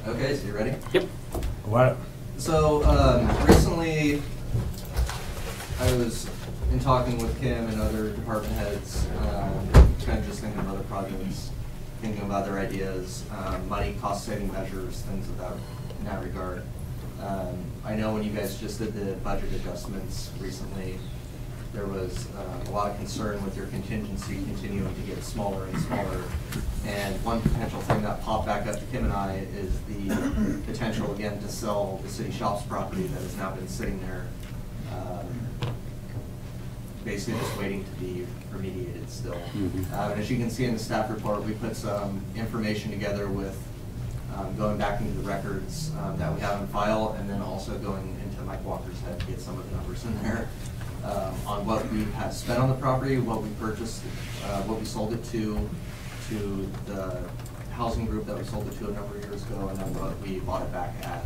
Okay, so you ready? Yep. What? So recently, I was in talking with Kim and other department heads, kind of just thinking of other projects, thinking about their ideas, money, cost-saving measures, things of that in that regard. I know when you guys just did the budget adjustments recently, there was a lot of concern with your contingency continuing to get smaller and smaller. And one potential thing that popped back up to Kim and I is the potential again to sell the city shops property that has now been sitting there, basically just waiting to be remediated still. And as you can see in the staff report, we put some information together with going back into the records that we have in file, and then also going into Mike Walker's head to get some of the numbers in there on what we have spent on the property, what we purchased, what we sold it to the housing group that we sold it to a number of years ago, and then what we bought it back at.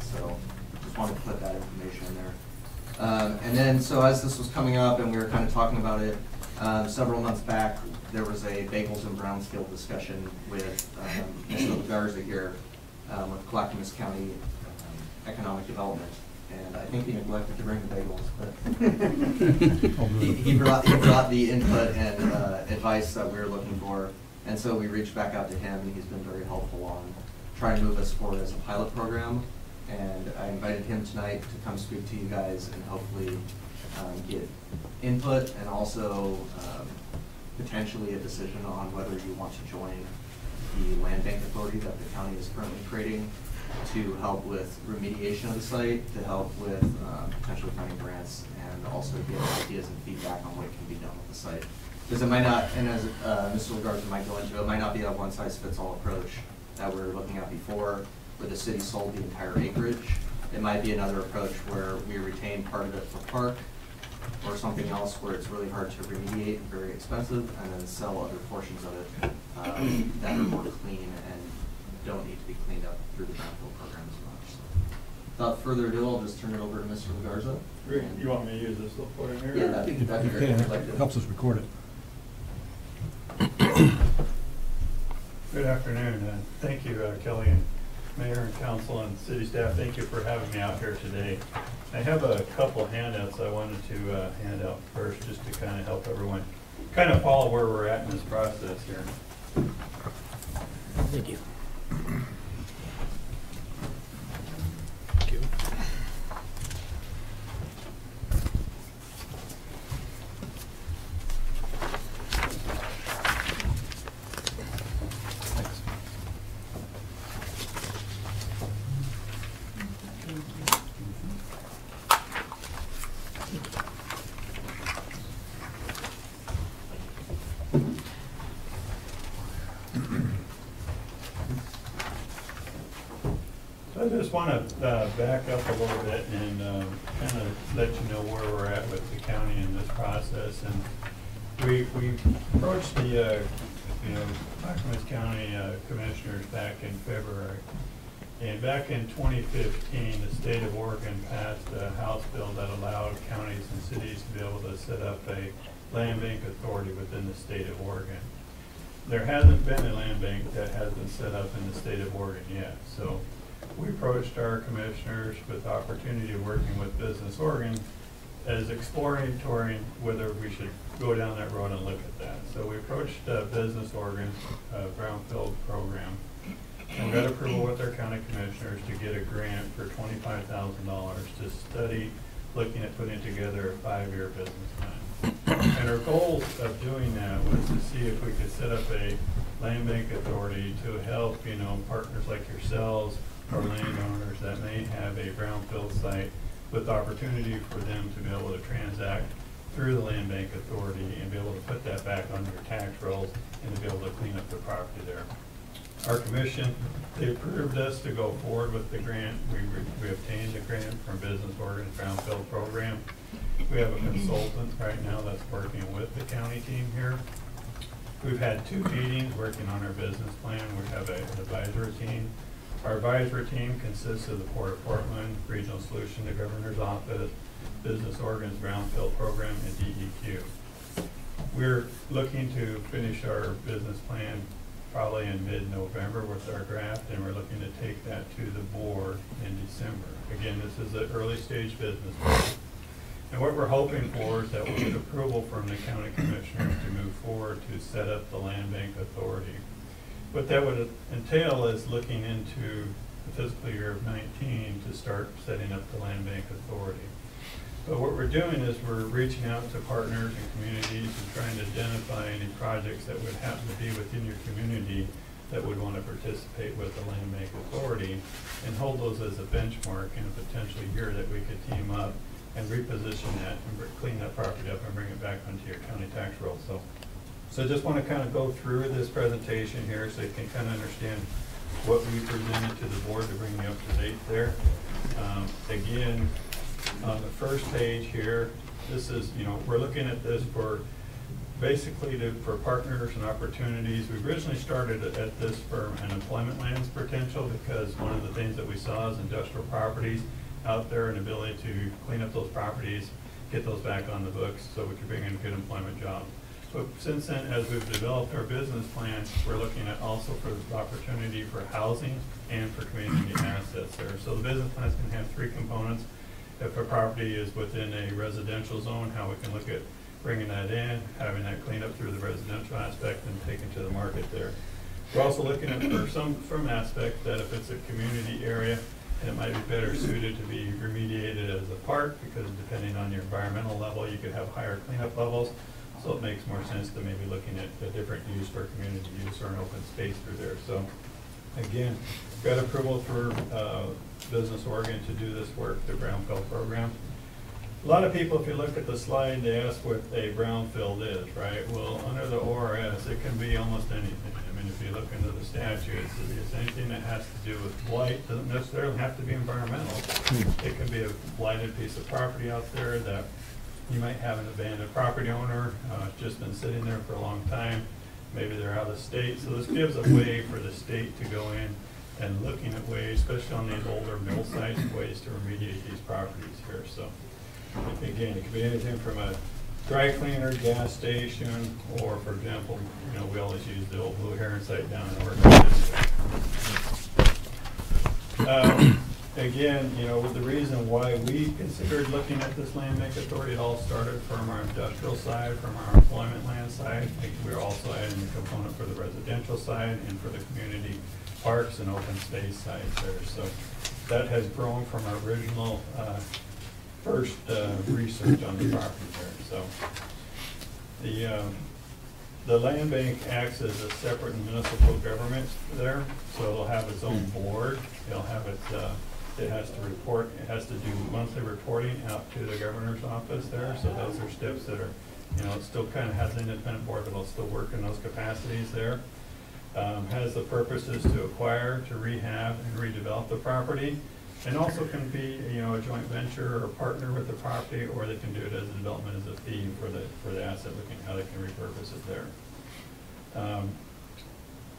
So just wanted to put that information in there. And then, so as this was coming up and we were kind of talking about it, several months back, there was a Bagels and Brownsfield discussion with Mr. Garza here with Clackamas County Economic Development. And I think he neglected to bring the bagels, but he brought the input and advice that we were looking for. And so we reached back out to him, and he's been very helpful on trying to move us forward as a pilot program. And I invited him tonight to come speak to you guys and hopefully get input and also potentially a decision on whether you want to join the land bank authority that the county is currently creating to help with remediation of the site, to help with potentially finding grants, and also get ideas and feedback on what can be done with the site. Because it might not, and as Mr. Lagarza might go into, it might not be a one-size-fits-all approach that we were looking at before, where the city sold the entire acreage. It might be another approach where we retain part of it for park, or something else where it's really hard to remediate and very expensive, and then sell other portions of it that are more clean and don't need to be cleaned up through the brownfield program as much. So, without further ado, I'll just turn it over to Mr. Lagarza. Great. You want me to use this little podium here? Yeah, that'd be great. Okay, I'd like to. helps us record it. Good afternoon, and thank you, Kelly and Mayor and Council and City staff. Thank you for having me out here today. I have a couple handouts I wanted to hand out first, just to kind of help everyone kind of follow where we're at in this process here. Thank you. I just want to back up a little bit and kind of let you know where we're at with the county in this process. And we approached the Clackamas County commissioners back in February. And back in 2015, the state of Oregon passed a House bill that allowed counties and cities to be able to set up a land bank authority within the state of Oregon. There hasn't been a land bank that has been set up in the state of Oregon yet. So we approached our commissioners with the opportunity of working with Business Oregon as exploratory whether we should go down that road and look at that. So we approached Business Oregon Brownfield program and got approval with our county commissioners to get a grant for $25,000 to study looking at putting together a 5-year business plan. And our goal of doing that was to see if we could set up a land bank authority to help, partners like yourselves or landowners that may have a brownfield site with the opportunity for them to be able to transact through the land bank authority and be able to put that back on their tax rolls and to be able to clean up the property there. Our commission, they approved us to go forward with the grant. We obtained the grant from Business Oregon's Brownfield program. We have a consultant right now that's working with the county team here. We've had 2 meetings working on our business plan. We have an advisory team. Our advisory team consists of the Port of Portland, Regional Solution, the Governor's Office, Business Oregon's Brownfield program, and DEQ. We're looking to finish our business plan probably in mid-November with our draft, and we're looking to take that to the board in December. Again, this is an early stage business plan. And what we're hoping for is that we'll get approval from the county commissioners to move forward to set up the land bank authority. What that would entail is looking into the fiscal year of 19 to start setting up the land bank authority. But what we're doing is we're reaching out to partners and communities and trying to identify any projects that would happen to be within your community that would want to participate with the land bank authority and hold those as a benchmark in a potential year that we could team up and reposition that and clean that property up and bring it back onto your county tax roll. So I just want to kind of go through this presentation here so you can kind of understand what we presented to the board to bring you up to date there. Again, on the first page here, this is, we're looking at this for basically for partners and opportunities. We originally started at this for an employment lands potential because one of the things that we saw is industrial properties out there and ability to clean up those properties, get those back on the books so we could bring in good employment jobs. But since then, as we've developed our business plans, we're looking at also for the opportunity for housing and for community assets there. So the business plans can have three components. If a property is within a residential zone, how we can look at bringing that in, having that cleaned up through the residential aspect and taken to the market there. We're also looking at for some aspect that if it's a community area, and it might be better suited to be remediated as a park because depending on your environmental level, you could have higher cleanup levels. So it makes more sense to maybe looking at a different use for community use or an open space through there. So again, got approval through Business Oregon to do this work, the brownfield program. A lot of people, if you look at the slide, they ask what a brownfield is, right? Well, under the ORS, it can be almost anything. I mean, if you look into the statutes, it's anything that has to do with blight. Doesn't necessarily have to be environmental. It can be a blighted piece of property out there that you might have an abandoned property owner, just been sitting there for a long time. Maybe they're out of state. So this gives a way for the state to go in and looking at ways, especially on these older mill sites, ways to remediate these properties here. So again, it could be anything from a dry cleaner, gas station, or for example, we always use the old Blue Heron site down in Oregon. Again, the reason why we considered looking at this land bank authority, it all started from our industrial side, from our employment land side. We're also adding the component for the residential side and for the community parks and open space sides there. So that has grown from our original first research on the property there. So the land bank acts as a separate municipal government there, so it'll have its own board. It'll have it has to report. It has to do monthly reporting out to the governor's office there. So those are steps that are, it still kind of has an independent board, but it'll still work in those capacities there. Has the purposes to acquire, to rehab, and redevelop the property. And also can be, a joint venture or a partner with the property, or they can do it as a development as a fee for the asset, looking how they can repurpose it there.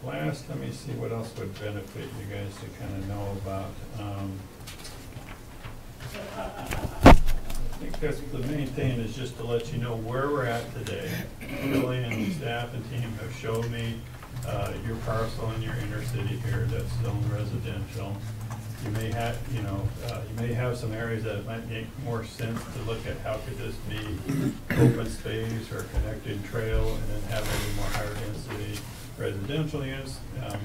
Last, let me see what else would benefit you guys to kind of know about. I think that's the main thing, is just to let you know where we're at today. Billy and the staff and team have showed me your parcel in your inner city here that's zoned residential. You may have, you may have some areas that it might make more sense to look at how could this be open space or connected trail, and then have maybe more higher density residential use.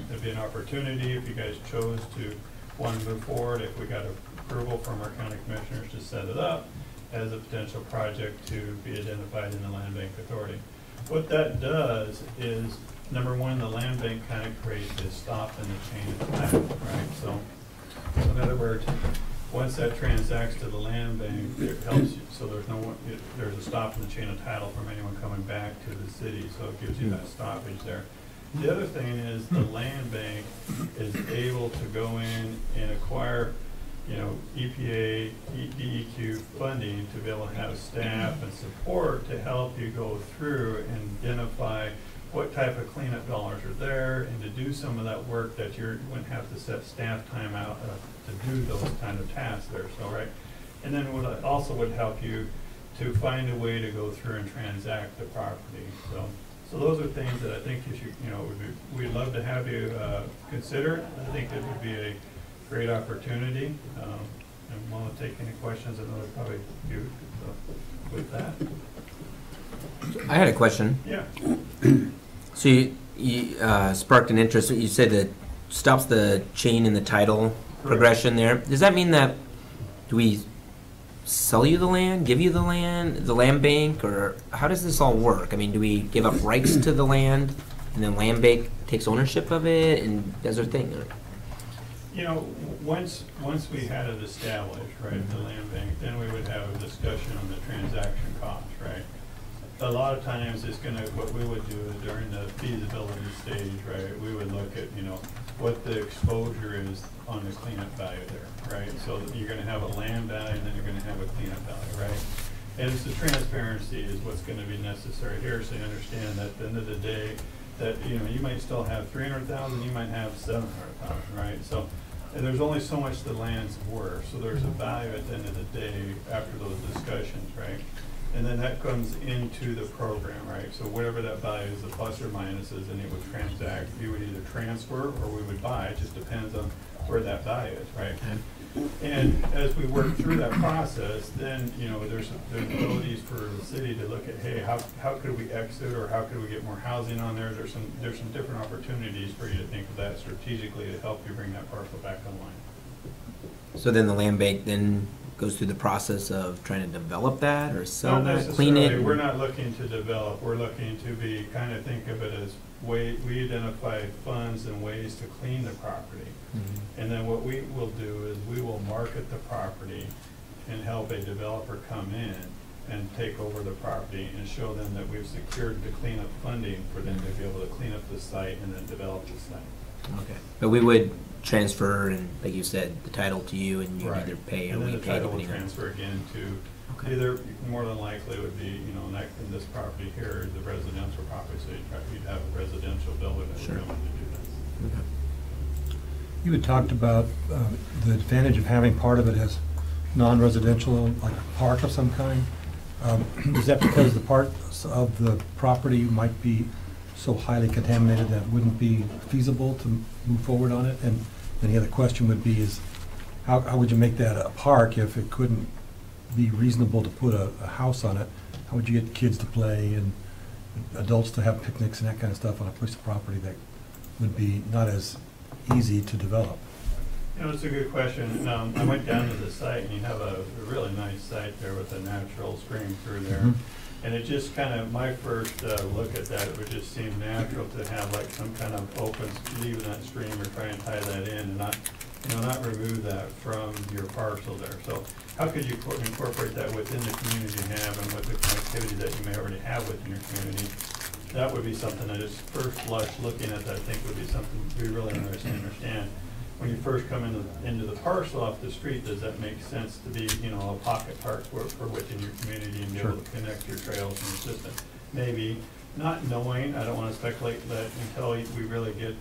It'd be an opportunity if you guys chose to want to move forward, if we got approval from our county commissioners to set it up as a potential project to be identified in the land bank authority. What that does is, number one, the land bank kind of creates a stop in the chain of title, right? So in other words, once that transacts to the land bank, it helps you. So there's a stop in the chain of title from anyone coming back to the city. So it gives you that stoppage there. The other thing is the land bank is able to go in and acquire, EPA, DEQ funding to be able to have staff and support to help you go through and identify what type of cleanup dollars are there, and to do some of that work that you wouldn't have to set staff time out to do those kind of tasks there. So, right, and then what also would help you to find a way to go through and transact the property. So those are things that I think you should, we'd love to have you consider it. I think it would be a great opportunity. And want to take any questions, I know there's probably a few, so with that. I had a question. Yeah. So you sparked an interest. You said that stops the chain in the title progression there. Does that mean that do we sell you the land, give you the land bank, or how does this all work? I mean, do we give up rights to the land and then land bank takes ownership of it and does their thing? Or? Once we had it established, right, the land bank, then we would have a discussion on the transaction cost, right? A lot of times it's what we would do is during the feasibility stage, right, we would look at, what the exposure is on the cleanup value there, right? So you're gonna have a land value and then you're gonna have a cleanup value, right? And it's the transparency is what's gonna be necessary here, so you understand that at the end of the day, that, you might still have 300,000, you might have 700,000, right? So, and there's only so much the land's worth, so there's a value at the end of the day after those discussions, right? And then that comes into the program, right? So whatever that value is, the plus or minuses, and it would transact. You would either transfer or we would buy. It just depends on where that value is, right? And as we work through that process, then there's abilities for the city to look at, hey, how could we exit, or how could we get more housing on there? There's some different opportunities for you to think of that strategically to help you bring that parcel back online. So then the land bank then goes through the process of trying to develop that or sell that, clean it? We're not looking to develop. We're looking to think of it as we identify funds and ways to clean the property. Mm-hmm. And then what we will do is we will market the property and help a developer come in and take over the property and show them that we've secured the cleanup funding for them to be able to clean up the site and then develop the site. Okay. But we would transfer, and like you said, the title to you, and you either pay or we pay. And then the title will transfer again to either, more than likely it would be, in this property here, the residential property, so you'd have a residential building that would be able to do this. Okay. You had talked about the advantage of having part of it as non-residential, like a park of some kind. Is that because the parts of the property might be so highly contaminated that it wouldn't be feasible to move forward on it? And then the other question would be is, how would you make that a park if it couldn't be reasonable to put a house on it? How would you get kids to play and adults to have picnics and that kind of stuff on a piece of property that would be not as easy to develop? It's a good question. I went down to the site, and you have a really nice site there with a natural stream through there. Mm-hmm. And it just my first look at that, it would just seem natural to have like some kind of open, leaving that stream or try and tie that in and not remove that from your parcel there. So how could you incorporate that within the community you have and with the connectivity that you may already have within your community? That would be something that is first blush looking at that I think would be something we really interested to understand. When you first come into the parcel off the street, does that make sense to be, a pocket park for within your community and be able to connect your trails and your system? Maybe not knowing, I don't want to speculate that until we really get,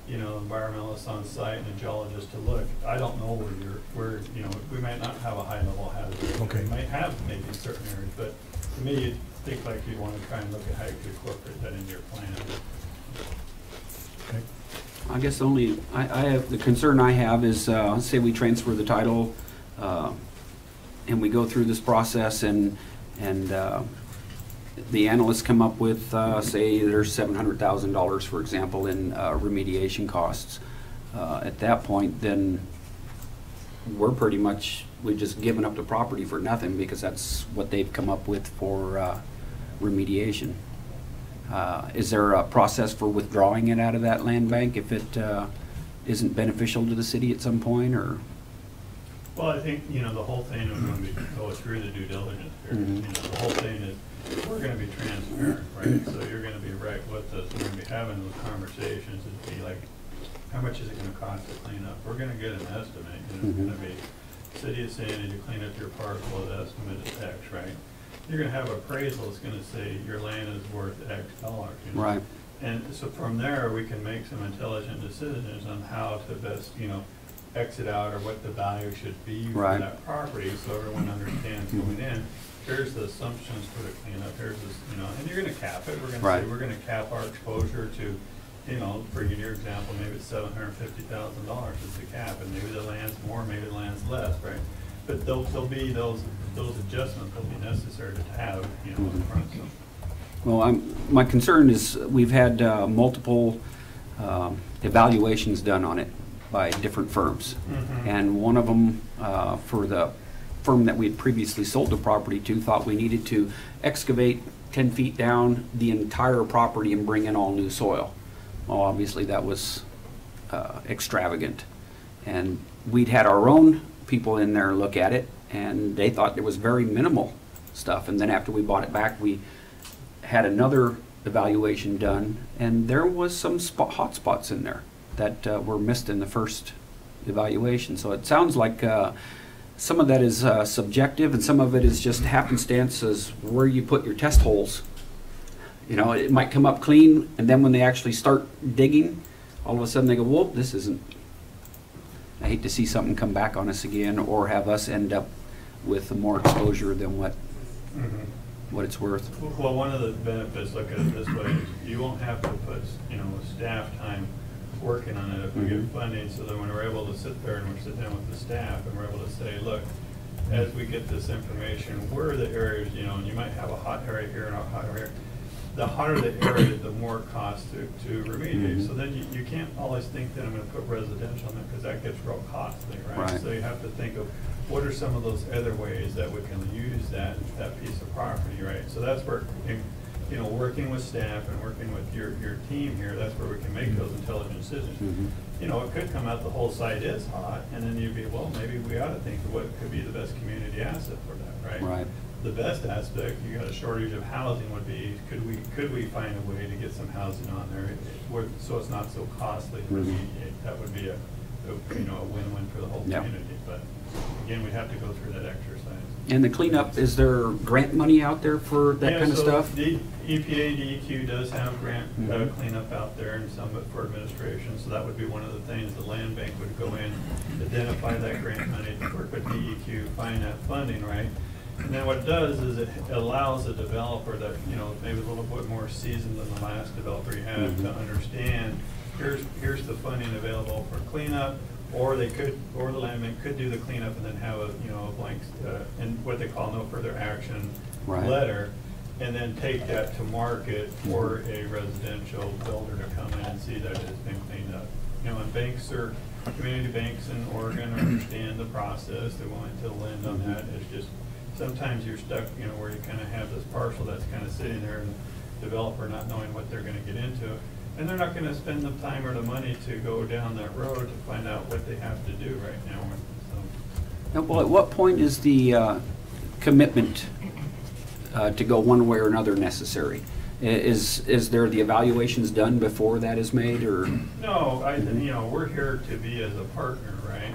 environmentalists on site and a geologist to look. I don't know where we might not have a high level hazard. Okay. We might have maybe in certain areas, but to me, you'd think like you'd want to try and look at how you could incorporate that into your plan. Okay. I guess only, I have, the concern I have is, say we transfer the title, and we go through this process and the analysts come up with, say there's $700,000, for example, in remediation costs. At that point, then we've just given up the property for nothing because that's what they've come up with for remediation. Is there a process for withdrawing it out of that land bank if it isn't beneficial to the city at some point, or? Well, I think, the whole thing is going to go through the due diligence period. Mm-hmm. The whole thing is we're going to be transparent, right? So you're going to be right with us. We're going to be having those conversations and be like, how much is it going to cost to clean up? We're going to get an estimate. It's going to be, city is saying, you clean up your parcel, the estimate is X, right? You're going to have appraisal that's going to say your land is worth X dollars. Right. And so from there, we can make some intelligent decisions on how to best, exit out or what the value should be for that property, so everyone understands going in. here's the assumptions for the cleanup, here's this, you know, and you're gonna cap it, we're gonna Right. say, we're gonna cap our exposure to, you know, for your example, maybe it's $750,000 is the cap, and maybe the land's more, maybe the land's less, right? But there'll be those adjustments will be necessary to have, you know, in front, so. Well, my concern is we've had multiple evaluations done on it by different firms. Mhm. And one of them, for the firm that we had previously sold the property to, thought we needed to excavate 10 feet down the entire property and bring in all new soil. Well, obviously that was extravagant. And we'd had our own people in there look at it, and they thought there was very minimal stuff. And then after we bought it back, we had another evaluation done, and there was some hot spots in there that were missed in the first evaluation. So it sounds like some of that is subjective, and some of it is just happenstance as where you put your test holes. You know, it might come up clean, and then when they actually start digging, all of a sudden they go, whoa, this isn't. I hate to see something come back on us again, or have us end up with more exposure than what it's worth. Well, one of the benefits, look at it this way, is you won't have to put, you know, staff time working on it if we get funding, so that when we're able to sit there and we're sitting down with the staff and we're able to say, look, as we get this information, where are the areas, you know, and you might have a hot area here and a hot area. The hotter the area, the more cost to remediate. So then you can't always think that I'm gonna put residential in it, because that gets real costly, right? Right. So you have to think of what are some of those other ways that we can use that piece of property, right? So that's where, you know, working with staff and working with your team here, that's where we can make those intelligent decisions. You know, it could come out the whole site is hot, and then you'd be, well, maybe we ought to think of what could be the best community asset for that, right? Right. The best aspect, you got a shortage of housing, would be, could we find a way to get some housing on there so it's not so costly to remediate? That would be a win-win for the whole Yeah. community. But again, we'd have to go through that exercise. And the cleanup, is there grant money out there for that kind of stuff? The EPA, DEQ does have grant cleanup out there, and some of it for administration, so that would be one of the things. The land bank would go in, identify that grant money, work with DEQ, find that funding, right? And then what it does is it allows a developer that, you know, maybe a little bit more seasoned than the last developer you had to understand, here's the funding available for cleanup, or the land bank could do the cleanup and then have a blank, and what they call no further action letter, and then take that to market for a residential builder to come in and see that it's been cleaned up. You know, and community banks in Oregon understand the process, they're willing to lend on that. It's just, sometimes you're stuck, you know, where you kind of have this parcel that's kind of sitting there, and the developer not knowing what they're going to get into. And they're not going to spend the time or the money to go down that road to find out what they have to do right now. So. Well, at what point is the commitment to go one way or another necessary? Is there the evaluations done before that is made, or? No, you know, we're here to be as a partner, right?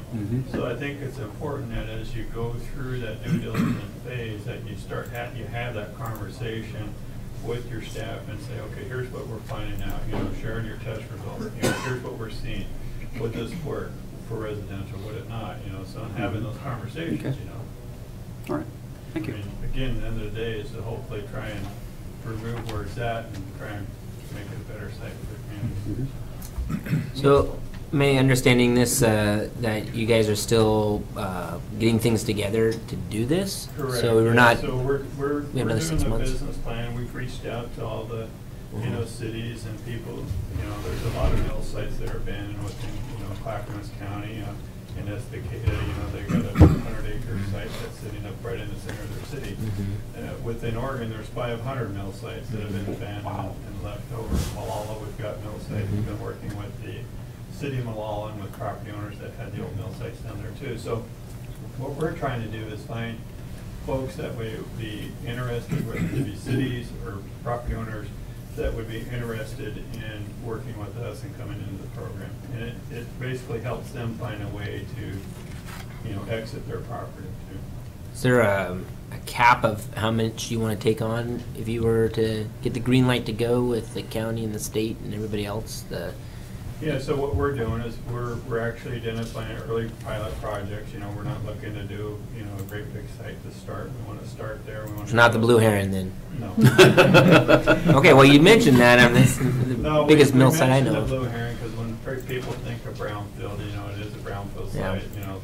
So I think it's important that as you go through that due diligence phase, that you have that conversation with your staff and say, okay, here's what we're finding out, you know, sharing your test results, you know, here's what we're seeing. Would this work for residential, would it not, you know, so having those conversations, you know. All right, thank you. I mean, again, at the end of the day is to hopefully try and remove where it's at and try and make it a better site for the community. So, my understanding this, that you guys are still getting things together to do this? Correct. So we're not, So we're we have another doing 6 a months? business plan. We've reached out to all the, you know, cities and people. You know, there's a lot of mill sites that are abandoned within, you know, Clackamas County. And that's the, you know, they've got a 100-acre site that's sitting up right in the center of their city. Within Oregon, there's 500 mill sites that have been abandoned and left over. Malala, we've got mill sites. We've been working with the city of Malala and with property owners that had the old mill sites down there too. So what we're trying to do is find folks that would be interested, whether it be cities or property owners, that would be interested in working with us and coming into the program. And it basically helps them find a way to, you know, exit their property too. is there a cap of how much you want to take on if you were to get the green light to go with the county and the state and everybody else? Yeah, so what we're doing is we're actually identifying early pilot projects. You know, we're not looking to do, you know, a great big site to start. We want to start there. We want It's not the Blue Heron then. No. Okay, well, you mentioned that. I mean, it's the No, biggest we mill site I mentioned know the of. Blue Heron because when people think of brownfield, you know, it is a brownfield Yeah. site. You know,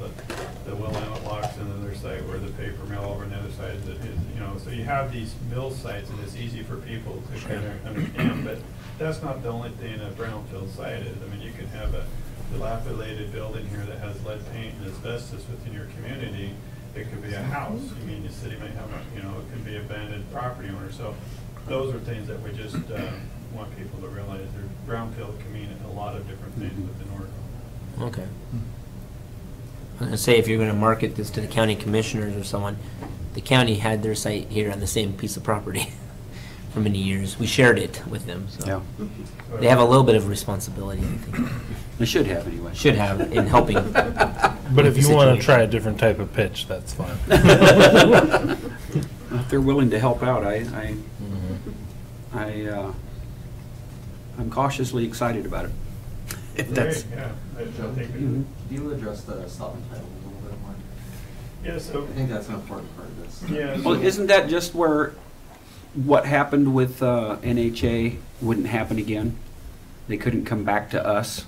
the Willamette Locks and the other site where the paper mill over on the other side is, you know, so you have these mill sites and it's easy for people to kind of understand, but that's not the only thing a brownfield site is. I mean, you can have a dilapidated building here that has lead paint and asbestos within your community. It could be a house. I mean, the city may have, you know, it could be abandoned property owner. So those are things that we just want people to realize. Brownfield can mean a lot of different things within Oregon. Okay. I was gonna say, if you're gonna market this to the county commissioners or someone, the county had their site here on the same piece of property for many years. We shared it with them, so. Yeah, They have a little bit of responsibility, I think. they should have anyway. Should have in helping. But if you want to try a different type of pitch, that's fine. If they're willing to help out, I'm cautiously excited about it. If that's, Great, yeah. I Joe, think can you address the stop and title a little bit more? yeah, so, I think that's an important part of this. yeah. well, so- isn't that just where what happened with NHA wouldn't happen again? They couldn't come back to us?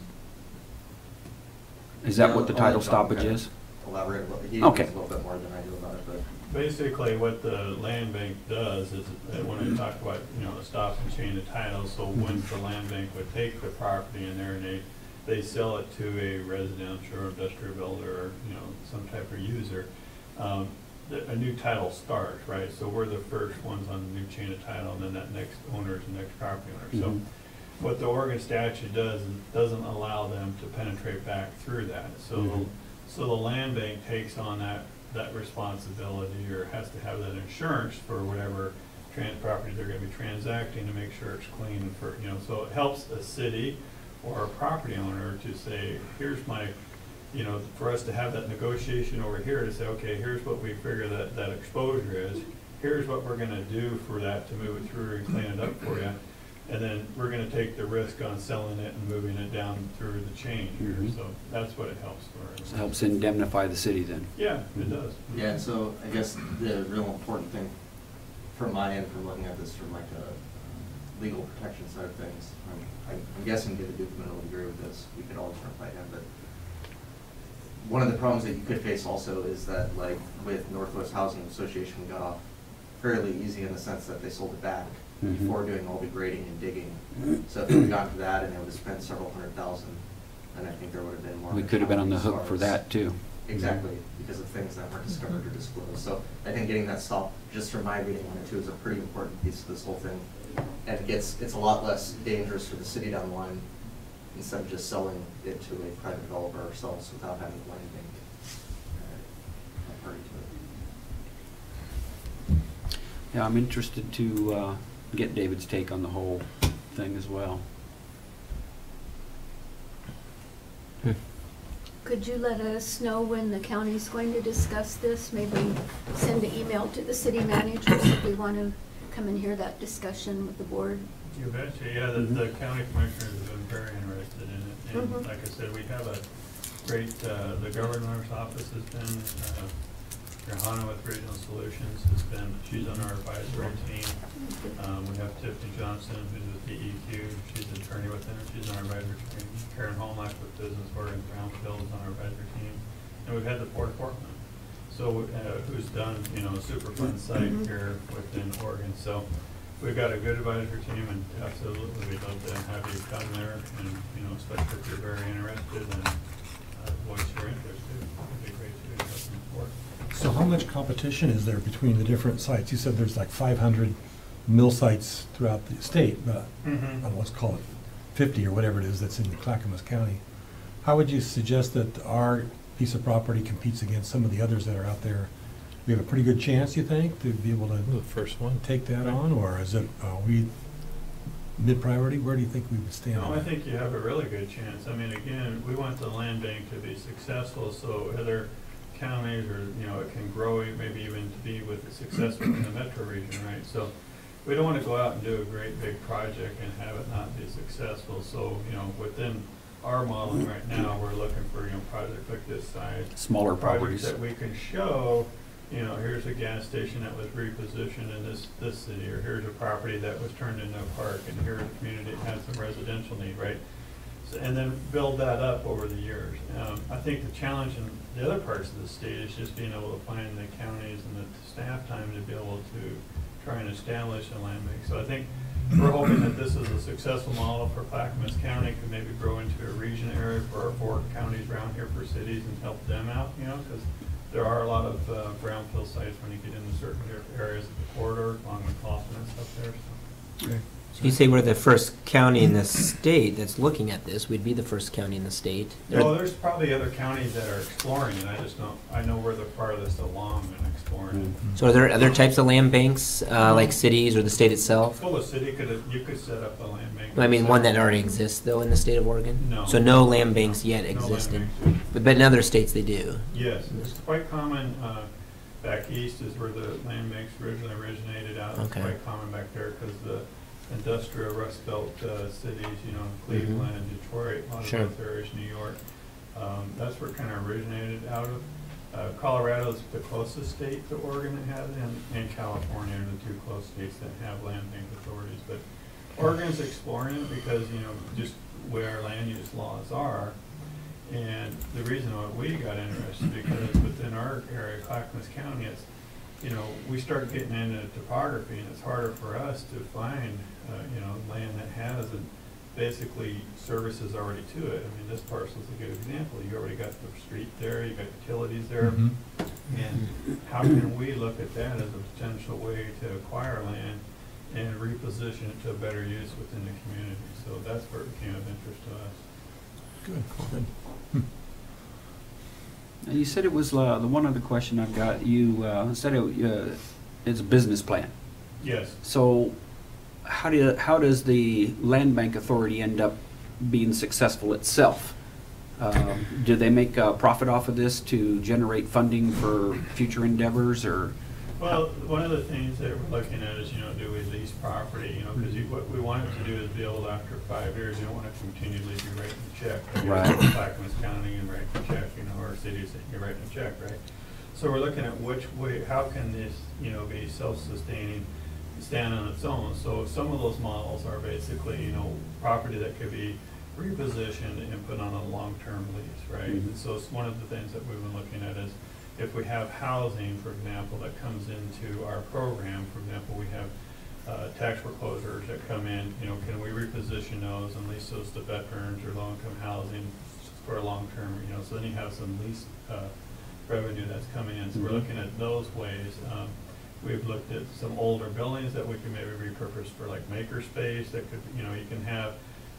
Is that Yeah, what the I'll title let John stoppage kind of is? Elaborate a little. He Okay. knows a little bit more than I do about it, but. Basically, what the land bank does is, when I talk about, you know, the stop and chain of title, so once the land bank would take the property in there and they sell it to a residential or industrial builder, or, you know, some type of user, a new title starts, right? So we're the first ones on the new chain of title, and then that next owner is the next property owner. So Mhm. what the Oregon statute does is it doesn't allow them to penetrate back through that. So, Mhm. so the land bank takes on that responsibility, or has to have that insurance for whatever property they're gonna be transacting to make sure it's clean and for, you know, so it helps a city or a property owner to say, here's my, you know, for us to have that negotiation over here to say, okay, here's what we figure that exposure is, here's what we're gonna do for that to move it through and clean it up for you. And then we're gonna take the risk on selling it and moving it down through the chain here, Mhm. so that's what it helps for. It helps indemnify the city then. Yeah, it does. Yeah, and so I guess the real important thing from my end, from looking at this from like a legal protection side of things, I'm guessing David Dukeman will agree with this. We could all different fight him, but one of the problems that you could face also is that, like with Northwest Housing Association, we got off fairly easy in the sense that they sold it back Mhm. before doing all the grading and digging. So if we had gotten to that and they would have spent several $100,000, then I think there would have been more. We could have been on the hook as far for as- that too. Exactly, because of things that weren't discovered or disclosed. So I think getting that stop, just from my reading on it too, is a pretty important piece of this whole thing. And it's a lot less dangerous for the city down the line, instead of just selling it to a private developer ourselves without having the land bank a party to it. Yeah, I'm interested to get David's take on the whole thing as well. Could you let us know when the county's going to discuss this? Maybe send an email to the city managers if we want to come and hear that discussion with the board. You betcha, yeah, the county commissioners have been very interested in it, and Mhm. like I said, we have a great, the governor's office has been, Johanna with Regional Solutions has been, she's on our advisory team. We have Tiffany Johnson, who's with DEQ, she's an attorney with them, she's on our advisory team. Karen Holmack with Business Oregon Brownfield is on our advisory team. And we've had the Port of Portland, so, who's done, you know, a super fun site Mhm. here within Oregon. So we've got a good advisory team, and absolutely, we'd love to have you come there, and, you know, especially if you're very interested, and voice your interest too. It'd be great to have some support. So how much competition is there between the different sites? You said there's like 500 mill sites throughout the state, but let's call it 50 or whatever it is that's in Clackamas County. How would you suggest that our piece of property competes against some of the others that are out there? We have a pretty good chance, you think, to be able The to first one. take that on, or is it, we mid-priority? Where do you think we would stand No, on I that? think you have a really good chance. I mean, again, we want the land bank to be successful, so other counties, or, you know, it can grow, maybe even to be with successful in the metro region, right? So we don't want to go out and do a great big project and have it not be successful. So, you know, within our modeling right now, we're looking for, projects like this size. Smaller Projects properties. that we can show, here's a gas station that was repositioned in this city, or here's a property that was turned into a park, and here's a community that had some residential need, right? So, and then build that up over the years. I think the challenge in the other parts of the state is just being able to find the counties and the staff time to be able to try and establish a land bank. So I think we're hoping that this is a successful model for Clackamas County, could maybe grow into a region area for our 4 counties around here for cities and help them out, because there are a lot of brownfield sites when you get into certain areas of the corridor, along with Kaufman and stuff there. So. Okay. So you say we're the first county in the state that's looking at this. We'd be the first county in the state. Well, there's probably other counties that are exploring it. I know we're the farthest along in exploring it. So are there other types of land banks, like cities or the state itself? Well, the city you could set up a land bank. I mean, one that already exists, though, in the state of Oregon? No. So no land banks yet No land existing? banks. But in other states, they do? Yes, it's quite common. Back east is where the land banks originally originated out. It's Okay. quite common back there because the industrial Rust Belt cities, Cleveland, Detroit, a lot of Sure. those areas, New York. That's where it kind of originated out of. Colorado is the closest state to Oregon that has it, and California are the 2 close states that have land bank authorities. But Oregon's exploring it because, just where our land use laws are. And the reason why we got interested, because within our area, Clackamas County, it's, we start getting into topography, and it's harder for us to find, land that has basically services already to it. I mean, this parcel is a good example. You already got the street there, you got utilities there. Mhm. And how can we look at that as a potential way to acquire land and reposition it to a better use within the community? So that's where it became of interest to us. Good, good. You said it was, the one other question I've got, you said it's a business plan. Yes. So how does the Land Bank Authority end up being successful itself? Do they make a profit off of this to generate funding for future endeavors, or? Well, one of the things that we're looking at is, do we lease property, because what we want it to do is be able to, after 5 years, you don't want to continually be writing a check. Right. Clackamas County and writing a check, or cities that you're writing a check, right? So we're looking at which way, how can this, be self-sustaining, stand on its own? So some of those models are basically, property that could be repositioned and put on a long-term lease, right? Mhm. And so it's one of the things that we've been looking at is, if we have housing, for example, that comes into our program, for example, we have tax foreclosures that come in, can we reposition those and lease those to veterans or low-income housing for a long-term, so then you have some lease revenue that's coming in. So we're looking at those ways. We've looked at some older buildings that we can maybe repurpose for like makerspace that could,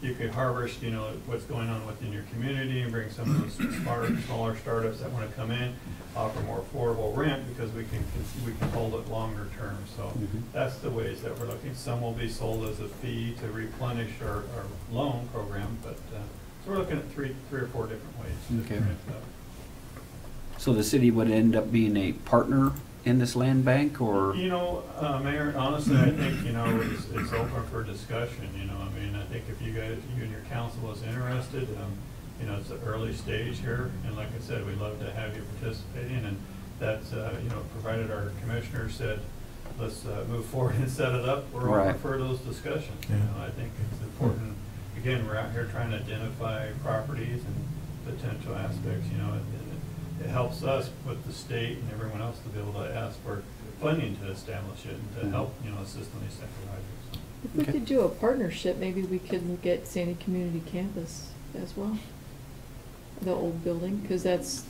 you could harvest, what's going on within your community and bring some of those smaller startups that want to come in, offer more affordable rent because we can hold it longer term. So that's the ways that we're looking. Some will be sold as a fee to replenish our loan program, but so we're looking at three or four different ways. Okay. So the city would end up being a partner in this land bank, or? Mayor, honestly, I think, it's open for discussion, I mean, I think if you and your council is interested, it's an early stage here, and like I said, we'd love to have you participating, and that's, provided our commissioner said, let's move forward and set it up, we're Right. open for those discussions. Yeah. I think it's important, again, we're out here trying to identify properties and potential aspects, it helps us with the state and everyone else to be able to ask for funding to establish it and to help, assist on these type of projects. If we Okay. could do a partnership, maybe we could look at Sandy Community Campus as well. The old building, because it's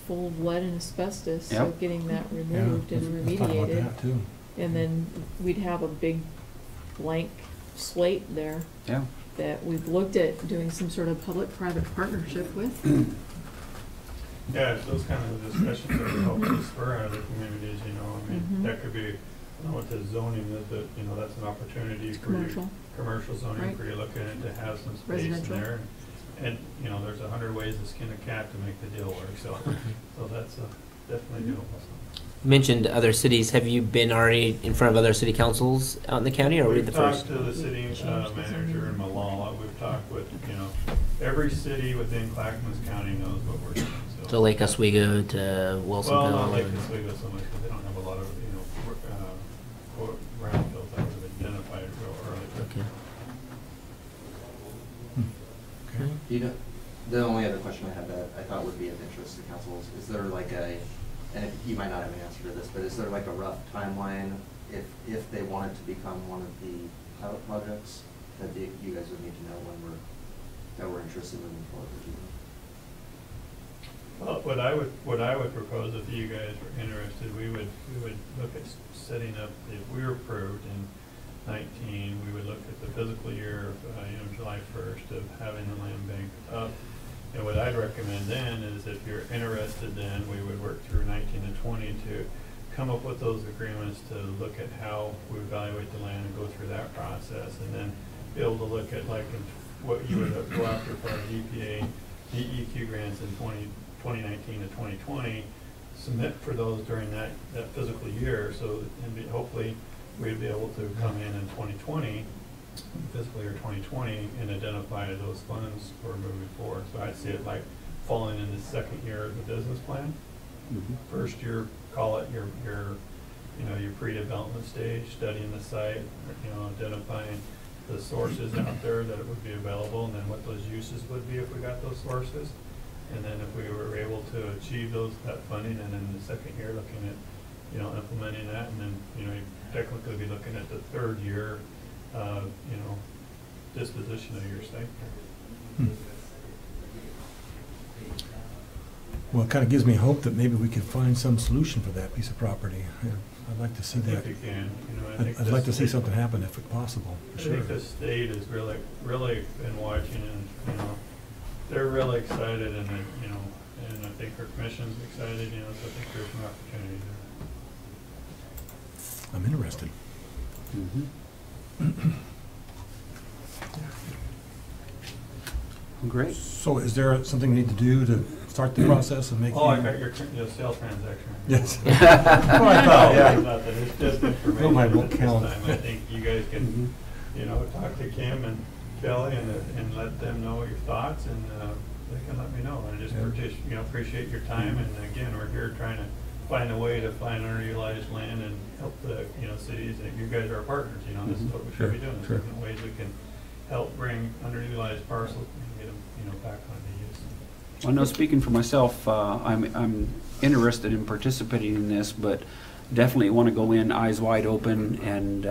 full of lead and asbestos, so Yep. getting that Yeah, removed and let's talk about remediated. that too. And then we'd have a big blank slate there Yeah. that we've looked at doing some sort of public-private partnership with. Yeah, it's those kind of discussions that would help to spur other communities, I mean, Mhm. that could be, I don't know what the zoning is, but, that's an opportunity for you. Commercial. Commercial zoning Right. for you looking at to have some space in Residential. there. And, there's 100 ways to skin a cat to make the deal work, so, so that's definitely doable. You mentioned other cities. Have you been already in front of other city councils out in the county, or are we We've the first? talked to the city manager in Malala. We've talked with, every city within Clackamas County knows what we're doing. To Lake Oswego, to Well, Wilsonville? not Lake and- Oswego so much, because they don't have a lot of, brownfields that was identified real early. Okay. Okay. You know, the only other question I had that I thought would be of interest to council is there like and you might not have an answer to this, but is there like a rough timeline if they wanted to become one of the pilot projects that you guys would need to know that we're interested in moving forward with? Well, what I would propose, if you guys were interested, we would look at setting up, if we were approved in 19, we would look at the fiscal year of, July 1st of having the land bank up. And what I'd recommend then is if you're interested, then we would work through 19 and 20 to come up with those agreements to look at how we evaluate the land and go through that process, and then be able to look at like what you would go after for our EPA, DEQ grants in 2019 to 2020, submit for those during that fiscal year, so hopefully we'd be able to come in 2020, fiscal year 2020, and identify those funds for moving forward. So I'd see it like falling in the second year of the business plan. First year, call it your pre-development stage, studying the site, identifying the sources out there that it would be available, and then what those uses would be if we got those sources. And then if we were able to achieve that funding, and then the second year looking at, implementing that, and then, you'd technically be looking at the third year, disposition of your site. Well, it kind of gives me hope that maybe we could find some solution for that piece of property. I'd like to see I that. think you can, I'd like to see something happen if possible, I for sure. think the state is really been watching, and, they're really excited, and, and I think our commission's excited, so I think there's an opportunity there. I'm interested. Great. So is there something we need to do to start the process of making? Oh, I got your sale transaction. Yes. Well, I thought, yeah. Nothing, it's just information. Don't mind, at won't this count. time. I think you guys can, talk to Kim and Kelly and let them know your thoughts, and they can let me know. I just appreciate your time, and again, we're here trying to find a way to find underutilized land and help the, cities, and you guys are our partners, this is what we should be doing. There's different ways we can help bring underutilized parcels and get them, back onto use. Well, no, speaking for myself, I'm interested in participating in this, but definitely want to go in eyes wide open and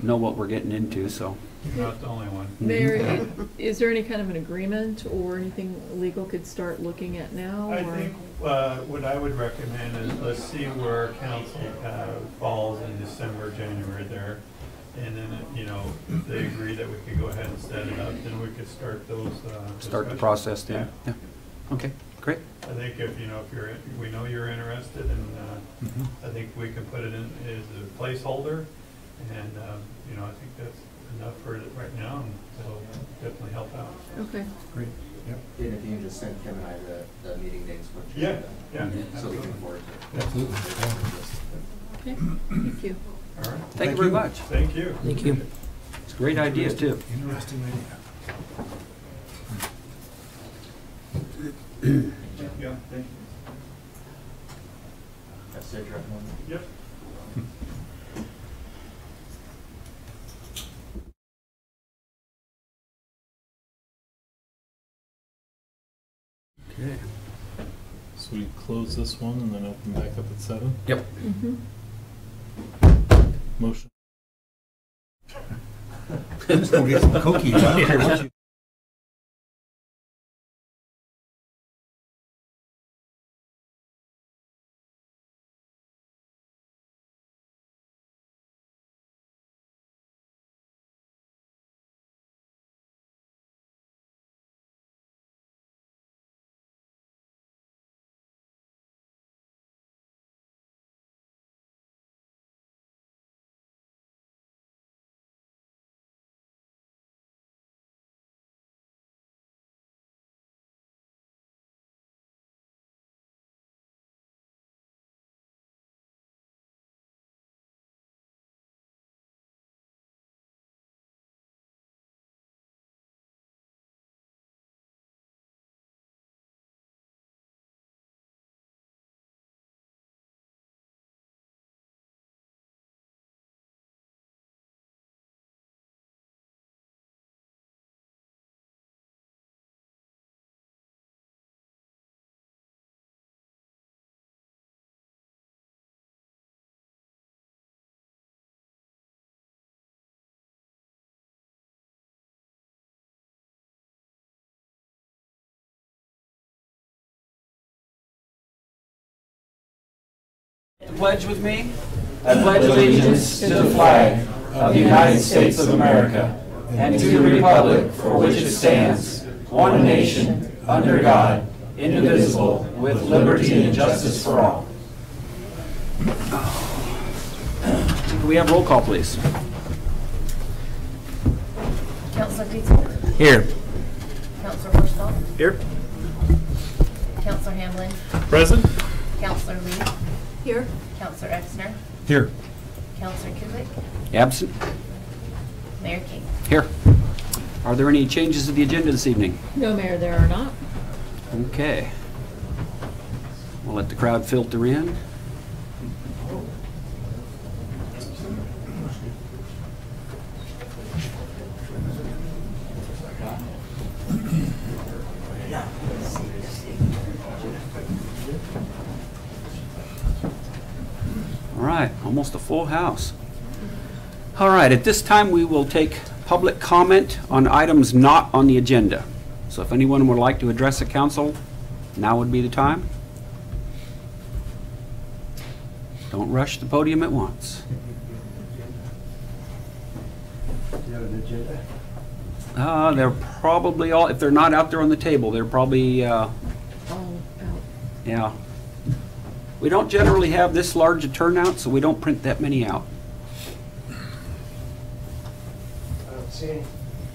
know what we're getting into, so. You're not the only one. Mayor, is there any kind of an agreement or anything legal could start looking at now? I or- think what I would recommend is let's see where council falls in December, January there. And then, if they agree that we could go ahead and set it up, then we could start those Start the discussions. process then. Yeah. Okay, great. I think if we know you're interested, and I think we can put it in as a placeholder, and, I think that's enough for it right now, and it'll definitely help out. Okay, Great. Yep. And if you can just send Kim and I the meeting dates, what Yeah, yeah. so we can forward it. Absolutely. okay, thank you. All right. Thank you very much. Thank you. Thank you. It's a great idea, too. Interesting idea. Yeah, thank you. That's it, Director. Yep. Okay. So we close this one and then open back up at 7. Yep. Motion. Just go get some cookies. I don't care what you Pledge with me. I pledge allegiance to the flag of the United States of America and to the republic for which it stands, one nation, under God, indivisible, with liberty and justice for all. Can we have roll call, please? Councilor Pizza. Here. Councilor Horsfall. Here. Councilor Hamlin. Present. Councilor Lee. Here? Councilor Exner. Here. Councilor Kulik. Absent. Mayor King. Here. Are there any changes to the agenda this evening? No, Mayor, there are not. Okay. We'll let the crowd filter in. All right, almost a full house. All right, at this time, we will take public comment on items not on the agenda. So if anyone would like to address the council, now would be the time. Don't rush the podium at once. Do you have an agenda? They're probably all, if they're not out there on the table, they're probably, All out. yeah. We don't generally have this large a turnout, so we don't print that many out. I don't see any.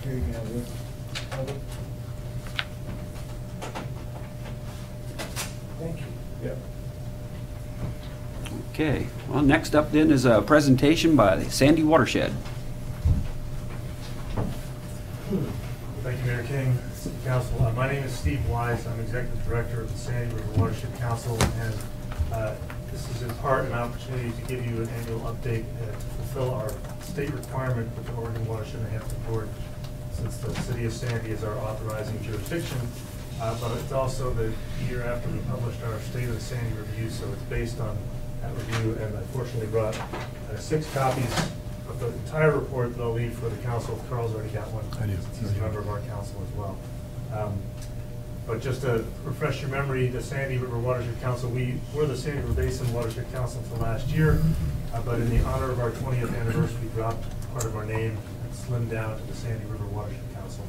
Here you go. Thank you. Yep. Okay, well, next up then is a presentation by the Sandy Watershed. Thank you, Mayor King, City Council. My name is Steve Wise. I'm Executive Director of the Sandy River Watershed Council, and this is in part an opportunity to give you an annual update to fulfill our state requirement with the Oregon Watershed and Hampton Board, since the City of Sandy is our authorizing jurisdiction. But it's also the year after we published our State of the Sandy review, so it's based on that review, and I fortunately brought 6 copies of the entire report that I'll leave for the council. Carl's already got one. I do. He's a member of our council as well. But just to refresh your memory, the Sandy River Watershed Council, we're the Sandy River Basin Watershed Council until last year, but in the honor of our 20th anniversary, we dropped part of our name and slimmed down to the Sandy River Watershed Council.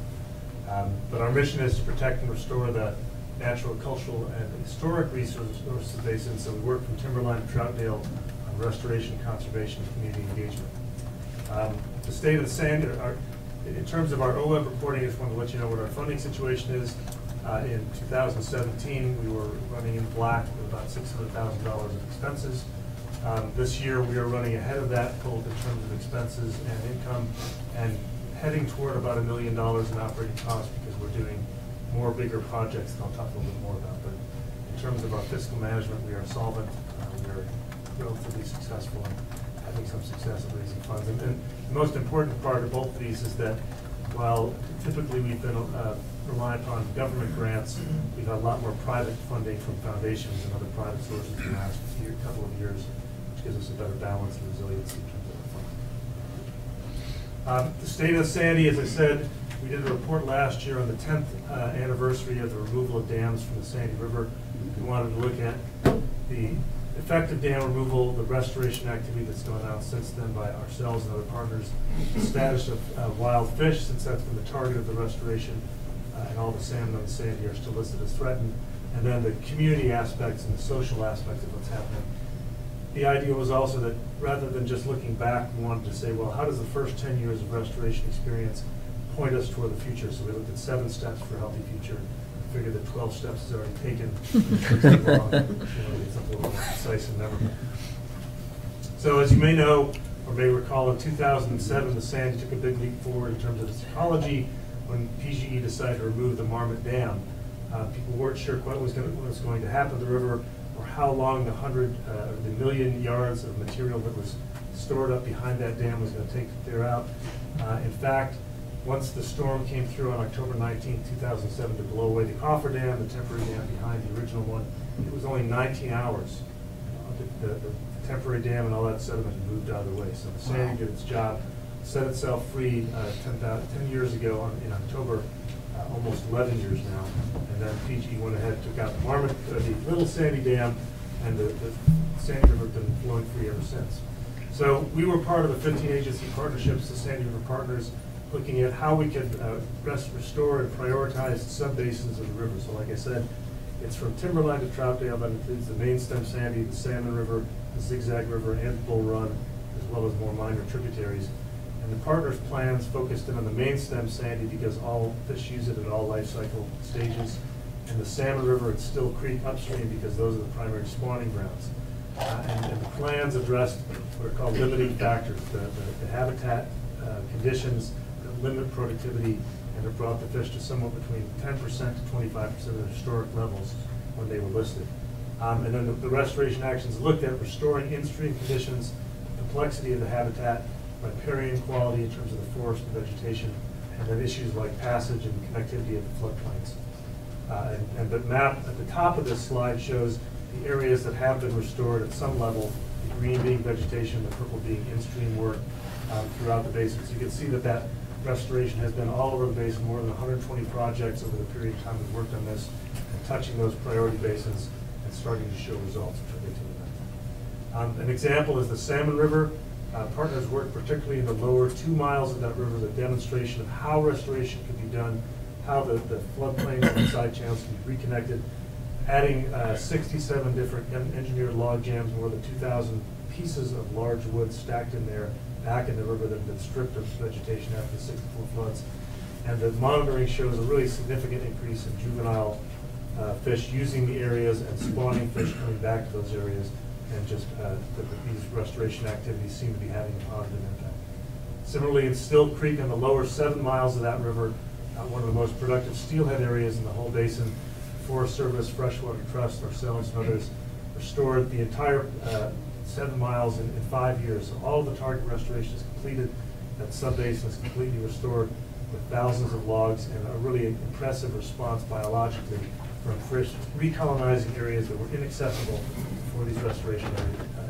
But our mission is to protect and restore the natural, cultural, and historic resources of the basin, so we work from Timberline to Troutdale on restoration, conservation, and community engagement. The state of the Sandy, in terms of our OWEB reporting, I just want to let you know what our funding situation is. In 2017, we were running in black with about $600,000 of expenses. This year, we are running ahead of that, both in terms of expenses and income, and heading toward about $1 million in operating costs because we're doing more bigger projects that I'll talk a little bit more about. But in terms of our fiscal management, we are solvent. We are relatively successful in having some success in raising funds. And the most important part of both of these is that while typically we've been reliant upon government grants, we've had a lot more private funding from foundations and other private sources in the last couple of years, which gives us a better balance and resiliency in terms of our funding. The state of Sandy, as I said, we did a report last year on the 10th anniversary of the removal of dams from the Sandy River. We wanted to look at the effective dam removal, the restoration activity that's going on since then by ourselves and other partners, the status of wild fish, since that's been the target of the restoration, and all the salmon on the Sandy are still listed as threatened, and then the community aspects and the social aspects of what's happening. The idea was also that rather than just looking back, we wanted to say, well, how does the first 10 years of restoration experience point us toward the future? So we looked at 7 steps for a healthy future. Figured that 12 steps is already taken. It's something a little more precise and memorable. So as you may know, or may recall, in 2007, the Sandy took a big leap forward in terms of its ecology when PGE decided to remove the Marmot Dam. People weren't sure quite what was going to happen to the river, or how long the million yards of material that was stored up behind that dam was going to take to clear out. In fact, once the storm came through on October 19, 2007 to blow away the coffer dam, the temporary dam behind the original one, it was only 19 hours. The temporary dam and all that sediment had moved out of the way. So the Sandy did its job, set itself free 10 years ago in October, almost 11 years now. And then PG went ahead and took out the Marmot, the Little Sandy Dam, and the Sandy River has been flowing free ever since. So we were part of the 15 agency partnerships, the Sandy River Partners, looking at how we could restore and prioritize subbasins of the river. So like I said, it's from Timberline to Troutdale. That includes the main stem Sandy, the Salmon River, the Zigzag River, and Bull Run, as well as more minor tributaries. And the partners' plans focused in on the main stem Sandy because all fish use it at all life cycle stages. And the Salmon River and Still Creek upstream because those are the primary spawning grounds. And the plans addressed what are called limiting factors, the habitat conditions that limit productivity and have brought the fish to somewhere between 10% to 25% of the historic levels when they were listed. And then the restoration actions looked at restoring in-stream conditions, the complexity of the habitat, riparian quality in terms of the forest and vegetation, and then issues like passage and connectivity of the floodplains. And the map at the top of this slide shows the areas that have been restored at some level, the green being vegetation, the purple being in-stream work throughout the basin. So you can see that restoration has been all over the basin, more than 120 projects over the period of time we've worked on this, and touching those priority basins and starting to show results, which I'll get to in a minute. An example is the Salmon River. Partners worked particularly in the lower 2 miles of that river, the demonstration of how restoration could be done, how the floodplains and side channels can be reconnected, adding 67 different engineered log jams, more than 2,000 pieces of large wood stacked in there, back in the river that have been stripped of vegetation after the 64 floods. And the monitoring shows a really significant increase in juvenile fish using the areas and spawning fish coming back to those areas, and just that these restoration activities seem to be having a positive impact. Similarly, in Still Creek, in the lower 7 miles of that river, one of the most productive steelhead areas in the whole basin, Forest Service, Freshwater Trust, Marcellus, and others restored the entire 7 miles in 5 years. So all of the target restoration is completed. That subbasin is completely restored with thousands of logs and a really impressive response biologically from fish recolonizing areas that were inaccessible before these restoration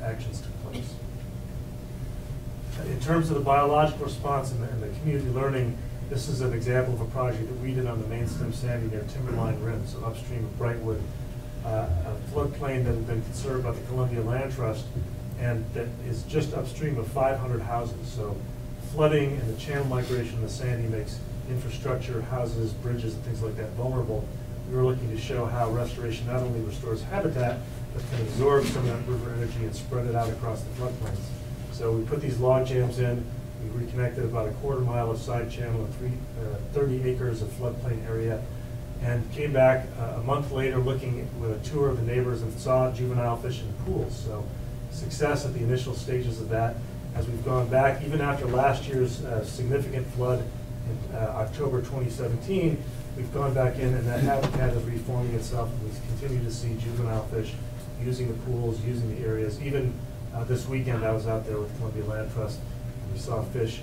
actions took place. In terms of the biological response and the community learning, this is an example of a project that we did on the main stem Sandy near Timberline Rim, so upstream of Brightwood, a floodplain that had been conserved by the Columbia Land Trust, and that is just upstream of 500 houses. So flooding and the channel migration of the Sandy makes infrastructure, houses, bridges, and things like that vulnerable. We were looking to show how restoration not only restores habitat, but can absorb some of that river energy and spread it out across the floodplains. So we put these log jams in. We reconnected about a 1/4 mile of side channel and 30 acres of floodplain area, and came back a month later looking with a tour of the neighbors and saw juvenile fish in the pools. So success at the initial stages of that. As we've gone back, even after last year's significant flood in October 2017, we've gone back in and that habitat is reforming itself, and we continue to see juvenile fish using the pools, using the areas. Even this weekend I was out there with Columbia Land Trust, and we saw fish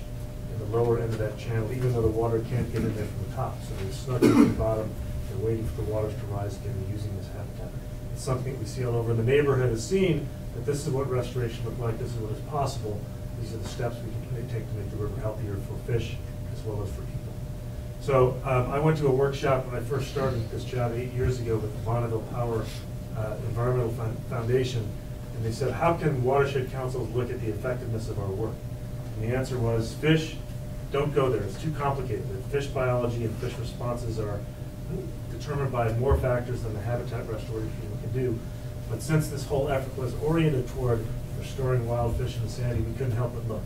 in the lower end of that channel, even though the water can't get in there from the top. So they're snuck at the bottom, they're waiting for the waters to rise again and using this habitat. It's something we see all over. The neighborhood has seen that this is what restoration looked like, this is what is possible. These are the steps we can take to make the river healthier for fish as well as for people. So I went to a workshop when I first started this job 8 years ago with the Bonneville Power Environmental Foundation, and they said, how can watershed councils look at the effectiveness of our work? And the answer was, fish, don't go there, it's too complicated. The fish biology and fish responses are determined by more factors than the habitat restoration can do. But since this whole effort was oriented toward restoring wild fish in the Sandy, we couldn't help but look.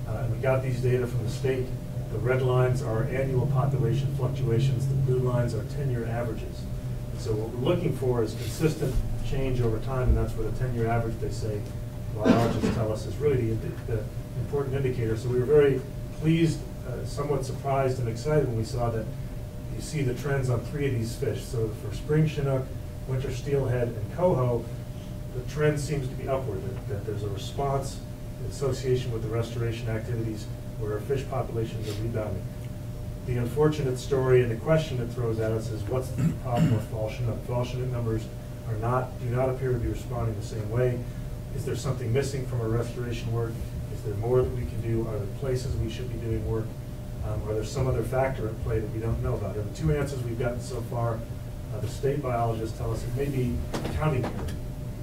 And we got these data from the state. The red lines are annual population fluctuations, the blue lines are 10-year averages. And so what we're looking for is consistent change over time, and that's where the 10-year average, they say, biologists tell us, is really the important indicator. So we were very pleased, somewhat surprised and excited when we saw that you see the trends on 3 of these fish. So for spring chinook, winter steelhead, and coho, the trend seems to be upward, that there's a response in association with the restoration activities where our fish populations are rebounding. The unfortunate story and the question it throws at us is, what's the problem with fall chinook? Fall chinook numbers do not appear to be responding the same way. Is there something missing from our restoration work? Is there more that we can do? Are there places we should be doing work? Or there's some other factor at play that we don't know about? And the 2 answers we've gotten so far, the state biologists tell us it may be accounting error.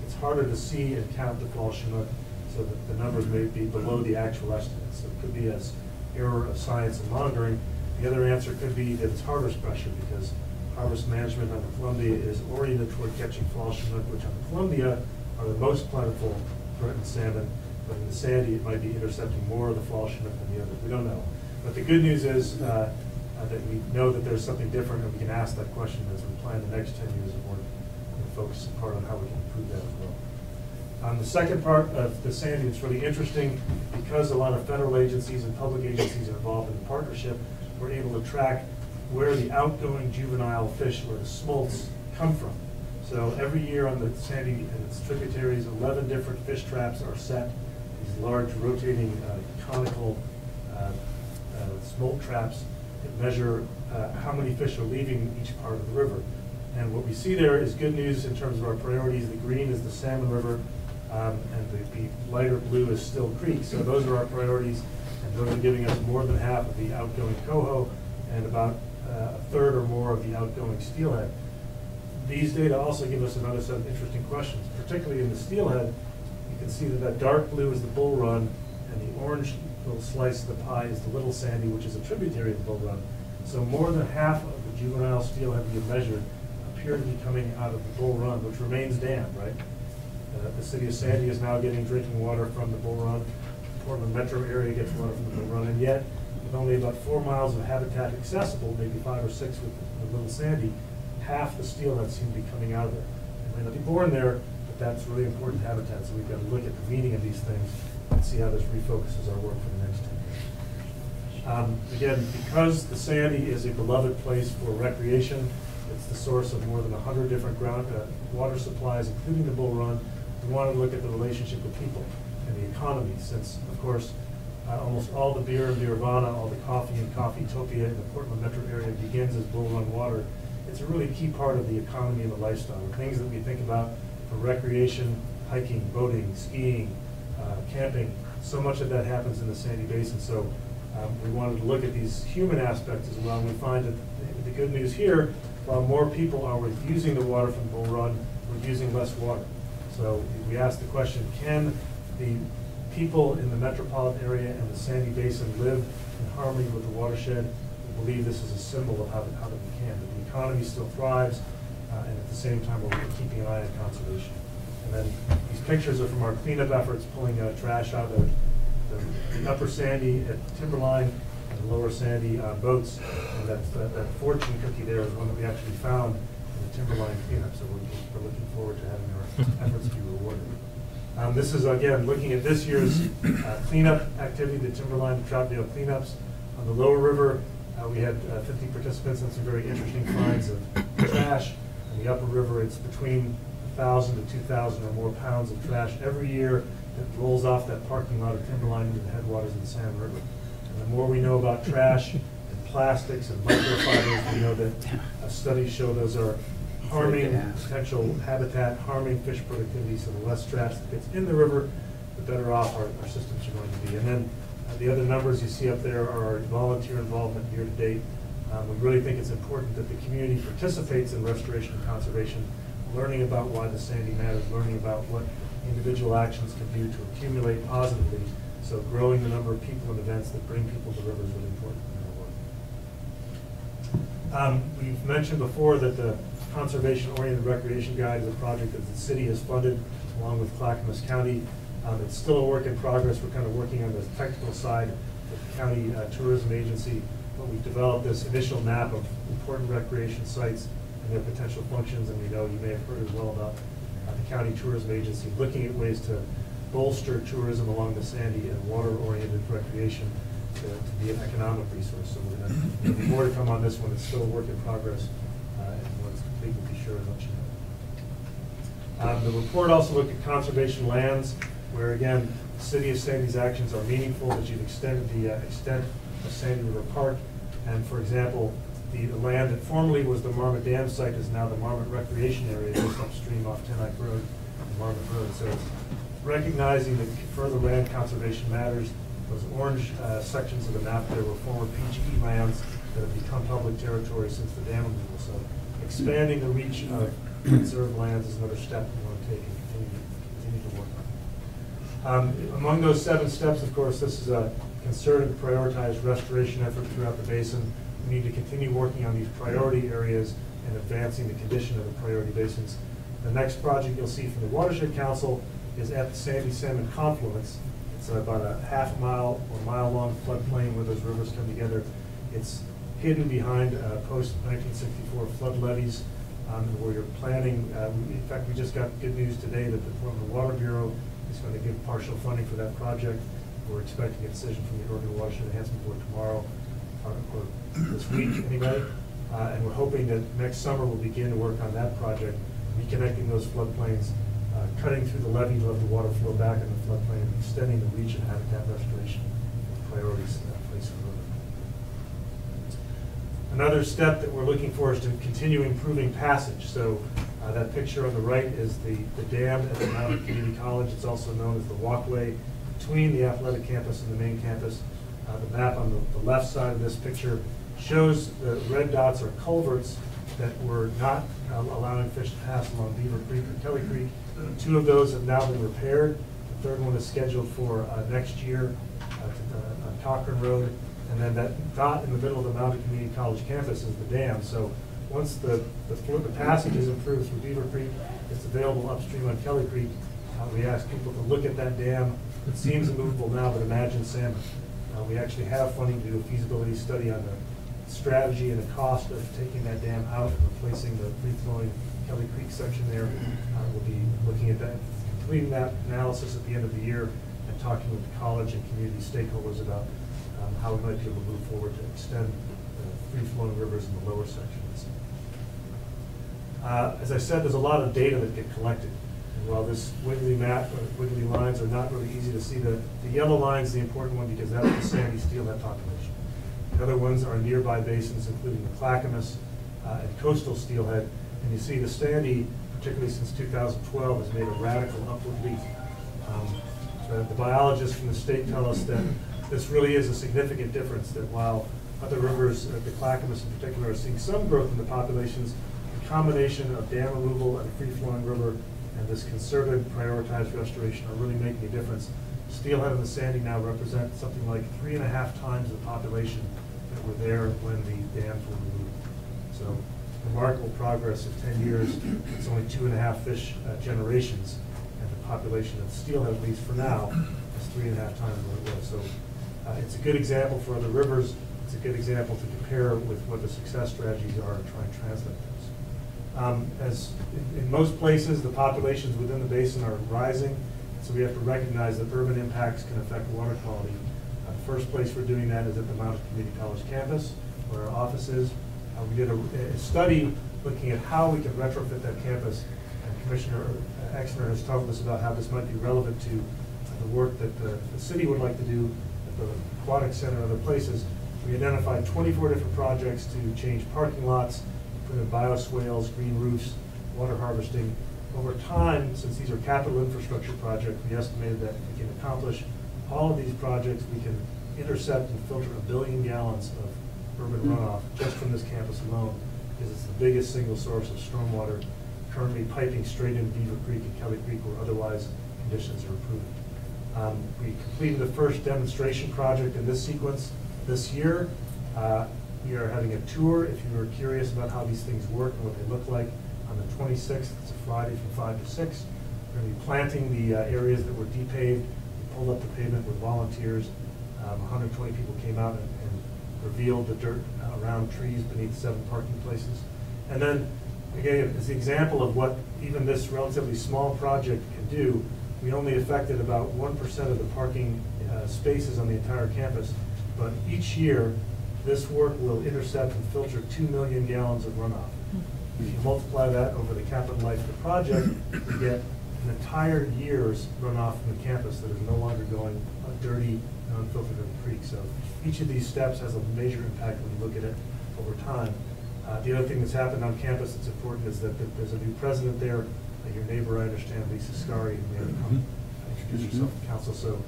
It's harder to see and count the fall Chinook, so that the numbers may be below the actual estimates. So it could be as error of science and monitoring. The other answer could be that it's harvest pressure, because harvest management on the Columbia is oriented toward catching fall Chinook, which on the Columbia are the most plentiful threatened salmon, but in the Sandy it might be intercepting more of the fall Chinook than the others. We don't know. But the good news is that we know that there's something different, and we can ask that question as we plan the next 10 years of work, and focus in part on how we can improve that as well. The second part of the Sandy, it's really interesting because a lot of federal agencies and public agencies are involved in the partnership. We're able to track where the outgoing juvenile fish, or the smolts, come from. So every year on the Sandy and its tributaries, 11 different fish traps are set. These large rotating conical smolt traps that measure how many fish are leaving each part of the river. And what we see there is good news in terms of our priorities. The green is the Salmon River, and the lighter blue is Still Creek. So those are our priorities, and those are giving us more than half of the outgoing coho and about a third or more of the outgoing steelhead. These data also give us another set of interesting questions, particularly in the steelhead. You can see that dark blue is the Bull Run, and the orange little slice of the pie is the Little Sandy, which is a tributary of the Bull Run. So more than half of the juvenile steelhead we have measured appear to be coming out of the Bull Run, which remains dammed, right? The city of Sandy is now getting drinking water from the Bull Run. The Portland metro area gets water from the Bull Run, and yet with only about 4 miles of habitat accessible, maybe 5 or 6 with the Little Sandy, half the steelhead seem to be coming out of there. They may not be born there, but that's really important habitat, so we've got to look at the meaning of these things and see how this refocuses our work for the next 10 years. Again, because the Sandy is a beloved place for recreation, it's the source of more than 100 different water supplies, including the Bull Run. We want to look at the relationship with people and the economy, since, of course, almost all the beer and beervana, all the coffee and Coffeetopia in the Portland metro area begins as Bull Run water. It's a really key part of the economy and the lifestyle. The things that we think about for recreation, hiking, boating, skiing, camping, so much of that happens in the Sandy Basin. So we wanted to look at these human aspects as well, and we find that the good news here, while more people are using the water from Bull Run, we're using less water. So we asked the question, can the people in the metropolitan area and the Sandy Basin live in harmony with the watershed? We believe this is a symbol of how that we can. That the economy still thrives, and at the same time we're keeping an eye on conservation. And then these pictures are from our cleanup efforts, pulling trash out of the upper Sandy at Timberline and the lower Sandy boats. And that fortune cookie there is one that we actually found in the Timberline cleanup. So we're looking forward to having our efforts be rewarded. This is, again, looking at this year's cleanup activity, the Timberline, the Troutdale cleanups. On the lower river, we had 50 participants and some very interesting finds of trash. On the upper river, it's between 1,000 to 2,000 or more pounds of trash every year that rolls off that parking lot of Timberline into the headwaters of the Salmon River. And the more we know about trash and plastics and microfibers, we know that studies show those are harming potential habitat, harming fish productivity. So the less trash that gets in the river, the better off our systems are going to be. And then the other numbers you see up there are our volunteer involvement year to date. We really think it's important that the community participates in restoration and conservation, learning about why the Sandy matters, learning about what individual actions can do to accumulate positively. So growing the number of people and events that bring people to the river is really important in our work. We've mentioned before that the Conservation-Oriented Recreation Guide is a project that the city has funded along with Clackamas County. It's still a work in progress. We're kind of working on the technical side with the county tourism agency, but we've developed this initial map of important recreation sites and their potential functions. And we know you may have heard as well about the county tourism agency looking at ways to bolster tourism along the Sandy and water-oriented recreation to be an economic resource. So we're going to more to come on this one. It's still a work in progress, and when it's complete, we'll be sure to let you know. The report also looked at conservation lands, where again, the city is saying these actions are meaningful, that you've extended the extent of Sandy River Park. And for example, the land that formerly was the Marmot Dam site is now the Marmot Recreation Area just upstream off Tenike Road and Marmot Road. So it's recognizing that further land conservation matters. Those orange sections of the map there were former PGE lands that have become public territory since the dam removal. So expanding the reach of conserved lands is another step we want to take and continue Among those 7 steps, of course, this is a concerted, prioritized restoration effort throughout the basin. We need to continue working on these priority areas and advancing the condition of the priority basins. The next project you'll see from the Watershed Council is at the Sandy Salmon confluence. It's about a half-mile or mile-long floodplain where those rivers come together. It's hidden behind post-1964 flood levees, where you're planning. In fact, we just got good news today that the Portland Water Bureau is going to give partial funding for that project. We're expecting a decision from the Oregon Watershed Enhancement Board tomorrow, or this week anyway. And we're hoping that next summer we'll begin to work on that project, reconnecting those floodplains, cutting through the levee to let the water flow back in the floodplain, and extending the reach and habitat restoration priorities in that place. Another step that we're looking for is to continue improving passage. So that picture on the right is the dam at the Mountain Community College. It's also known as the walkway between the athletic campus and the main campus. The map on the left side of this picture shows the red dots are culverts that were not allowing fish to pass along Beaver Creek or Kelly Creek. 2 of those have now been repaired. The 3rd one is scheduled for next year on Cochran Road. And then that dot in the middle of the Mountain Community College campus is the dam. So once the passage is improved through Beaver Creek, it's available upstream on Kelly Creek. We ask people to look at that dam. It seems immovable now, but imagine salmon. We actually have funding to do a feasibility study on the strategy and the cost of taking that dam out and replacing the free-flowing Kelly Creek section there. We'll be looking at that, completing that analysis at the end of the year, and talking with the college and community stakeholders about how we might be able to move forward to extend the free-flowing rivers in the lower sections. As I said, there's a lot of data that get collected. And while this wiggly map, wiggly lines are not really easy to see, the yellow line is the important one because that's the sandy steelhead population. The other ones are nearby basins, including the Clackamas and coastal steelhead. And you see the sandy, particularly since 2012, has made a radical upward leap. The biologists from the state tell us that this really is a significant difference, that while other rivers, the Clackamas in particular, are seeing some growth in the populations, the combination of dam removal and a free-flowing river and this concerted, prioritized restoration are really making a difference. Steelhead and the sandy now represent something like 3.5 times the population that were there when the dams were removed. So remarkable progress of 10 years. It's only 2.5 fish generations, and the population of steelhead, at least for now, is 3.5 times what it was. So it's a good example for other rivers. It's a good example to compare with what the success strategies are and try and translate those. As in most places, the populations within the basin are rising, so we have to recognize that urban impacts can affect water quality. The first place we're doing that is at the Mountain Community College campus, where our office is. We did a study looking at how we can retrofit that campus, and Commissioner Exner has talked to us about how this might be relevant to the work that the city would like to do at the Aquatic Center and other places. We identified 24 different projects to change parking lots, put in bioswales, green roofs, water harvesting. Over time, since these are capital infrastructure projects, we estimated that if we can accomplish all of these projects, we can intercept and filter 1 billion gallons of urban runoff just from this campus alone, because it's the biggest single source of stormwater currently piping straight into Beaver Creek and Kelly Creek, where otherwise conditions are improved. We completed the first demonstration project in this sequence this year. We are having a tour, if you are curious about how these things work and what they look like, on the 26th. It's a Friday from 5 to 6. We're going to be planting the areas that were depaved. We pulled up the pavement with volunteers. 120 people came out and revealed the dirt around trees beneath 7 parking places. And then, again, as an example of what even this relatively small project can do, we only affected about 1% of the parking spaces on the entire campus. But each year, this work will intercept and filter 2 million gallons of runoff. If you multiply that over the capital life of the project, you get an entire year's runoff from the campus that is no longer going dirty and unfiltered in the creek. So each of these steps has a major impact when you look at it over time. The other thing that's happened on campus that's important is that there's a new president there. Your neighbor, I understand, Lisa Scari, who may have come introduce herself to council. So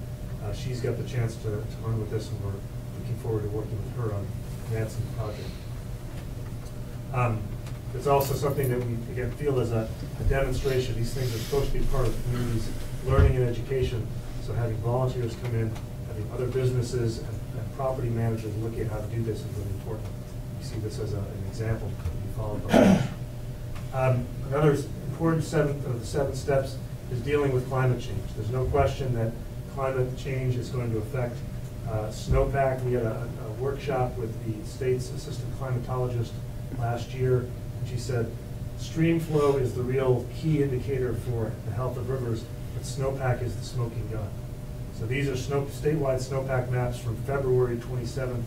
she's got the chance to run with this, and we're looking forward to working with her on advancing the project. It's also something that we, again, feel as a demonstration. These things are supposed to be part of the community's learning and education. So having volunteers come in, having other businesses and property managers look at how to do this is really important. We see this as an example to be followed by others. Another important seventh of the 7 steps is dealing with climate change. There's no question that climate change is going to affect snowpack. We had a workshop with the state's assistant climatologist last year, and she said stream flow is the real key indicator for the health of rivers, but snowpack is the smoking gun. So these are statewide snowpack maps from February 27th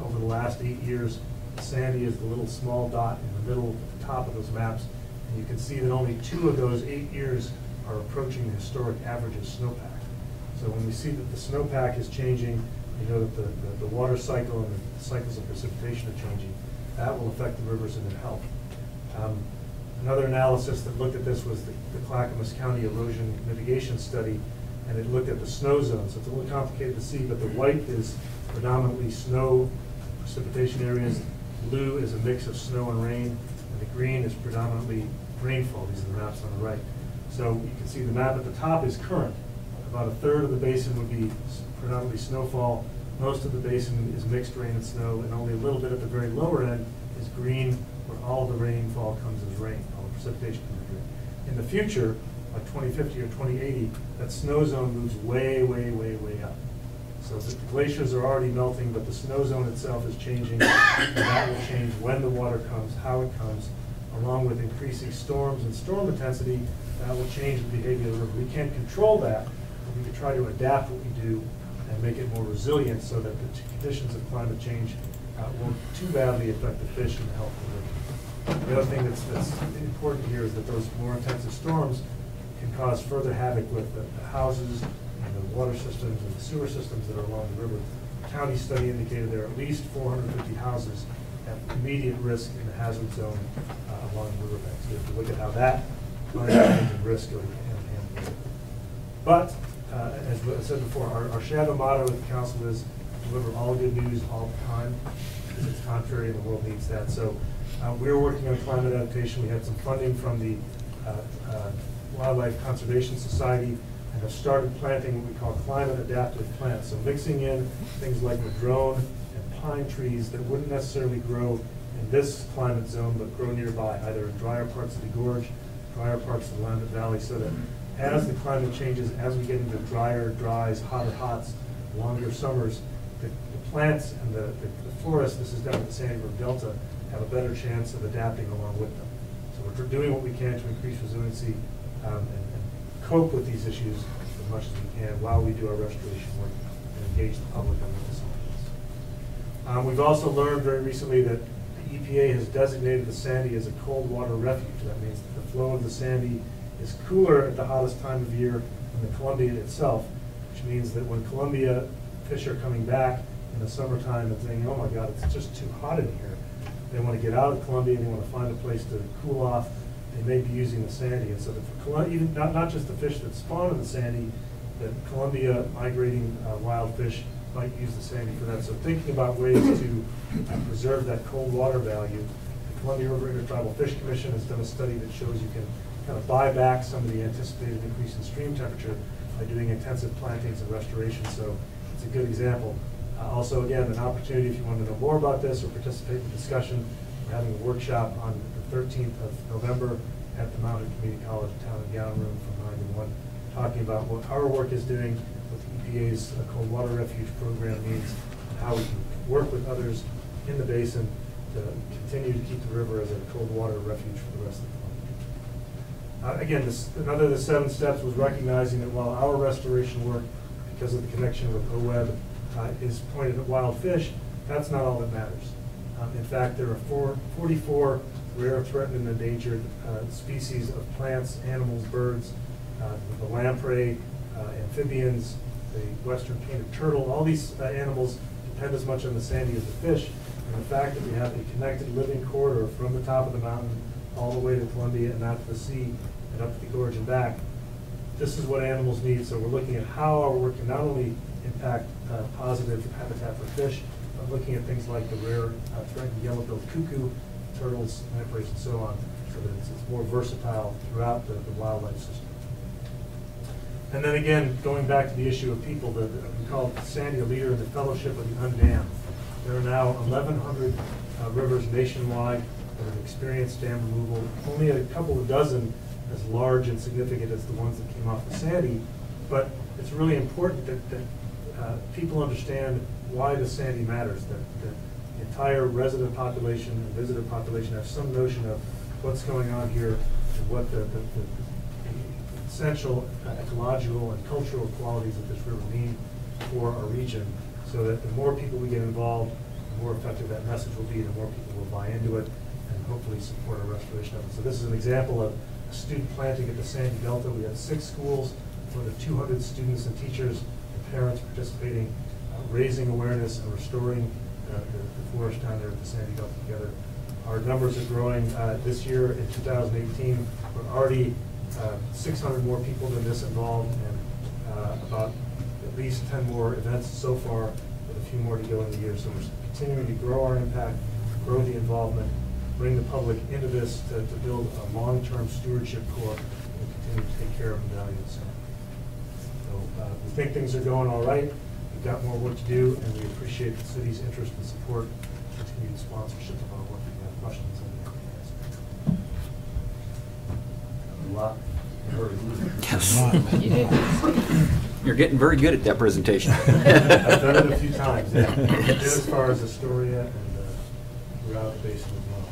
over the last 8 years. Sandy is the little small dot in the middle at the top of those maps, and you can see that only 2 of those 8 years are approaching the historic average of snowpack. So when we see that the snowpack is changing, we know that the water cycle and the cycles of precipitation are changing. That will affect the rivers and their health. Another analysis that looked at this was the Clackamas County Erosion Mitigation Study, and it looked at the snow zones. So it's a little complicated to see, but the white is predominantly snow precipitation areas. Blue is a mix of snow and rain, and the green is predominantly rainfall. These are the maps on the right. So you can see the map at the top is current. About a third of the basin would be predominantly snowfall. Most of the basin is mixed rain and snow, and only a little bit at the very lower end is green, where all the rainfall comes as rain, all the precipitation comes as rain. In the future, by 2050 or 2080, that snow zone moves way, way, way, way up. So the glaciers are already melting, but the snow zone itself is changing, and that will change when the water comes, how it comes, along with increasing storms and storm intensity. That will change the behavior of the river. We can't control that, but we can try to adapt what we do and make it more resilient so that the conditions of climate change won't too badly affect the fish and the health of the river. The other thing that's important here is that those more intensive storms can cause further havoc with the houses and the water systems and the sewer systems that are along the river. The county study indicated there are at least 450 houses at immediate risk in the hazard zone along the riverbank. So you have to look at how that climate change and risk go hand in hand. But as I said before, our shadow motto at the council is deliver all good news all the time, because it's contrary and the world needs that. So we're working on climate adaptation. We had some funding from the Wildlife Conservation Society and have started planting what we call climate adaptive plants. So mixing in things like madrone and pine trees that wouldn't necessarily grow in this climate zone, but grow nearby, either in drier parts of the gorge, drier parts of the Willamette Valley, so that as the climate changes, as we get into drier dries, hotter hots, longer summers, the plants and the forests, this is down at the Sandy River Delta, have a better chance of adapting along with them. So we're doing what we can to increase resiliency and cope with these issues as much as we can while we do our restoration work and engage the public on what this all is. We've also learned very recently that the EPA has designated the Sandy as a cold water refuge. That means that the flow of the Sandy is cooler at the hottest time of year than the Columbia itself, which means that when Columbia fish are coming back in the summertime and saying, oh my God, it's just too hot in here, they want to get out of Columbia and they want to find a place to cool off. They may be using the Sandy. And so even not just the fish that spawn in the Sandy, but Columbia migrating wild fish might use the Sandy for that. So thinking about ways to preserve that cold water value, the Columbia River Intertribal Fish Commission has done a study that shows you can kind of buy back some of the anticipated increase in stream temperature by doing intensive plantings and restoration. So it's a good example. Also, again, an opportunity if you want to know more about this or participate in the discussion. We're having a workshop on the 13th of November at the Mountain Community College Town and Gown Room from 9 to 1, talking about what our work is doing, what the EPA's Cold Water Refuge program means, and how we can work with others in the basin to continue to keep the river as a cold water refuge for the rest of the country. Again, another of the 7 steps was recognizing that while our restoration work, because of the connection with OWEB, is pointed at wild fish, that's not all that matters. In fact, there are 44 rare, threatened, and endangered species of plants, animals, birds, the lamprey, amphibians, the western painted turtle. All these animals depend as much on the Sandy as the fish. And the fact that we have a connected living corridor from the top of the mountain all the way to Columbia and out to the sea and up to the gorge and back, this is what animals need. So we're looking at how our work can not only impact positive habitat for fish, but looking at things like the rare threatened yellow-billed cuckoo, turtles, lampreys, and so on, so that it's more versatile throughout the wildlife system. And then again, going back to the issue of people, that we call Sandy a leader in the fellowship of the undammed. There are now 1,100 rivers nationwide that have experienced dam removal. Only a couple of dozen as large and significant as the ones that came off of Sandy. But it's really important that people understand why the Sandy matters, that the entire resident population and visitor population have some notion of what's going on here and what the essential ecological and cultural qualities of this river mean for our region, so that the more people we get involved, the more effective that message will be, the more people will buy into it and hopefully support our restoration of it. So this is an example of a student planting at the Sandy Delta. We have 6 schools, more than 200 students and teachers and parents participating, raising awareness and restoring the forest down there at the Sandy Delta together. Our numbers are growing. This year in 2018, we're already 600 more people than this involved, and about at least 10 more events so far, with a few more to go in the year. So we're continuing to grow our impact, grow the involvement, bring the public into this to build a long-term stewardship core, and continue to take care of and value the same. So we think things are going all right. We've got more work to do, and we appreciate the city's interest and support, continued sponsorship of our work. If you have questions, Yes. You're getting very good at that presentation. I've done it a few times, yeah. I did as far as Astoria and throughout the basin as well.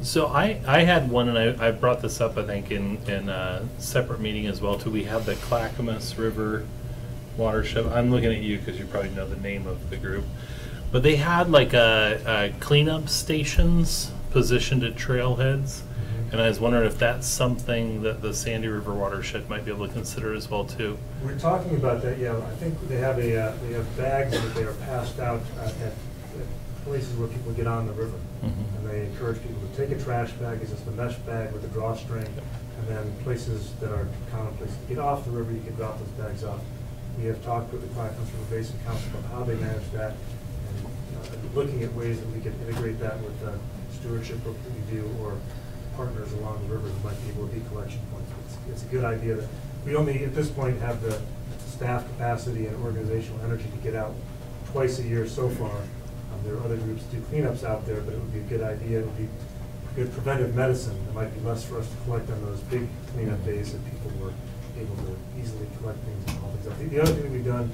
So I had one, and I brought this up, I think, in a separate meeting as well, too. We have the Clackamas River Watershed. I'm looking at you because you probably know the name of the group. But they had like a cleanup stations positioned at trailheads. And I was wondering if that's something that the Sandy River Watershed might be able to consider as well, too. We're talking about that, yeah. I think they have bags that they are passed out at places where people get on the river. And they encourage people to take a trash bag, it's just a mesh bag with a drawstring, and then places that are common places to get off the river, you can drop those bags off. We have talked with the Clackamas River Basin Council about how they manage that, and looking at ways that we can integrate that with the stewardship work that we do, or partners along the river who might be able to be collection points. It's a good idea that we only at this point have the staff capacity and organizational energy to get out twice a year so far. There are other groups that do cleanups out there, but it would be a good idea. It would be good preventive medicine. There might be less for us to collect on those big cleanup days that people were able to easily collect things and haul things up. The other thing we've done,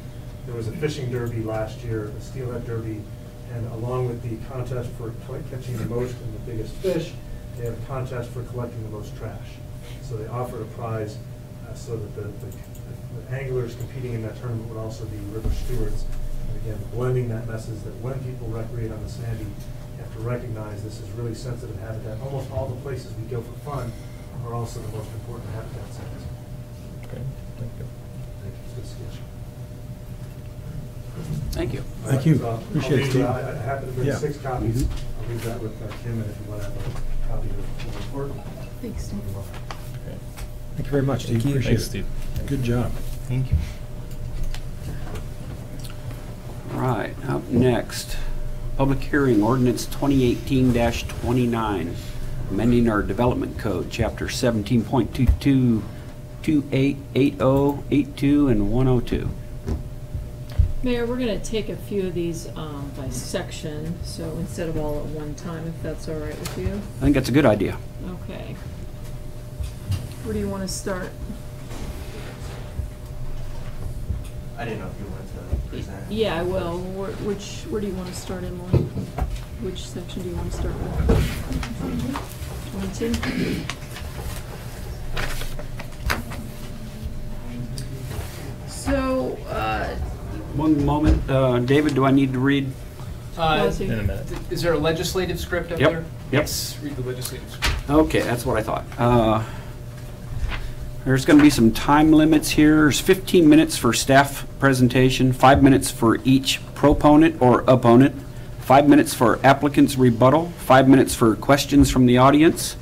there was a fishing derby last year, the steelhead derby, and along with the contest for catching the most and the biggest fish, they have a contest for collecting the most trash. So they offered a prize so that the anglers competing in that tournament would also be river stewards. And again, blending that message that when people recreate on the Sandy, you have to recognize this is really sensitive habitat. Almost all the places we go for fun are also the most important habitat sites. Okay, thank you. Thank you. Thank you. So Appreciate it, Steve. I happen to bring Yeah. 6 copies. I'll leave that with Kim, and if you want to have a copy of the report. Thanks, Steve. Okay. Thank you very much, Steve. Thank you. Appreciate Thanks, it. Steve. Good job. Thank you. All right, up next, public hearing ordinance 2018-29, amending our development code, chapter 17.22, 28, 80, 82, and 102. Mayor, we're gonna take a few of these by section, so instead of all at one time, if that's all right with you. I think that's a good idea. Okay. Where do you want to start? I didn't know if you wanted to present. Yeah, I will. Where do you want to start in, Lauren? Which section do you want to start with? 22? So, One moment, David, do I need to read? Leslie. In a minute. Is there a legislative script up Yep, there? yep. Yes, read the legislative script. Okay, that's what I thought. There's going to be some time limits here. There's 15 minutes for staff presentation, 5 minutes for each proponent or opponent, 5 minutes for applicant's rebuttal, 5 minutes for questions from the audience.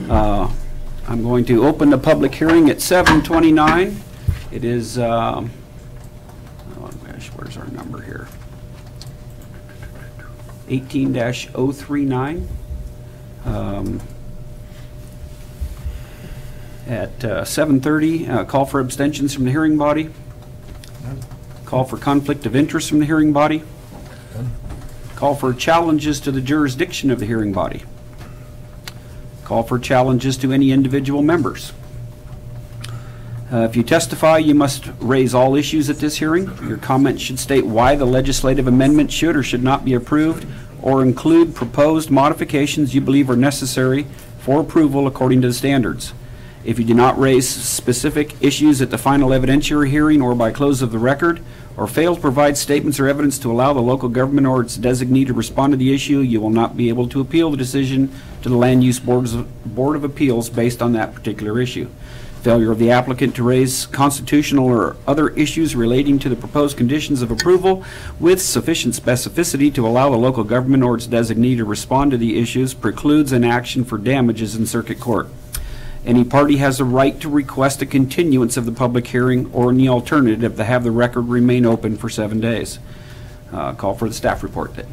I'm going to open the public hearing at 7:29. It is, oh gosh, where's our number here? 18-039. At 7:30, call for abstentions from the hearing body. Call for conflict of interest from the hearing body. Call for challenges to the jurisdiction of the hearing body. Call for challenges to any individual members. If you testify, you must raise all issues at this hearing. Your comment should state why the legislative amendment should or should not be approved, or include proposed modifications you believe are necessary for approval according to the standards. If you do not raise specific issues at the final evidentiary hearing or by close of the record, or fail to provide statements or evidence to allow the local government or its designee to respond to the issue, you will not be able to appeal the decision to the Land Use Board of Appeals based on that particular issue. Failure of the applicant to raise constitutional or other issues relating to the proposed conditions of approval with sufficient specificity to allow the local government or its designee to respond to the issues precludes an action for damages in circuit court. Any party has a right to request a continuance of the public hearing, or in the alternative, to have the record remain open for 7 days. Call for the staff report then.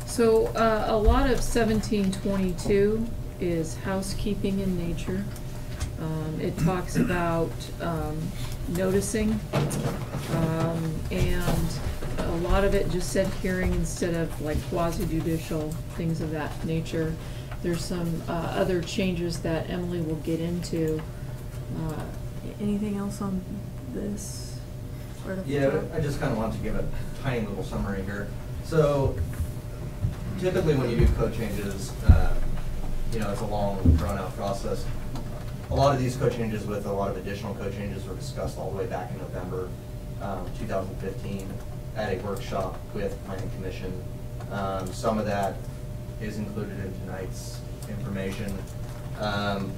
So a lot of 1722 is housekeeping in nature. It talks about noticing, and a lot of it just said hearing instead of like quasi-judicial, things of that nature. There's some other changes that Emily will get into. Anything else on this part of the Yeah, job? I just kind of want to give a tiny little summary here. So typically when you do code changes, you know, it's a long, drawn-out process. A lot of these code changes with a lot of additional code changes were discussed all the way back in November 2015 at a workshop with Planning Commission. Some of that is included in tonight's information.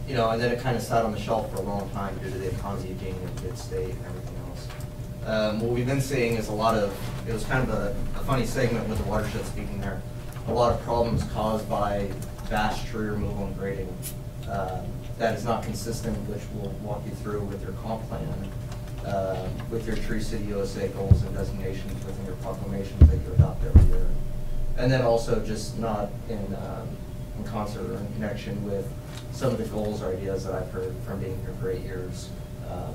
You know, and then it kind of sat on the shelf for a long time due to the economy being in good state and everything else. What we've been seeing is a lot of, it was kind of a funny segment with the watershed speaking there, a lot of problems caused by vast tree removal and grading that is not consistent, which we'll walk you through with your comp plan, with your Tree City USA goals and designations within your proclamations that you adopt every year. And then also just not in concert or in connection with some of the goals or ideas that I've heard from being here for 8 years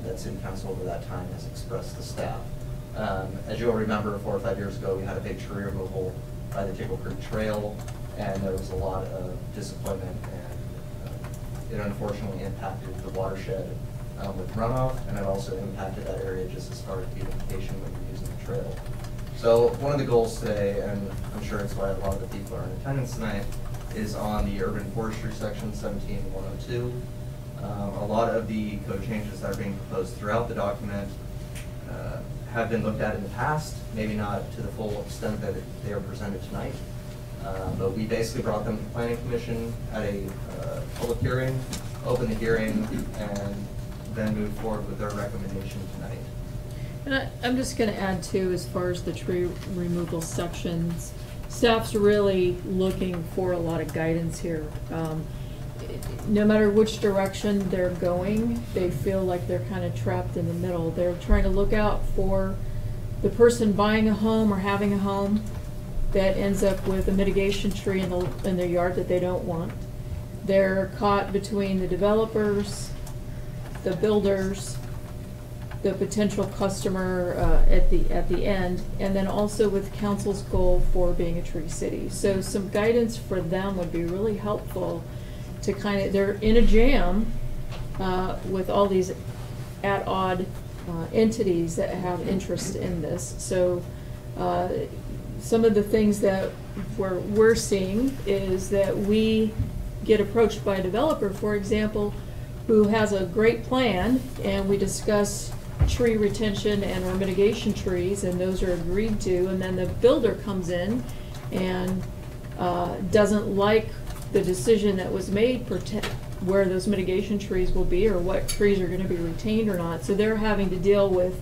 that City Council over that time has expressed to staff. As you'll remember, 4 or 5 years ago, we had a big tree removal by the Tickle Creek Trail, and there was a lot of disappointment, and it unfortunately impacted the watershed with runoff, and it also impacted that area just as far as beautification when you're using the trail. So one of the goals today, and I'm sure it's why a lot of the people are in attendance tonight, is on the urban forestry section 17102. A lot of the code changes that are being proposed throughout the document have been looked at in the past, maybe not to the full extent that they are presented tonight. But we basically brought them to the Planning Commission at a public hearing, opened the hearing, and then moved forward with their recommendation tonight. And I'm just going to add too, as far as the tree removal sections, staff's really looking for a lot of guidance here. No matter which direction they're going, they feel like they're kind of trapped in the middle. They're trying to look out for the person buying a home or having a home that ends up with a mitigation tree in their yard that they don't want. They're caught between the developers, the builders, the potential customer at the end, and then also with council's goal for being a tree city. So some guidance for them would be really helpful to kind of, they're in a jam with all these at odd entities that have interest in this. So some of the things that we're seeing is that we get approached by a developer, for example, who has a great plan, and we discuss tree retention and or mitigation trees, and those are agreed to, and then the builder comes in and doesn't like the decision that was made where those mitigation trees will be or what trees are going to be retained or not. So they're having to deal with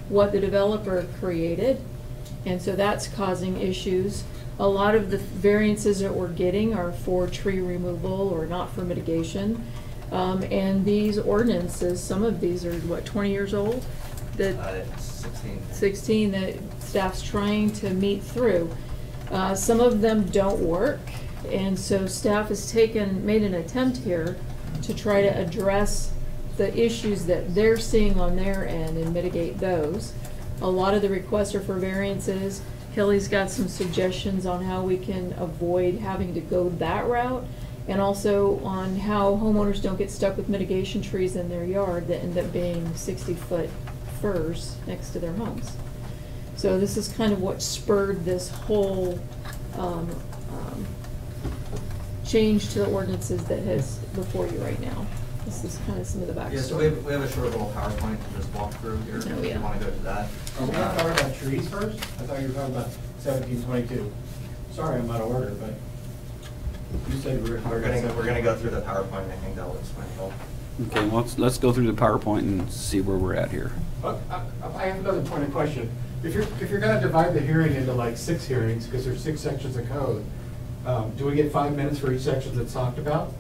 what the developer created, and so that's causing issues. A lot of the variances that we're getting are for tree removal or not for mitigation. And these ordinances, some of these are, what, 20 years old? 16 that staff's trying to meet through. Some of them don't work, and so staff has made an attempt here to try to address the issues that they're seeing on their end and mitigate those. A lot of the requests are for variances. Kelly's got some suggestions on how we can avoid having to go that route, and also on how homeowners don't get stuck with mitigation trees in their yard that end up being 60-foot firs next to their homes. So this is kind of what spurred this whole change to the ordinances that is before you right now. This is kind of some of the backstory. Yeah, so we have a short little PowerPoint to just walk through here, Oh, if yeah. you want to go to that. Are we gonna talk about trees first? I thought you were talking about 1722. Sorry, I'm out of order, but you said we were talking about We're gonna go through the PowerPoint, I think that will explain it all. Okay, well, let's go through the PowerPoint and see where we're at here. I have another point of question. If you're gonna divide the hearing into like 6 hearings, because there's 6 sections of code, do we get 5 minutes for each section that's talked about?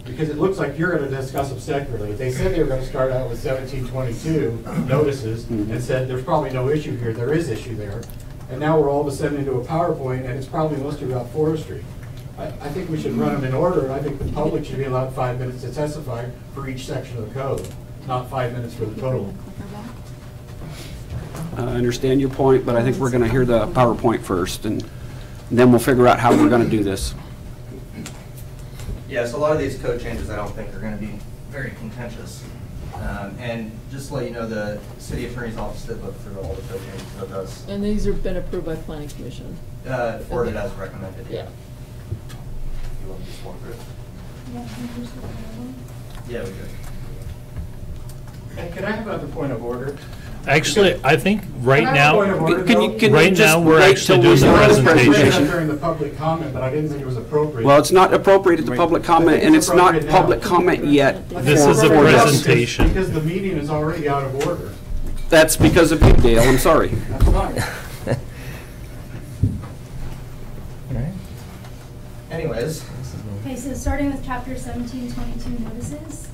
Because it looks like you're gonna discuss them separately. They said they were gonna start out with 1722 notices and said there's probably no issue here. There is issue there. And now we're all of a sudden into a PowerPoint and it's probably mostly about forestry. I think we should run them in order, and I think the public should be allowed 5 minutes to testify for each section of the code, not 5 minutes for the total. I understand your point, but I think we're going to hear the PowerPoint first, and then we'll figure out how we're going to do this. Yeah, so a lot of these code changes I don't think are gonna be very contentious. And just to let you know, the city attorney's office did look through all the code changes with us. And these have been approved by planning commission. Forwarded as recommended. Yeah. You want to just walk through it? Yeah, we could. And can I have another point of order? Actually, I think right Can I have a point now, of order, Can though? you right just now, we're wait actually till we doing the start the presentation. During the public comment, but I didn't think it was appropriate. Well, it's not appropriate at the public comment, and it's not appropriate now. public comment yet. I think This it's is a appropriate now presentation. Because the meeting is already out of order. That's because of you, Dale, I'm sorry. That's fine. Anyways, Okay, so starting with chapter 1722 notices.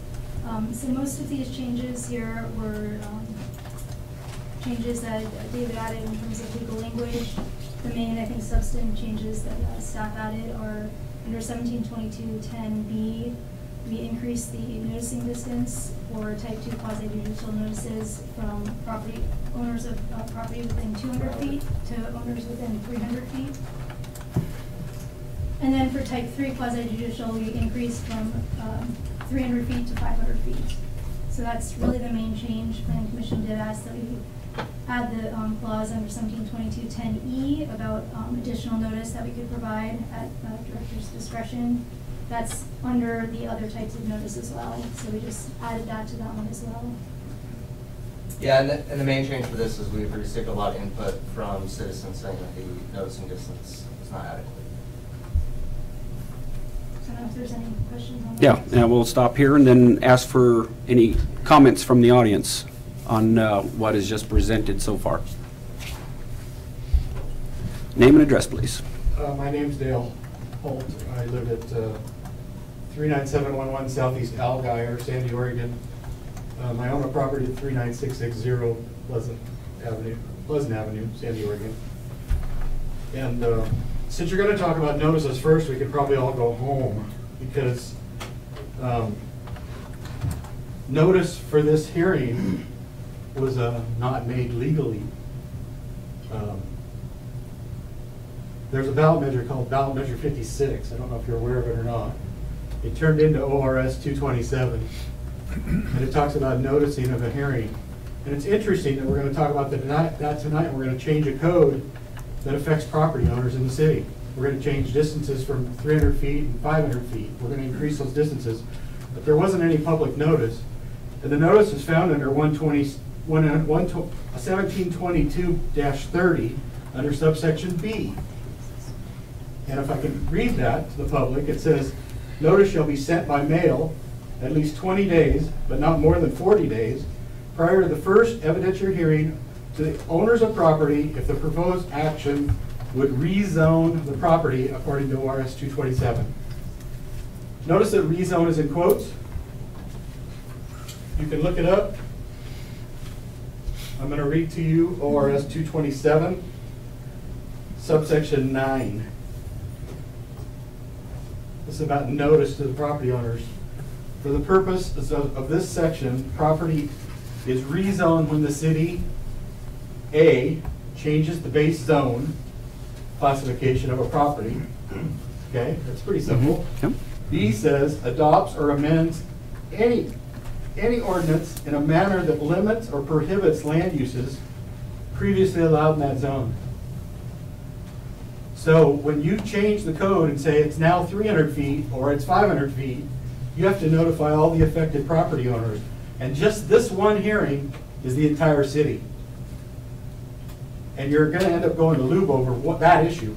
So most of these changes here were changes that David added in terms of legal language. The main, I think, substantive changes that staff added are under 1722-10B. We increased the noticing distance for type 2 quasi-judicial notices from property owners of property within 200 feet to owners within 300 feet. And then for type 3 quasi-judicial, we increased from 300 feet to 500 feet. So that's really the main change. Planning Commission did ask that we add the clause under 1722-10E about additional notice that we could provide at director's discretion. That's under the other types of notice as well. So we just added that to that one as well. yeah, and the main change for this is we've received a lot of input from citizens saying that the noticing distance is not adequate. So I don't know if there's any questions on that. Yeah, and we'll stop here and then ask for any comments from the audience on what is just presented so far. Name and address, please. My name's Dale Holt. I live at 39711 Southeast Algier, Sandy, Oregon. I own a property at 39660 Pleasant Avenue, Sandy, Oregon. And since you're going to talk about notices first, we could probably all go home because notice for this hearing was not made legally. There's a ballot measure called Ballot Measure 56. I don't know if you're aware of it or not. It turned into ORS 227, and it talks about noticing of a hearing. And it's interesting that we're going to talk about that tonight. We're going to change a code that affects property owners in the city. We're going to change distances from 300 feet and 500 feet. We're going to increase those distances. But there wasn't any public notice. And the notice is found under 1722-30 under subsection B. And if I can read that to the public, it says, notice shall be sent by mail at least 20 days, but not more than 40 days, prior to the first evidentiary hearing to the owners of property if the proposed action would rezone the property according to ORS 227. Notice that rezone is in quotes. You can look it up. I'm going to read to you ORS 227, subsection 9. This is about notice to the property owners. For the purpose of this section, property is rezoned when the city, A, changes the base zone classification of a property. Okay, that's pretty simple. Yep. B says adopts or amends any ordinance in a manner that limits or prohibits land uses previously allowed in that zone. So when you change the code and say it's now 300 feet or it's 500 feet, you have to notify all the affected property owners. And just this one hearing is the entire city. And you're gonna end up going to lube over that issue.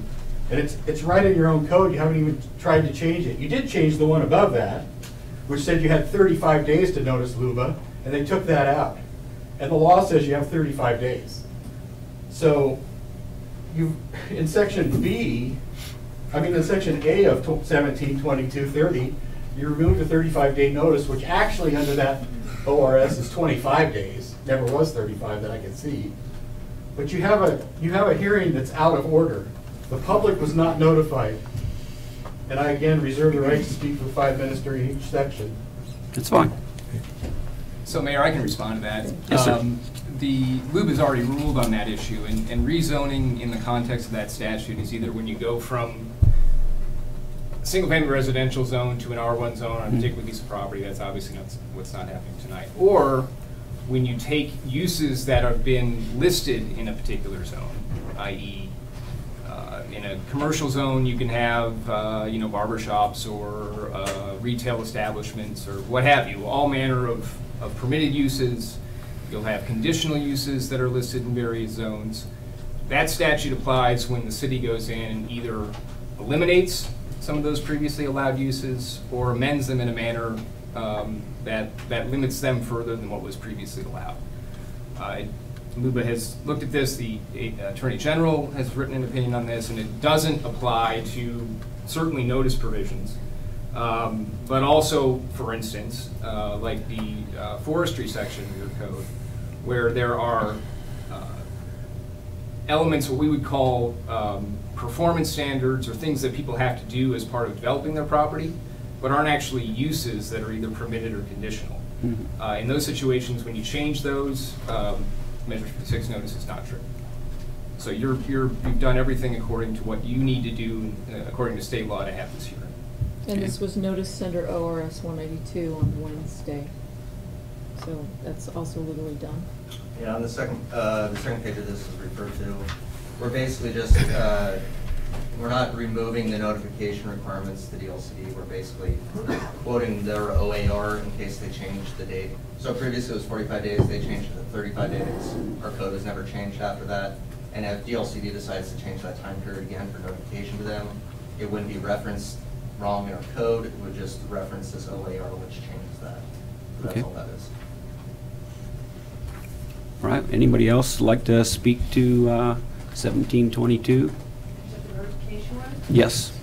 And it's right in your own code, you haven't even tried to change it. You did change the one above that, which said you had 35 days to notice LUBA, and they took that out. And the law says you have 35 days. So in section B, in section A of 172230, you removed the 35-day notice, which actually under that ORS is 25 days. Never was 35 that I can see. But you have a hearing that's out of order. The public was not notified. And I again reserve the right to speak for 5 minutes during each section. That's fine. So Mayor, I can respond to that. Yes, sir. The LUB has already ruled on that issue, and rezoning in the context of that statute is either when you go from a single-family residential zone to an R1 zone on a particular piece of property. That's obviously not what's not happening tonight. Or when you take uses that have been listed in a particular zone, i.e., in a commercial zone, you can have barber shops or retail establishments or what have you, all manner of permitted uses. You'll have conditional uses that are listed in various zones. That statute applies when the city goes in and either eliminates some of those previously allowed uses or amends them in a manner that limits them further than what was previously allowed. LUBA has looked at this, the Attorney General has written an opinion on this, and it doesn't apply to certainly notice provisions, but also, for instance, like the forestry section of your code, where there are elements what we would call performance standards or things that people have to do as part of developing their property, but aren't actually uses that are either permitted or conditional. In those situations, when you change those, Measure 56 notice is not true. So you've done everything according to what you need to do according to state law to have this hearing. And this was noticed under ORS 192 on Wednesday. So that's also legally done. Yeah, on the second page of this is referred to. We're basically just, we're not removing the notification requirements to DLCD. We're basically quoting their OAR in case they change the date. So previously it was 45 days, they changed it to 35 days. Our code has never changed after that. And if DLCD decides to change that time period again for notification to them, it wouldn't be referenced wrong in our code. It would just reference this OAR, which changes that. So that's all that is. All right, anybody else like to speak to 1722? The notification one? Yes.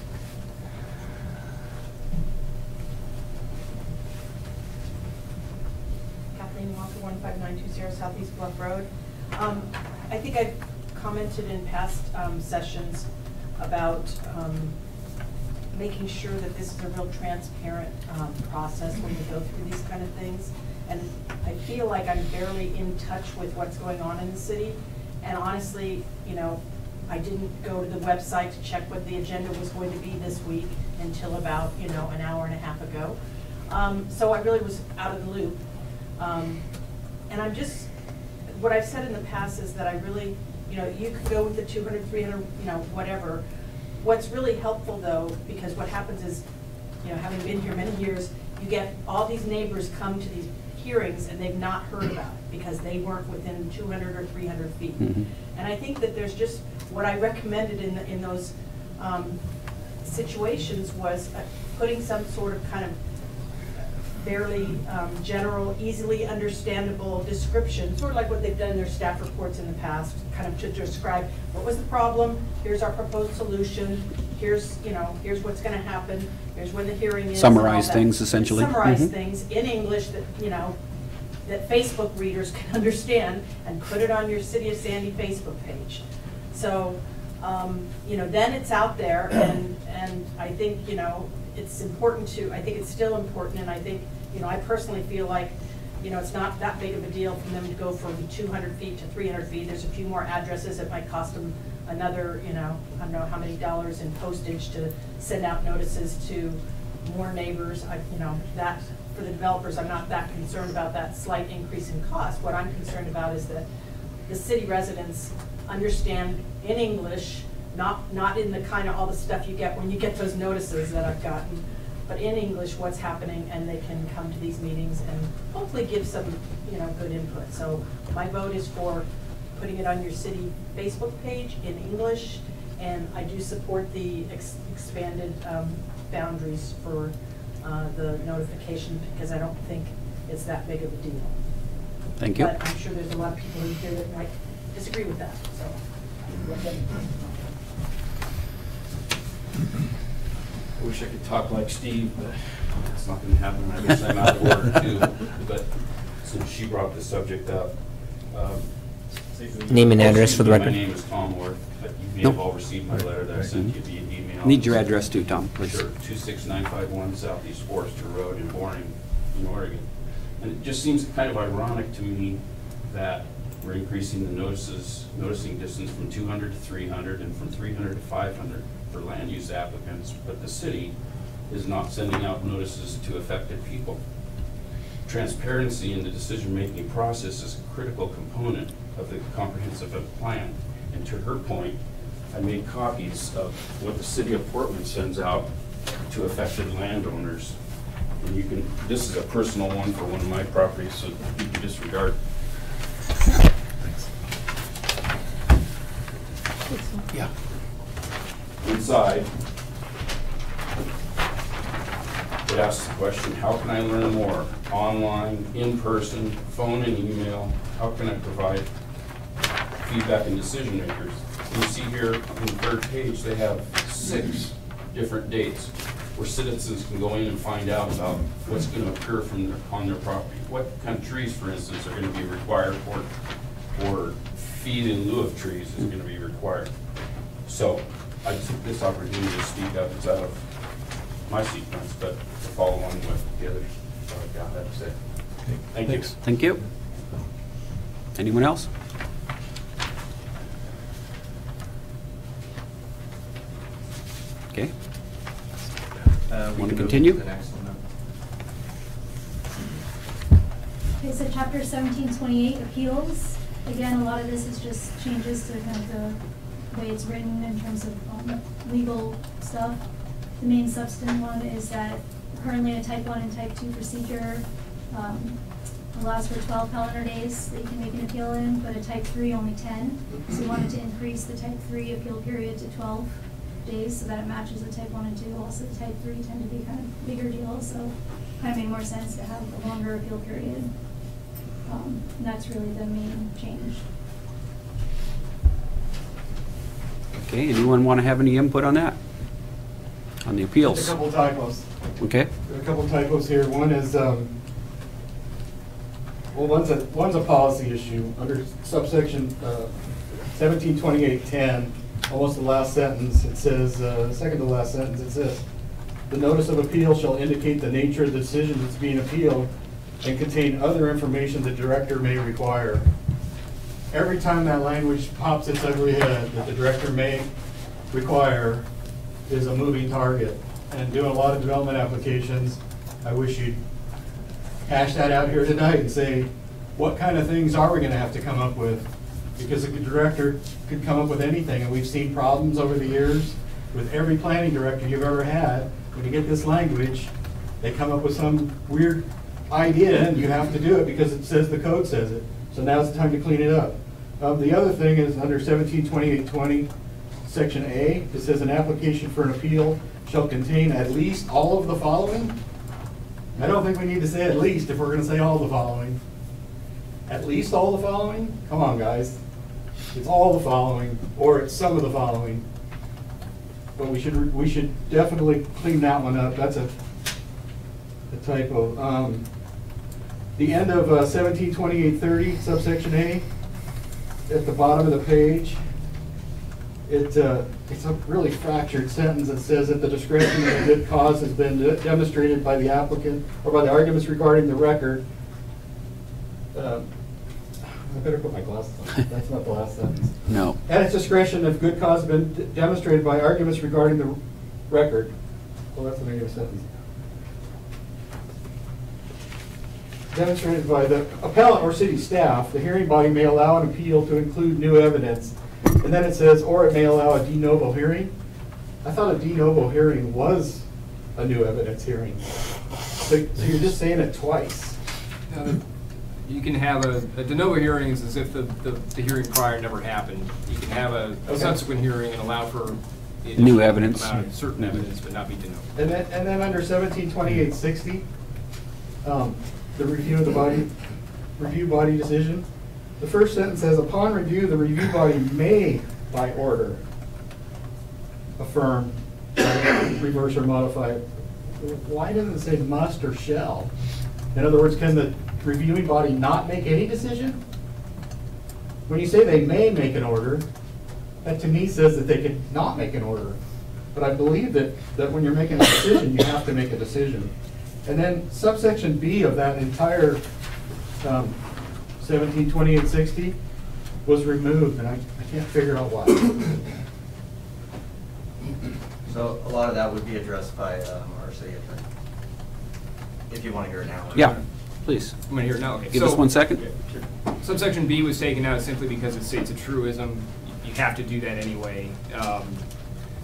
Kathleen Walker, 15920 Southeast Bluff Road. I think I've commented in past sessions about making sure that this is a real transparent process when we go through these kind of things. And I feel like I'm barely in touch with what's going on in the city. And honestly, I didn't go to the website to check what the agenda was going to be this week until about, an hour and a half ago. So I really was out of the loop. And I'm just, what I've said in the past is that I really, you could go with the 200, 300, whatever. What's really helpful though, because what happens is, having been here many years, you get all these neighbors come to these hearings and they've not heard about it because they weren't within 200 or 300 feet. And I think that there's just, what I recommended in those situations was putting some sort of kind of fairly general, easily understandable description, sort of like what they've done in their staff reports in the past, kind of to describe what was the problem, here's our proposed solution, here's what's going to happen, here's when the hearing is. Summarize things, essentially. Summarize things in English that, that Facebook readers can understand, and put it on your City of Sandy Facebook page. So, then it's out there, and I think, it's important to, I think it's still important, and I think, you know, I personally feel like, you know, it's not that big of a deal for them to go from 200 feet to 300 feet. There's a few more addresses. It might cost them another, you know, I don't know how many dollars in postage to send out notices to more neighbors. You know, that, for the developers, I'm not that concerned about that slight increase in cost. What I'm concerned about is that the city residents understand in English, not in the kind of all the stuff you get when you get those notices that I've gotten, but in English what's happening, and they can come to these meetings and hopefully give some, you know, good input. So my vote is for putting it on your city Facebook page in English, and I do support the expanded boundaries for the notification, because I don't think it's that big of a deal. Thank you. But I'm sure there's a lot of people in here that might disagree with that, so. I wish I could talk like Steve, but that's not going to happen. I guess I'm out of order too. But since she brought the subject up, Name and address for the record. My name is Tom Worth, but you may have all received my letter that I sent you via email. Need your address too, Tom, please. Sure, 26951 Southeast Forester Road in Boring, in Oregon. And it just seems kind of ironic to me that we're increasing the noticing distance from 200 to 300 and from 300 to 500 for land use applicants, but the city is not sending out notices to affected people. Transparency in the decision-making process is a critical component of the comprehensive plan. And to her point, I made copies of what the city of Portland sends out to affected landowners. And you can, this is a personal one for one of my properties, so you can disregard. Yeah. Inside, it asks the question, how can I learn more? Online, in person, phone and email, how can I provide feedback and decision makers? You see here on the third page, they have 6 different dates where citizens can go in and find out about what's going to occur on their property. What kind of trees, for instance, are going to be required or feed in lieu of trees is going to be required. So I took this opportunity to speak up. It's out of my sequence, but to follow along with the others. So I've got that to say. Thank you. Thank you. Anyone else? Okay. Want to continue? The next one. Okay, so chapter 1728, appeals. Again, a lot of this is just changes to kind of the way it's written in terms of legal stuff. The main substantive one is that currently a type 1 and type 2 procedure allows for 12 calendar days that you can make an appeal in, but a type 3 only 10. So we wanted to increase the type 3 appeal period to 12 days so that it matches the type 1 and 2. Also, the type 3 tend to be kind of bigger deals, so kind of made more sense to have a longer appeal period. And that's really the main change. Okay, anyone want to have any input on that? On the appeals? Just a couple typos. Okay. There are a couple typos here. One is, well, one's a policy issue. Under subsection 1728.10, almost the last sentence, it says, second to last sentence, it says, the notice of appeal shall indicate the nature of the decision that's being appealed and contain other information the director may require. Every time that language pops its ugly head that the director may require is a moving target. And doing a lot of development applications, I wish you'd hash that out here tonight and say, what kind of things are we gonna have to come up with? Because the director could come up with anything, and we've seen problems over the years with every planning director you've ever had. When you get this language, they come up with some weird idea, and you have to do it because it says the code says it. So now's the time to clean it up. The other thing is under 1728.20, section A, it says an application for an appeal shall contain at least all of the following. I don't think we need to say at least if we're going to say all the following. At least all the following? Come on, guys. It's all the following, or it's some of the following. But we should definitely clean that one up. That's a typo. The end of 1728.30, subsection A, at the bottom of the page, it's a really fractured sentence that says that the discretion of a good cause has been demonstrated by the applicant or by the arguments regarding the record. I better put my glasses on. That's not the last sentence. No. At its discretion, if good cause has been demonstrated by arguments regarding the record. Well, that's a negative sentence. Demonstrated by the appellant or city staff, the hearing body may allow an appeal to include new evidence. And then it says, or it may allow a de novo hearing. I thought a de novo hearing was a new evidence hearing. So you're just saying it twice. You can have a de novo hearing is as if the hearing prior never happened. You can have a subsequent hearing and allow for the New evidence. amount of certain evidence, but not be de novo. And then under 172860, the review of the review body decision, the first sentence says, upon review, the review body may, by order, affirm, reverse, or modify. Why doesn't it say must or shall? In other words, can the reviewing body not make any decision? When you say they may make an order, that to me says that they could not make an order. But I believe that when you're making a decision, you have to make a decision. And then subsection B of that entire 172860 was removed, and I can't figure out why. So a lot of that would be addressed by our city attorney, if you want to hear it now. Yeah, please. I'm going to hear it now. Okay. Give us 1 second. Okay, sure. Subsection B was taken out simply because it states a truism. You have to do that anyway.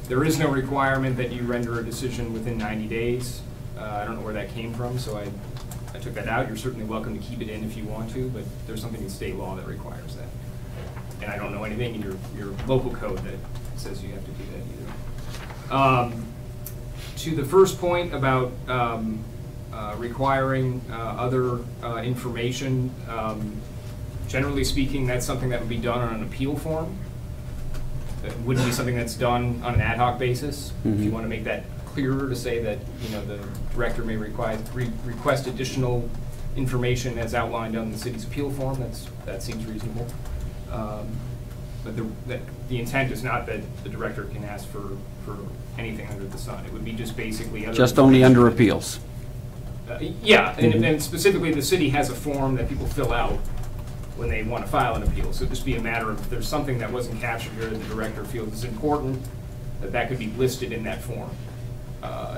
There is no requirement that you render a decision within 90 days. I don't know where that came from, so I took that out. You're certainly welcome to keep it in if you want to, but there's something in state law that requires that. And I don't know anything in your local code that says you have to do that either. To the first point about requiring other information, generally speaking, that's something that would be done on an appeal form. It wouldn't be something that's done on an ad hoc basis. If you want to make that clearer to say that, the director may request additional information as outlined on the city's appeal form, that seems reasonable. But the intent is not that the director can ask for anything under the sun. It would be just basically other Just only under appeals. Yeah, and specifically the city has a form that people fill out when they want to file an appeal. So it'd just be a matter of if there's something that wasn't captured here that the director feels is important, that could be listed in that form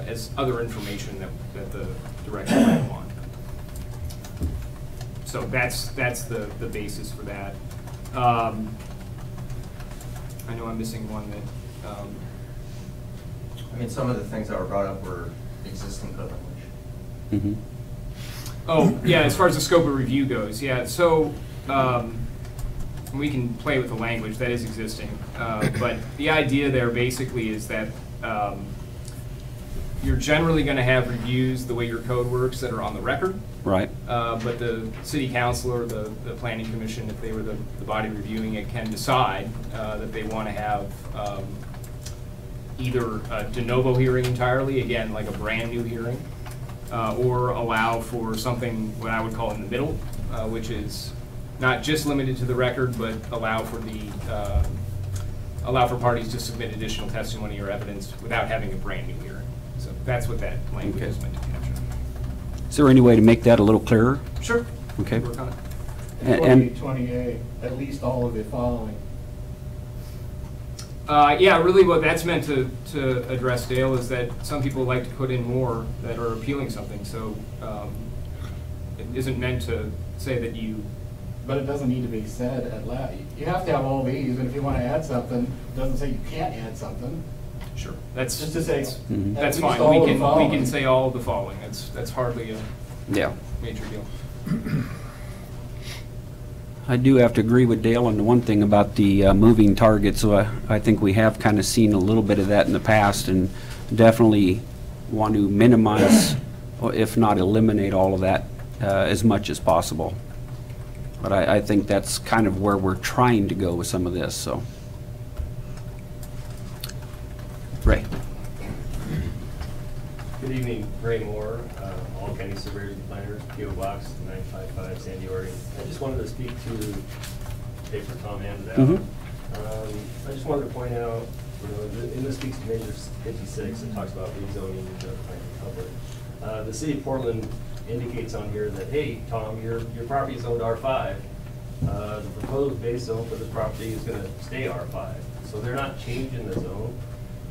as other information that the director might want. So that's the basis for that. I know I'm missing one that. Some of the things that were brought up were existing code language. Oh, yeah, as far as the scope of review goes, yeah. So we can play with the language that is existing. But the idea there basically is that you're generally going to have reviews the way your code works that are on the record. Right. But the city council or the planning commission, if they were the body reviewing it, can decide that they want to have either a de novo hearing entirely, again, like a brand new hearing, or allow for something what I would call in the middle, which is not just limited to the record, but allow for parties to submit additional testimony or evidence without having a brand new hearing. So that's what that language is meant to capture. Is there any way to make that a little clearer? Sure. Okay. Work on it. And 20A, at least all of the following. Yeah, really what that's meant to address, Dale, is that some people like to put in more that are appealing something. So it isn't meant to say that you... But it doesn't need to be said at last. You have to have all these, and if you want to add something, it doesn't say you can't add something. Sure. That's just to say. That's fine. We can say all of the following. That's hardly a major deal. I do have to agree with Dale on the one thing about the moving target. So I think we have kind of seen a little bit of that in the past, and definitely want to minimize, or if not eliminate, all of that as much as possible. But I think that's kind of where we're trying to go with some of this. So, Ray. Good evening, Ray Moore, All County Surveyors and Planners, P.O. Box 955, Sandy, Oregon. I just wanted to speak to the paper Tom handed out. I just wanted to point out, and this speaks to measure 56, it talks about rezoning the public. The city of Portland indicates on here that, hey, Tom, your property is zoned R5. The proposed base zone for this property is gonna stay R5. So they're not changing the zone.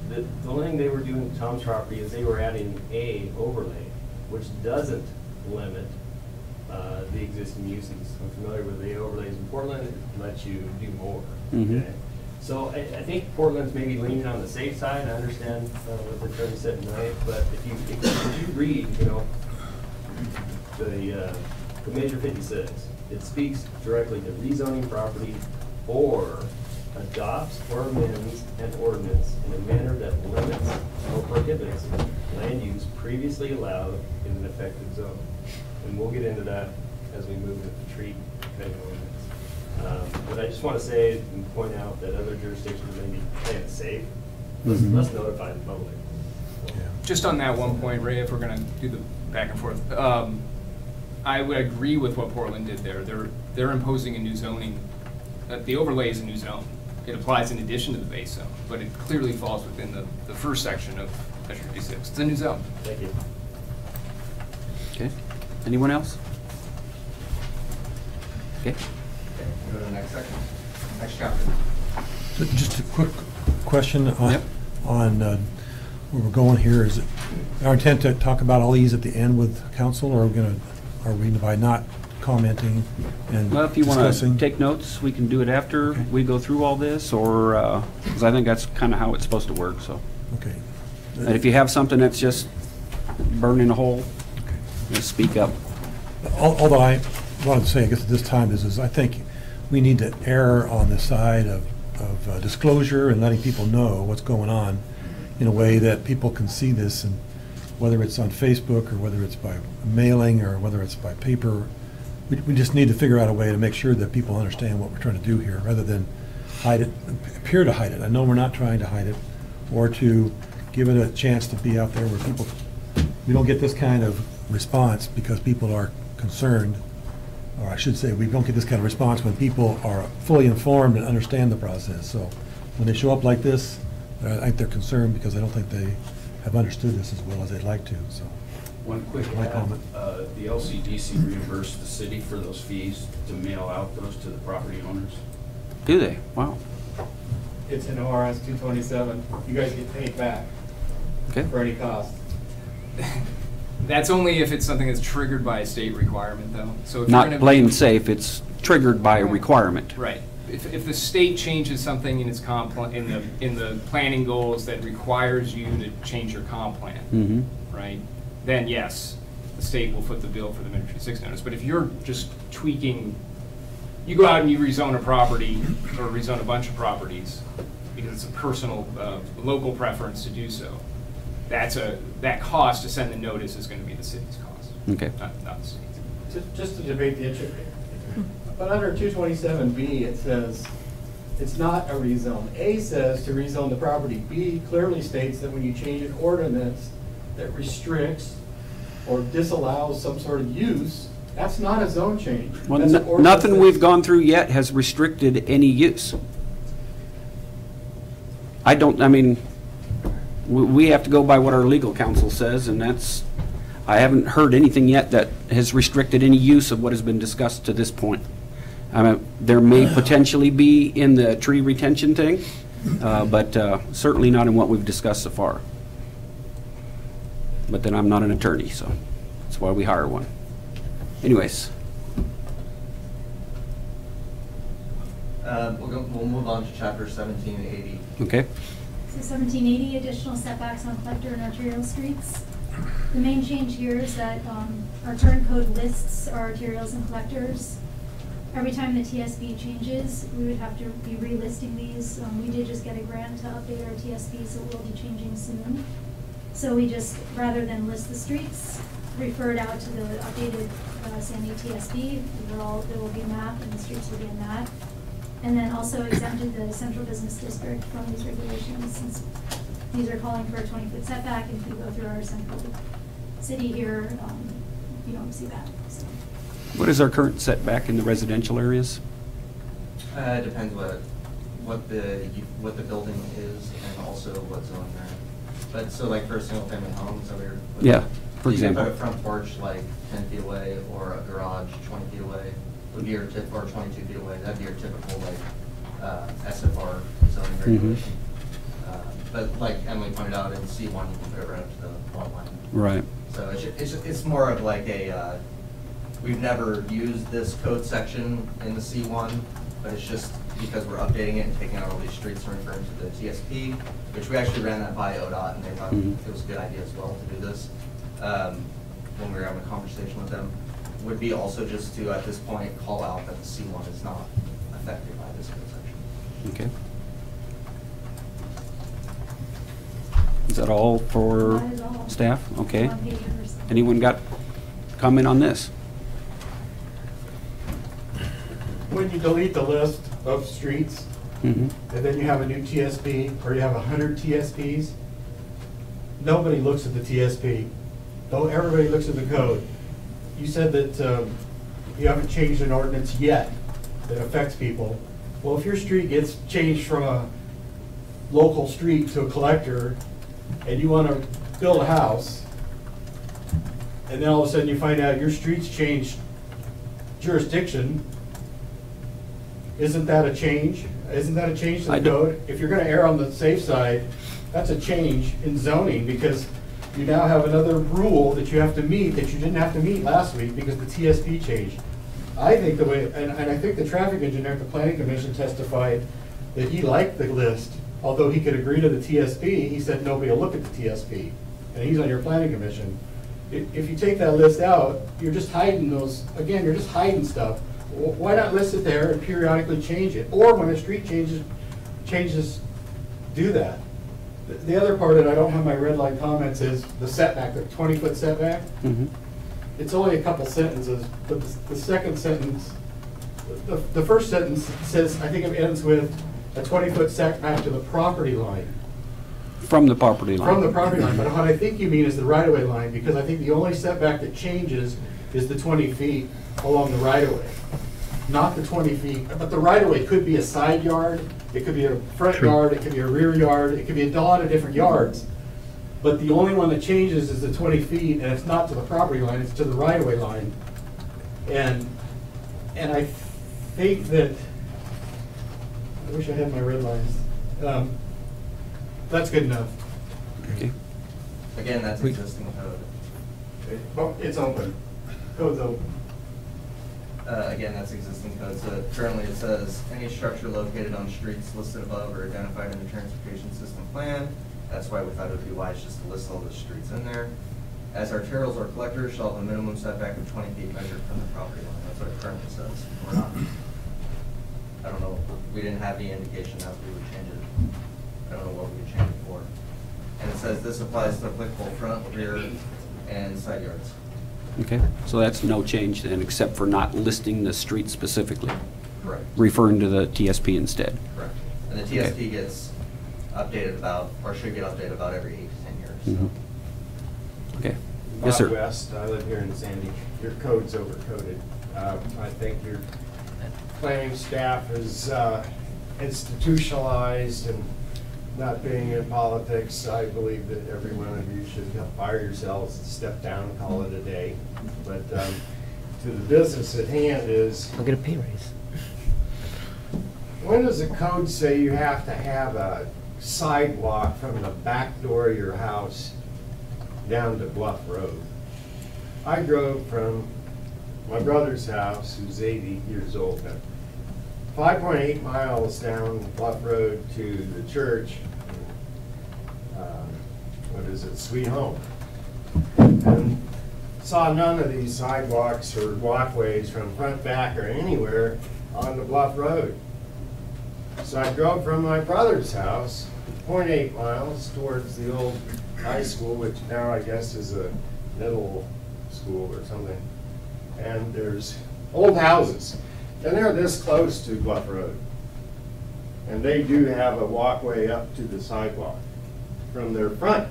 The only thing they were doing to Tom's property is they were adding a overlay, which doesn't limit the existing uses. I'm familiar with the overlays in Portland, it lets you do more. Okay? So I think Portland's maybe leaning on the safe side. I understand what the attorney said tonight, but if you read, the measure 56, it speaks directly to rezoning property or adopts or amends an ordinance in a manner that limits or prohibits land use previously allowed in an affected zone. And we'll get into that as we move into the tree cutting ordinance. But I just want to say and point out that other jurisdictions may be playing it safe. Let's notify the public. Just on that one point, Ray, if we're going to do the back and forth, I would agree with what Portland did there. They're imposing a new zoning. The overlay is a new zone. It applies in addition to the base zone, but it clearly falls within the first section of Measure 56. It's a new zone. Thank you. Okay. Anyone else? Okay. Go to the next section, next chapter. So just a quick question on where we're going here. Is it our intent to talk about all these at the end with council, or are we by not commenting and Well, if you want discussing? to take notes, we can do it after we go through all this, or, because I think that's kind of how it's supposed to work, so. Okay. And if you have something that's just burning a hole, just speak up. Although I wanted to say, I guess at this time, is I think we need to err on the side of disclosure and letting people know what's going on in a way that people can see this, and whether it's on Facebook or whether it's by mailing or whether it's by paper, we just need to figure out a way to make sure that people understand what we're trying to do here, rather than hide it, appear to hide it. I know we're not trying to hide it, or to give it a chance to be out there where people, we don't get this kind of response because people are concerned, or I should say, we don't get this kind of response when people are fully informed and understand the process. So when they show up like this, I think they're concerned because I don't think they have understood this as well as they'd like to. So One quick my add, comment. The LCDC reimbursed the city for those fees to mail out those to the property owners. Do they? Wow. It's an ORS 227. You guys get paid back for any cost. That's only if it's something that's triggered by a state requirement, though. So if Not you're gonna plain safe, it's triggered by a requirement. Right. If the state changes something in its in the planning goals that requires you to change your comp plan, right? Then yes, the state will foot the bill for the Measure 56 notice. But if you're just tweaking, you go out and you rezone a property or rezone a bunch of properties because it's a personal, local preference to do so, that cost to send the notice is going to be the city's cost. Okay. Not the state's. Just to debate the issue, but under 227B, it says it's not a rezone. A says to rezone the property. B clearly states that when you change an ordinance that restricts or disallows some sort of use, that's not a zone change. Well, That's an ordinance nothing that's- we've gone through yet has restricted any use. I mean, we have to go by what our legal counsel says, and I haven't heard anything yet that has restricted any use of what has been discussed to this point. I mean, there may potentially be in the tree retention thing, but certainly not in what we've discussed so far. But then I'm not an attorney, so that's why we hire one. Anyways. We'll move on to chapter 1780. Okay. So 1780, additional setbacks on collector and arterial streets. The main change here is that our current code lists our arterials and collectors. Every time the TSB changes, we would have to be relisting these. We did just get a grant to update our TSB, so we'll be changing soon. So we just, rather than list the streets, referred out to the updated Sandy TSB. There will be a map, and the streets will be in that. And then also exempted the central business district from these regulations, since these are calling for a 20-foot setback, and if you go through our central city here, you don't see that. So. What is our current setback in the residential areas? It depends what what the building is and also what zone you're in. But so like for a single family home, so we're. Yeah, for you example. can put a front porch like 10 feet away or a garage 20 feet away would be your or 22 feet away. That'd be your typical like SFR zoning regulation. But like Emily pointed out in C1, you can put it right up to the lot line. Right. So it's more of like a, we've never used this code section in the C1, but it's just because we're updating it and taking out all these streets and referring to the TSP, which we actually ran that by ODOT and they thought it was a good idea as well to do this. When we were having a conversation with them, would be also just to, at this point, call out that the C1 is not affected by this code section. Okay. Is that all for That is all. staff? Okay. On page numbers. Anyone got comment on this? When you delete the list of streets, Mhm. and then you have a new TSP, or you have 100 TSPs, nobody looks at the TSP. Though everybody looks at the code. You said that you haven't changed an ordinance yet that affects people. Well, if your street gets changed from a local street to a collector, and you want to build a house, and then all of a sudden you find out your street's changed jurisdiction, isn't that a change? Isn't that a change to the code? If you're gonna err on the safe side, that's a change in zoning, because you now have another rule that you have to meet that you didn't have to meet last week because the TSP changed. I think the way, and I think the traffic engineer at the planning commission testified that he liked the list, although he could agree to the TSP, he said nobody will look at the TSP, and he's on your planning commission. If you take that list out, you're just hiding those, again, you're just hiding stuff. Why not list it there and periodically change it? Or when a street changes, do that. The other part that I don't have my red line comments is the setback, the 20-foot setback. Mhm. It's only a couple sentences, but the second sentence, the first sentence says, I think it ends with a 20-foot setback to the property line. From the property line. From the property line, but what I think you mean is the right-of-way line, because I think the only setback that changes is the 20 feet along the right-of-way, not the 20 feet. But the right-of-way could be a side yard, it could be a front yard, it could be a rear yard, it could be a lot of different yards. But the only one that changes is the 20 feet, and it's not to the property line, it's to the right-of-way line. And I think that, I wish I had my red lines. That's good enough. Okay. Again, that's existing code. Oh, it's open. Code's open. Again, that's existing code. So currently it says, any structure located on streets listed above or identified in the transportation system plan. That's why we thought it would be wise just to list all the streets in there. As arterials or collectors shall have a minimum setback of 20 feet measured from the property line. That's what it currently says. We're not. I don't know. We didn't have any indication that we would change it. I don't know what we would change it for. And it says this applies to applicable front, rear, and side yards. Okay, so that's no change then, except for not listing the street specifically. Correct. Referring to the TSP instead. Correct. And the TSP gets updated about, or should get updated about every 8 to 10 years. So. Okay. Bob Yes, sir. West, I live here in Sandy. Your code's overcoded. I think your planning staff is institutionalized and not being in politics. I believe that every one of you should fire yourselves, step down, and call it a day. But to the business at hand is, I'll get a pay raise. when does the code say you have to have a sidewalk from the back door of your house down to Bluff Road? I drove from my brother's house, who's 80 years old now, 5.8 miles down Bluff Road to the church, what is it, Sweet Home. And saw none of these sidewalks or walkways from front, back, or anywhere on the Bluff Road. So I drove from my brother's house, 0.8 miles towards the old high school, which now I guess is a middle school or something. And there's old houses, and they're this close to Bluff Road. And they do have a walkway up to the sidewalk from their front.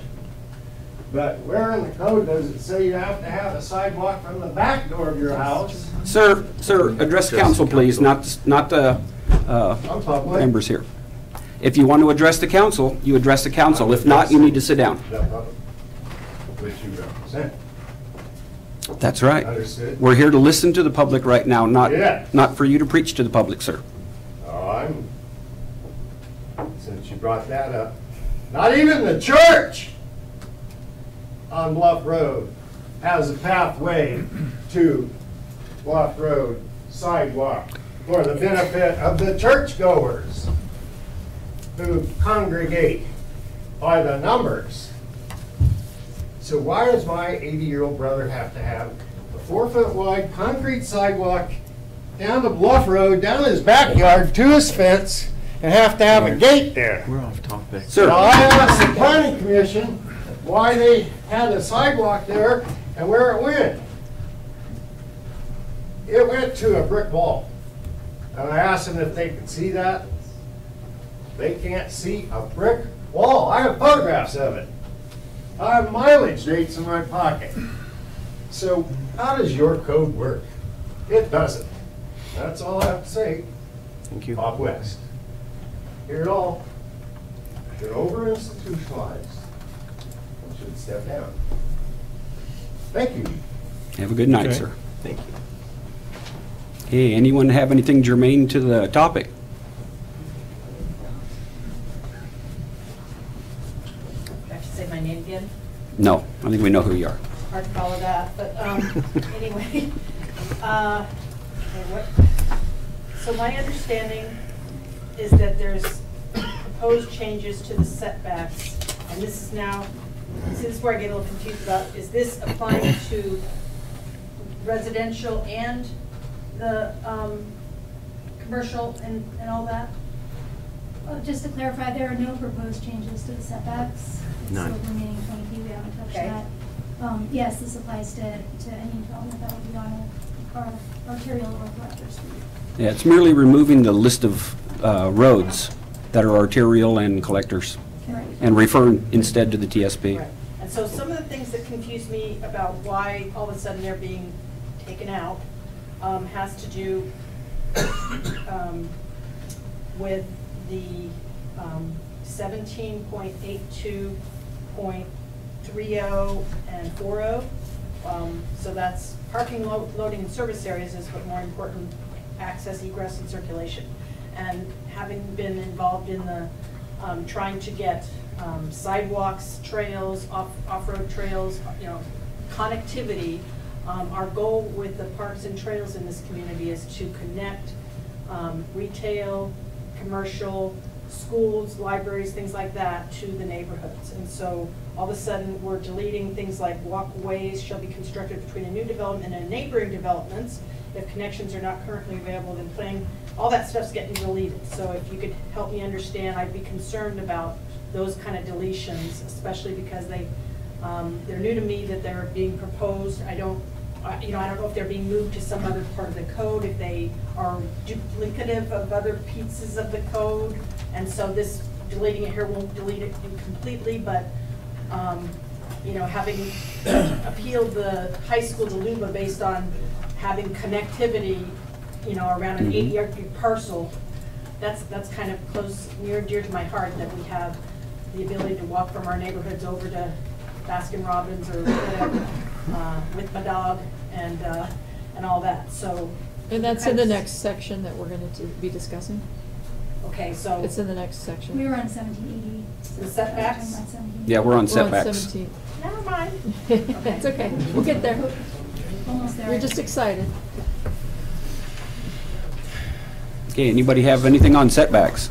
But where in the code does it say you have to have a sidewalk from the back door of your house? Sir, address council, please, not the members here. If you want to address the council, you address the council. If not, you need to sit down. The public, which you represent. That's right. Understood. We're here to listen to the public right now, Yeah. not for you to preach to the public, sir. Oh, since you brought that up, not even the church on Bluff Road has a pathway to Bluff Road sidewalk for the benefit of the churchgoers who congregate by the numbers. So why does my 80-year-old brother have to have a 4-foot wide concrete sidewalk down the Bluff Road, down his backyard to his fence, and have to have a gate there? We're off topic. Sir. Now, I asked the planning commission why they had a sidewalk there and where it went. It went to a brick wall. And I asked them if they could see that. They can't see a brick wall. I have photographs of it. I have mileage dates in my pocket. So how does your code work? It doesn't. That's all I have to say. Thank you. Bob West. Hear it all. You're over-institutionalized. You should step down. Thank you. Have a good night, Okay. sir. Thank you. Hey, anyone have anything germane to the topic? Do I have to say my name again? No, I think we know who you are. Hard to follow that, but anyway. Okay, so my understanding is that there's proposed changes to the setbacks, and this is now, this is where I get a little confused about, is this applying to residential and the commercial and all that? Just to clarify, there are no proposed changes to the setbacks. None. Still remaining 20 feet, we haven't touched Okay. that. Yes, this applies to any development that would be on our arterial or collector street. Yeah, it's merely removing the list of roads that are arterial and collectors Right. and referring instead to the TSP. Right. And so some of the things that confuse me about why all of a sudden they're being taken out has to do with the 17.82.30 and 40. So that's parking, loading, and service areas is what more important, access, egress, and circulation. And having been involved in the trying to get sidewalks, trails, off-road trails, connectivity, our goal with the parks and trails in this community is to connect retail, commercial, schools, libraries, things like that to the neighborhoods. And so all of a sudden we're deleting things like walkways shall be constructed between a new development and neighboring developments. If connections are not currently available, then planning, all that stuff's getting deleted. So if you could help me understand, I'd be concerned about those kind of deletions, especially because they're new to me that they're being proposed. I don't know if they're being moved to some other part of the code, if they are duplicative of other pieces of the code. And so this deleting it here won't delete it completely, but having appealed the high school to LUBA based on having connectivity, around an 80-acre parcel, that's kind of close, near and dear to my heart, that we have the ability to walk from our neighborhoods over to Baskin Robbins or whatever with my dog and all that. So. And that's in the next section that we're going to be discussing? Okay, so. It's in the next section. We were on 1780. The setbacks? Yeah, we're on We're on setbacks. 17. Never mind. It's okay, we'll get there. Almost there. We're just excited. Okay, anybody have anything on setbacks?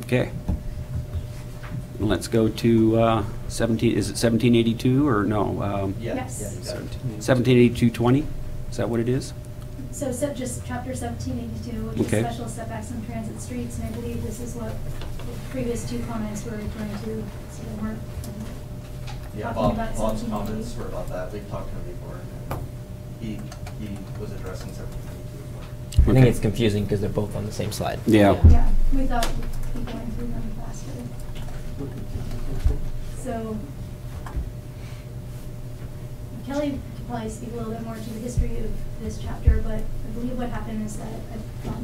Okay. Let's go to 17, is it 1782 or no? Yes. 1782-20, is that what it is? So just chapter 1782, which Okay. is special setbacks on transit streets, and I believe this is what the previous two comments were referring to, so they weren't Yeah, talking about Bob's 1780. comments were about that. We've talked to him before, and he was addressing 1782 as well. I think it's confusing because they're both on the same slide. Yeah. Yeah, we thought we'd be going through them faster. So, Kelly probably speak a little bit more to the history of this chapter, but I believe what happened is that at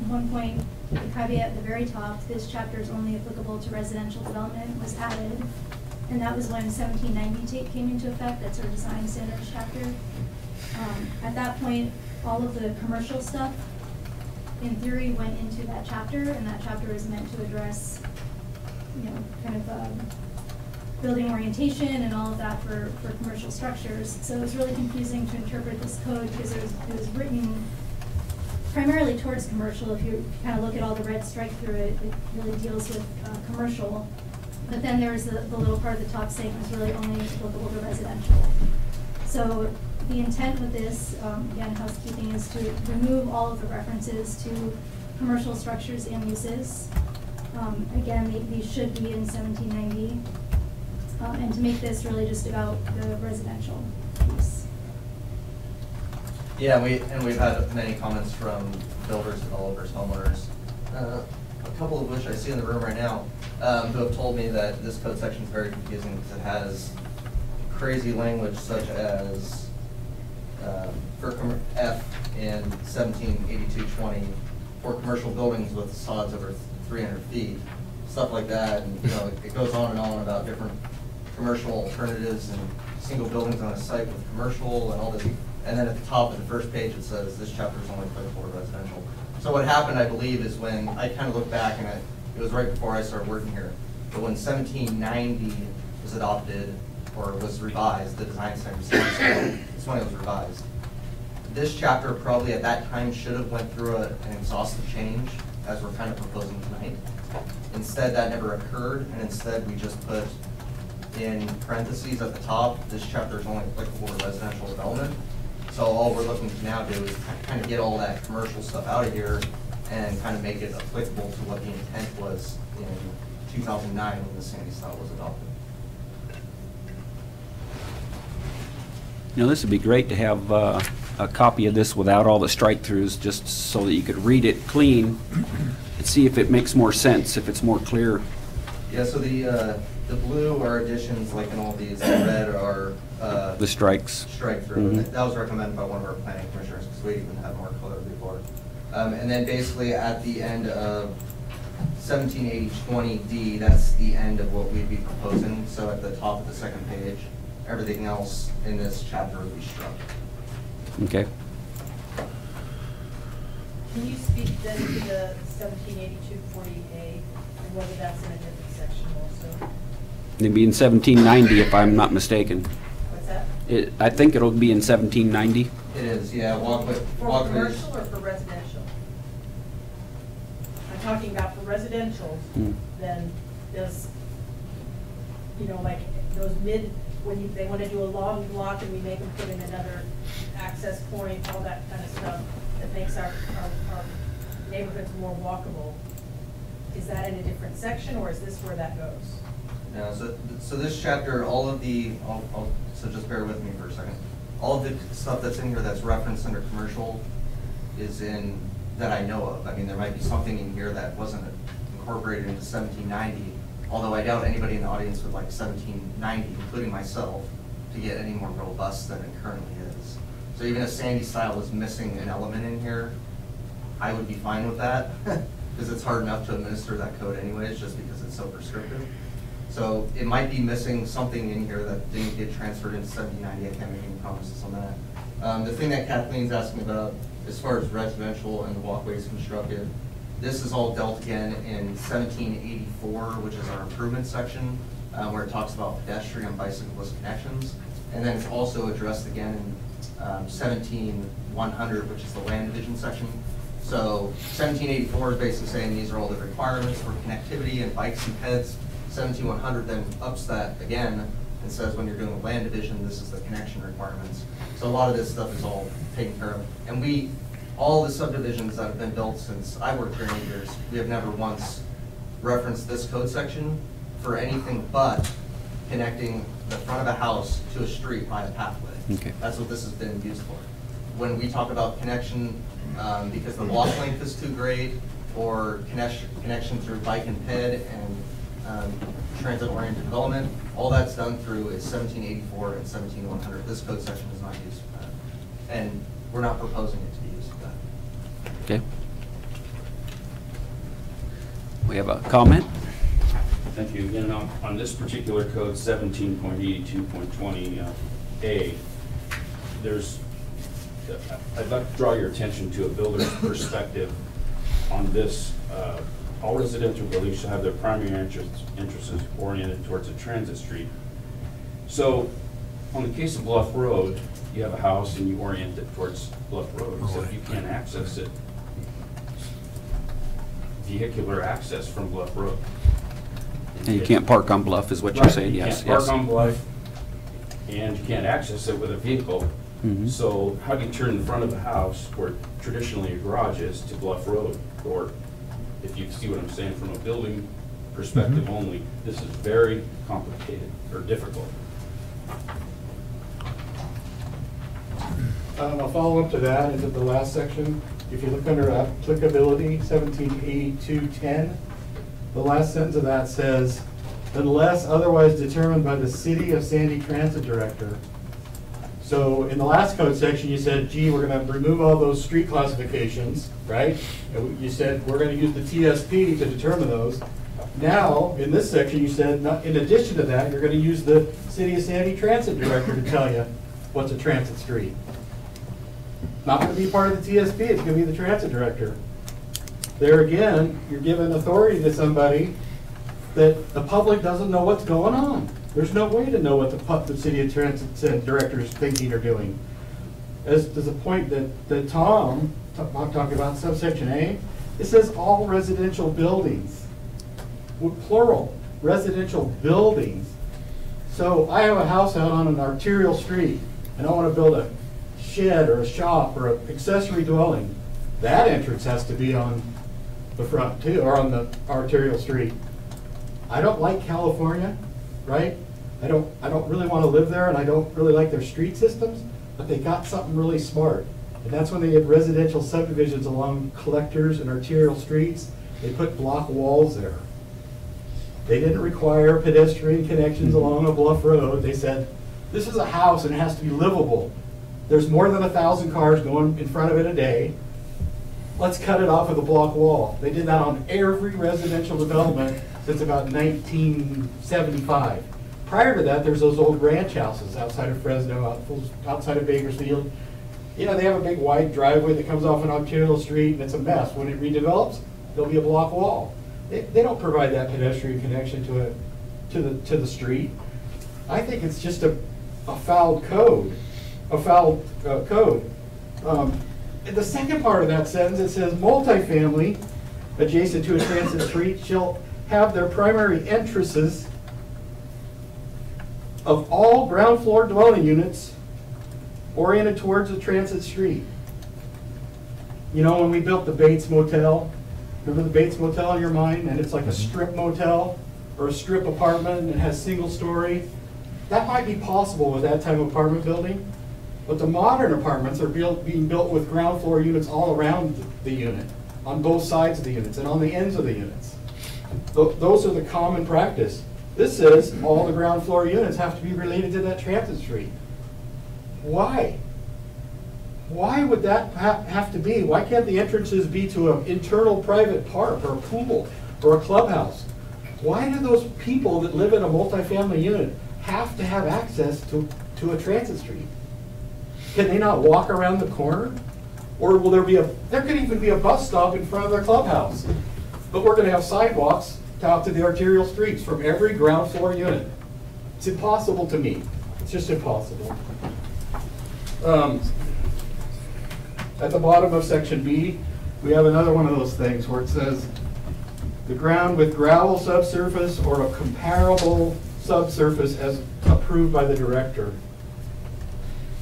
one point, the caveat at the very top, this chapter is only applicable to residential development, was added. And that was when 1790 came into effect. That's our design standards chapter. At that point, all of the commercial stuff, in theory, went into that chapter, and that chapter is meant to address, kind of building orientation and all of that for commercial structures. So it was really confusing to interpret this code because it was written primarily towards commercial. If you kind of look at all the red stripe through it, it really deals with commercial. But then there's the little part at the top saying it was really only applicable to residential. So the intent with this, again, housekeeping, is to remove all of the references to commercial structures and uses. Again, these should be in 1790. And to make this really just about the residential piece. Yeah, we've had many comments from builders, developers, homeowners, a couple of which I see in the room right now, who have told me that this code section is very confusing because it has crazy language such as for F in 1782-20 for commercial buildings with facades over 300 feet, stuff like that, and it goes on and on about different commercial alternatives and single buildings on a site with commercial and all this. And then at the top of the first page it says this chapter is only applicable to residential. So what happened, I believe, is when I kind of look back, and it was right before I started working here, but when 1790 was adopted or was revised, the design standards, that's when it was revised. This chapter probably at that time should have went through an exhaustive change, as we're kind of proposing tonight. Instead, that never occurred, and instead we just put in parentheses at the top, this chapter is only applicable to residential development. So all we're looking to now do is kind of get all that commercial stuff out of here and kind of make it applicable to what the intent was in 2009 when the Sandy style was adopted. This would be great to have a copy of this without all the strike-throughs, just so that you could read it clean and see if it makes more sense, if it's more clear. Yeah, so the blue are additions, like in all these. The red are the strikes. Strike through. Mm-hmm. That was recommended by one of our planning commissioners because we even had more color before. And then basically at the end of 1780-20D, that's the end of what we'd be proposing. So at the top of the second page, everything else in this chapter would be struck. Okay. Can you speak then to the 1782-40A and whether that's in a different section also? It'd be in 1790 if I'm not mistaken. What's that? I think it'll be in 1790. It is, yeah. For commercial or for residential? I'm talking about for residential, then does, like those when they want to do a long block and we make them put in another access point, all that kind of stuff that makes our neighborhoods more walkable. Is that in a different section, or is this where that goes? No, so this chapter, all of the, so just bear with me for a second. All of the stuff that's in here that's referenced under commercial is in, that I know of. I mean, there might be something in here that wasn't incorporated into 1790, although I doubt anybody in the audience would like 1790, including myself, to get any more robust than it currently is. So even if Sandy style was missing an element in here, I would be fine with that, because it's hard enough to administer that code anyways, just because it's so prescriptive. So it might be missing something in here that didn't get transferred into 1790. I can't make any promises on that. The thing that Kathleen's asking about, as far as residential and the walkways constructed, this is all dealt again in 1784, which is our improvement section, where it talks about pedestrian and bicyclist connections. And then it's also addressed again in 17100, which is the land division section. So 1784 is basically saying these are all the requirements for connectivity and bikes and peds. 17100 then ups that again and says when you're doing a land division, this is the connection requirements. So a lot of this stuff is all taken care of. And all the subdivisions that have been built since I worked here 8 years, we have never once referenced this code section for anything but connecting the front of a house to a street by a pathway. Okay. That's what this has been used for. When we talk about connection, because the block length is too great, or connection through bike and ped and transit-oriented development, all that's done through is 1784 and 17100. This code section is not used for that. and we're not proposing it to be used for that. Okay. We have a comment? Thank you. Again, on this particular code, 17.82.20A, I'd like to draw your attention to a builder's perspective on this. All residential buildings should have their primary interests oriented towards a transit street. So, on the case of Bluff Road, you have a house and you orient it towards Bluff Road, except you can't access it, vehicular access from Bluff Road. And you can't park on Bluff, is what you're saying, yes. You can't park on Bluff, and you can't access it with a vehicle. So how do you turn the front of the house, where traditionally a garage is, to Bluff Road? Or, if you see what I'm saying, from a building perspective only, this is very complicated, or difficult. I'll follow up to that into the last section. If you look under applicability, 178210, the last sentence of that says, unless otherwise determined by the City of Sandy Transit Director. So in the last code section, you said, gee, we're going to remove all those street classifications, right? And you said, we're going to use the TSP to determine those. Now, in this section, you said, in addition to that, you're going to use the City of Sandy Transit Director to tell you what's a transit street. Not going to be part of the TSP, it's going to be the Transit Director. There again, you're giving authority to somebody that the public doesn't know what's going on. There's no way to know what the City of Transit Director is thinking or doing. As to the point that Tom talking about subsection A, it says all residential buildings, plural, residential buildings. So I have a house out on an arterial street, and I want to build a shed or a shop or an accessory dwelling. That entrance has to be on the front too, or on the arterial street. I don't like California, right? I don't really want to live there, and I don't really like their street systems, but they got something really smart. And that's when they had residential subdivisions along collectors and arterial streets, they put block walls there. They didn't require pedestrian connections along a bluff road. They said, this is a house and it has to be livable. There's more than 1,000 cars going in front of it a day. Let's cut it off with a block wall. They did that on every residential development since about 1975. Prior to that, there's those old ranch houses outside of Fresno, outside of Bakersfield. You know, they have a big wide driveway that comes off an arterial street, and it's a mess. When it redevelops, there'll be a block wall. They don't provide that pedestrian connection to the street. I think it's just a foul code. In the second part of that sentence, it says multifamily adjacent to a transit street shall have their primary entrances of all ground floor dwelling units oriented towards a transit street. You know, when we built the Bates Motel, remember the Bates Motel in your mind? And it's like a strip motel or a strip apartment, and it has single story. That might be possible with that type of apartment building, but the modern apartments are being built with ground floor units all around the unit, on both sides of the units and on the ends of the units. Those are the common practice. This says all the ground floor units have to be related to that transit street. Why? Why would that have to be? Why can't the entrances be to an internal private park or a pool or a clubhouse? Why do those people that live in a multifamily unit have to have access to a transit street? Can they not walk around the corner? Or will there could even be a bus stop in front of their clubhouse. But we're going to have sidewalks out to the arterial streets from every ground floor unit. It's impossible to me. It's just impossible. At the bottom of section B, we have another one of those things where it says, the ground with gravel subsurface or a comparable subsurface as approved by the director.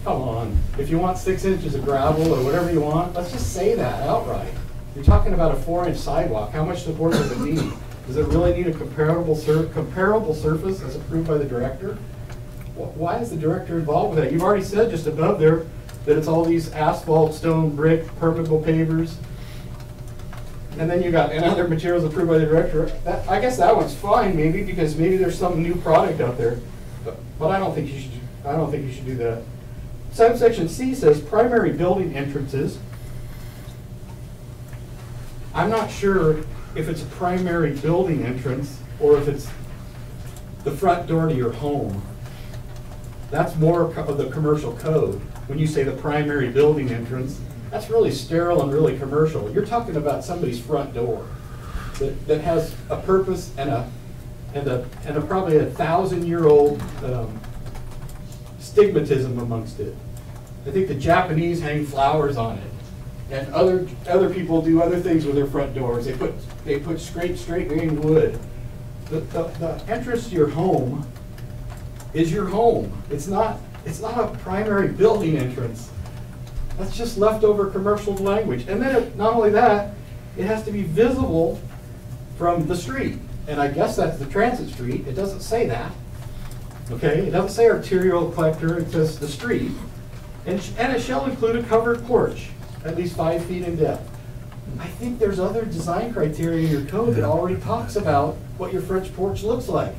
Come on, if you want 6 inches of gravel or whatever you want, let's just say that outright. You're talking about a 4-inch sidewalk. How much support does it need? Does it really need a comparable surface as approved by the director? Why is the director involved with that? You've already said just above there that it's all these asphalt, stone, brick, permeable pavers. And then you got and other materials approved by the director. I guess that one's fine, maybe, because maybe there's some new product out there. But I don't think you should. I don't think you should do that. subsection C says primary building entrances. I'm not sure if it's a primary building entrance or if it's the front door to your home. That's more of the commercial code. When you say the primary building entrance, that's really sterile and really commercial. You're talking about somebody's front door that has a purpose and a probably 1,000-year-old stigmatism amongst it. I think the Japanese hang flowers on it, and other people do other things with their front doors. They put straight grained wood. The entrance to your home is your home. It's not a primary building entrance. That's just leftover commercial language. And then not only that, it has to be visible from the street. And I guess that's the transit street. It doesn't say that. Okay? It doesn't say arterial collector. It says the street. And it shall include a covered porch, at least 5 feet in depth. I think there's other design criteria in your code that already talks about what your French porch looks like.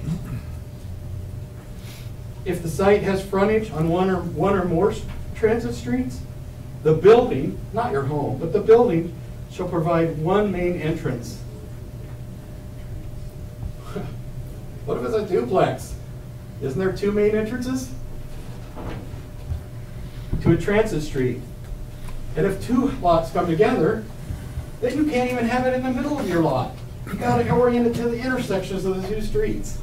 If the site has frontage on one or more transit streets, the building, not your home, but the building shall provide one main entrance. What if it's a duplex? Isn't there 2 main entrances? To a transit street. And if 2 lots come together, then you can't even have it in the middle of your lot. You got to orient it to the intersections of the 2 streets.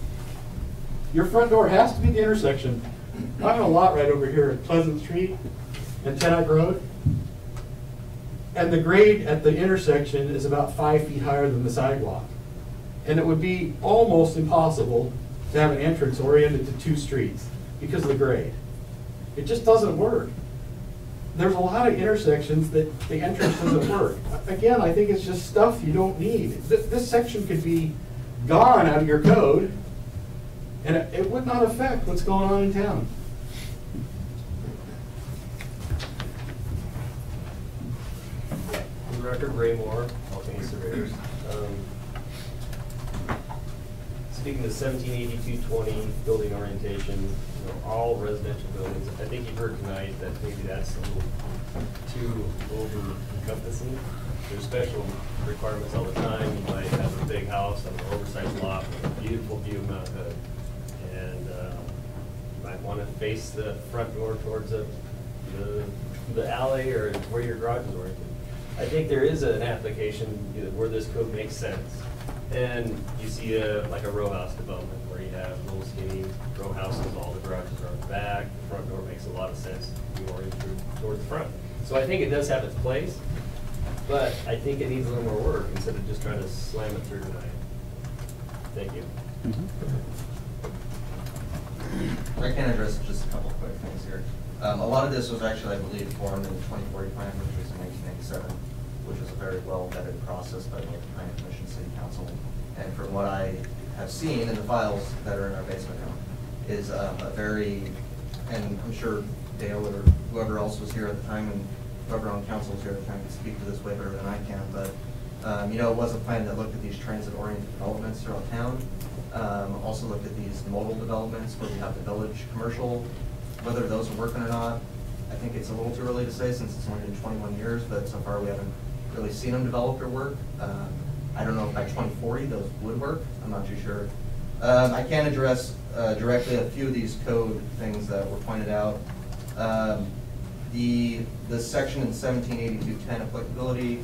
Your front door has to be the intersection. I have a lot right over here at Pleasant Street and Tennock Road. And the grade at the intersection is about 5 feet higher than the sidewalk. And it would be almost impossible to have an entrance oriented to 2 streets because of the grade. It just doesn't work. There's a lot of intersections that the entrance doesn't work. Again, I think it's just stuff you don't need. This section could be gone out of your code, and it would not affect what's going on in town. For the record, Ray Moore, Albany Surveyors. Speaking to 1782-20 building orientation, all residential buildings, I think you've heard tonight that maybe that's a little too over-encompassing. There's special requirements all the time. You might have a big house on an oversized lot with a beautiful view of Mount Hood. And you might want to face the front door towards the alley or where your garage is oriented. I think there is an application where this code makes sense. And you see like a row house development where you have little skinny row houses, all the garages are on the back, the front door makes a lot of sense to be oriented towards the front. So I think it does have its place, but I think it needs a little more work instead of just trying to slam it through tonight. Thank you. I can address just a couple of quick things here. A lot of this was actually, I believe, formed in the 2040 plan, which was in 1987, which was a very well-vetted process by the North Planning Commission City Council. And from what I have seen in the files that are in our basement now, is a very, and I'm sure Dale or whoever else was here at the time, and whoever on council was here at the time can speak to this way better than I can, but it was a plan that looked at these transit-oriented developments throughout town. Also looked at these modal developments where we have the village commercial, whether those are working or not. I think it's a little too early to say since it's only been 21 years, but so far we haven't really seen them develop or work. I don't know if by 2040 those would work. I'm not too sure. I can address directly a few of these code things that were pointed out. The section in 1782-10 applicability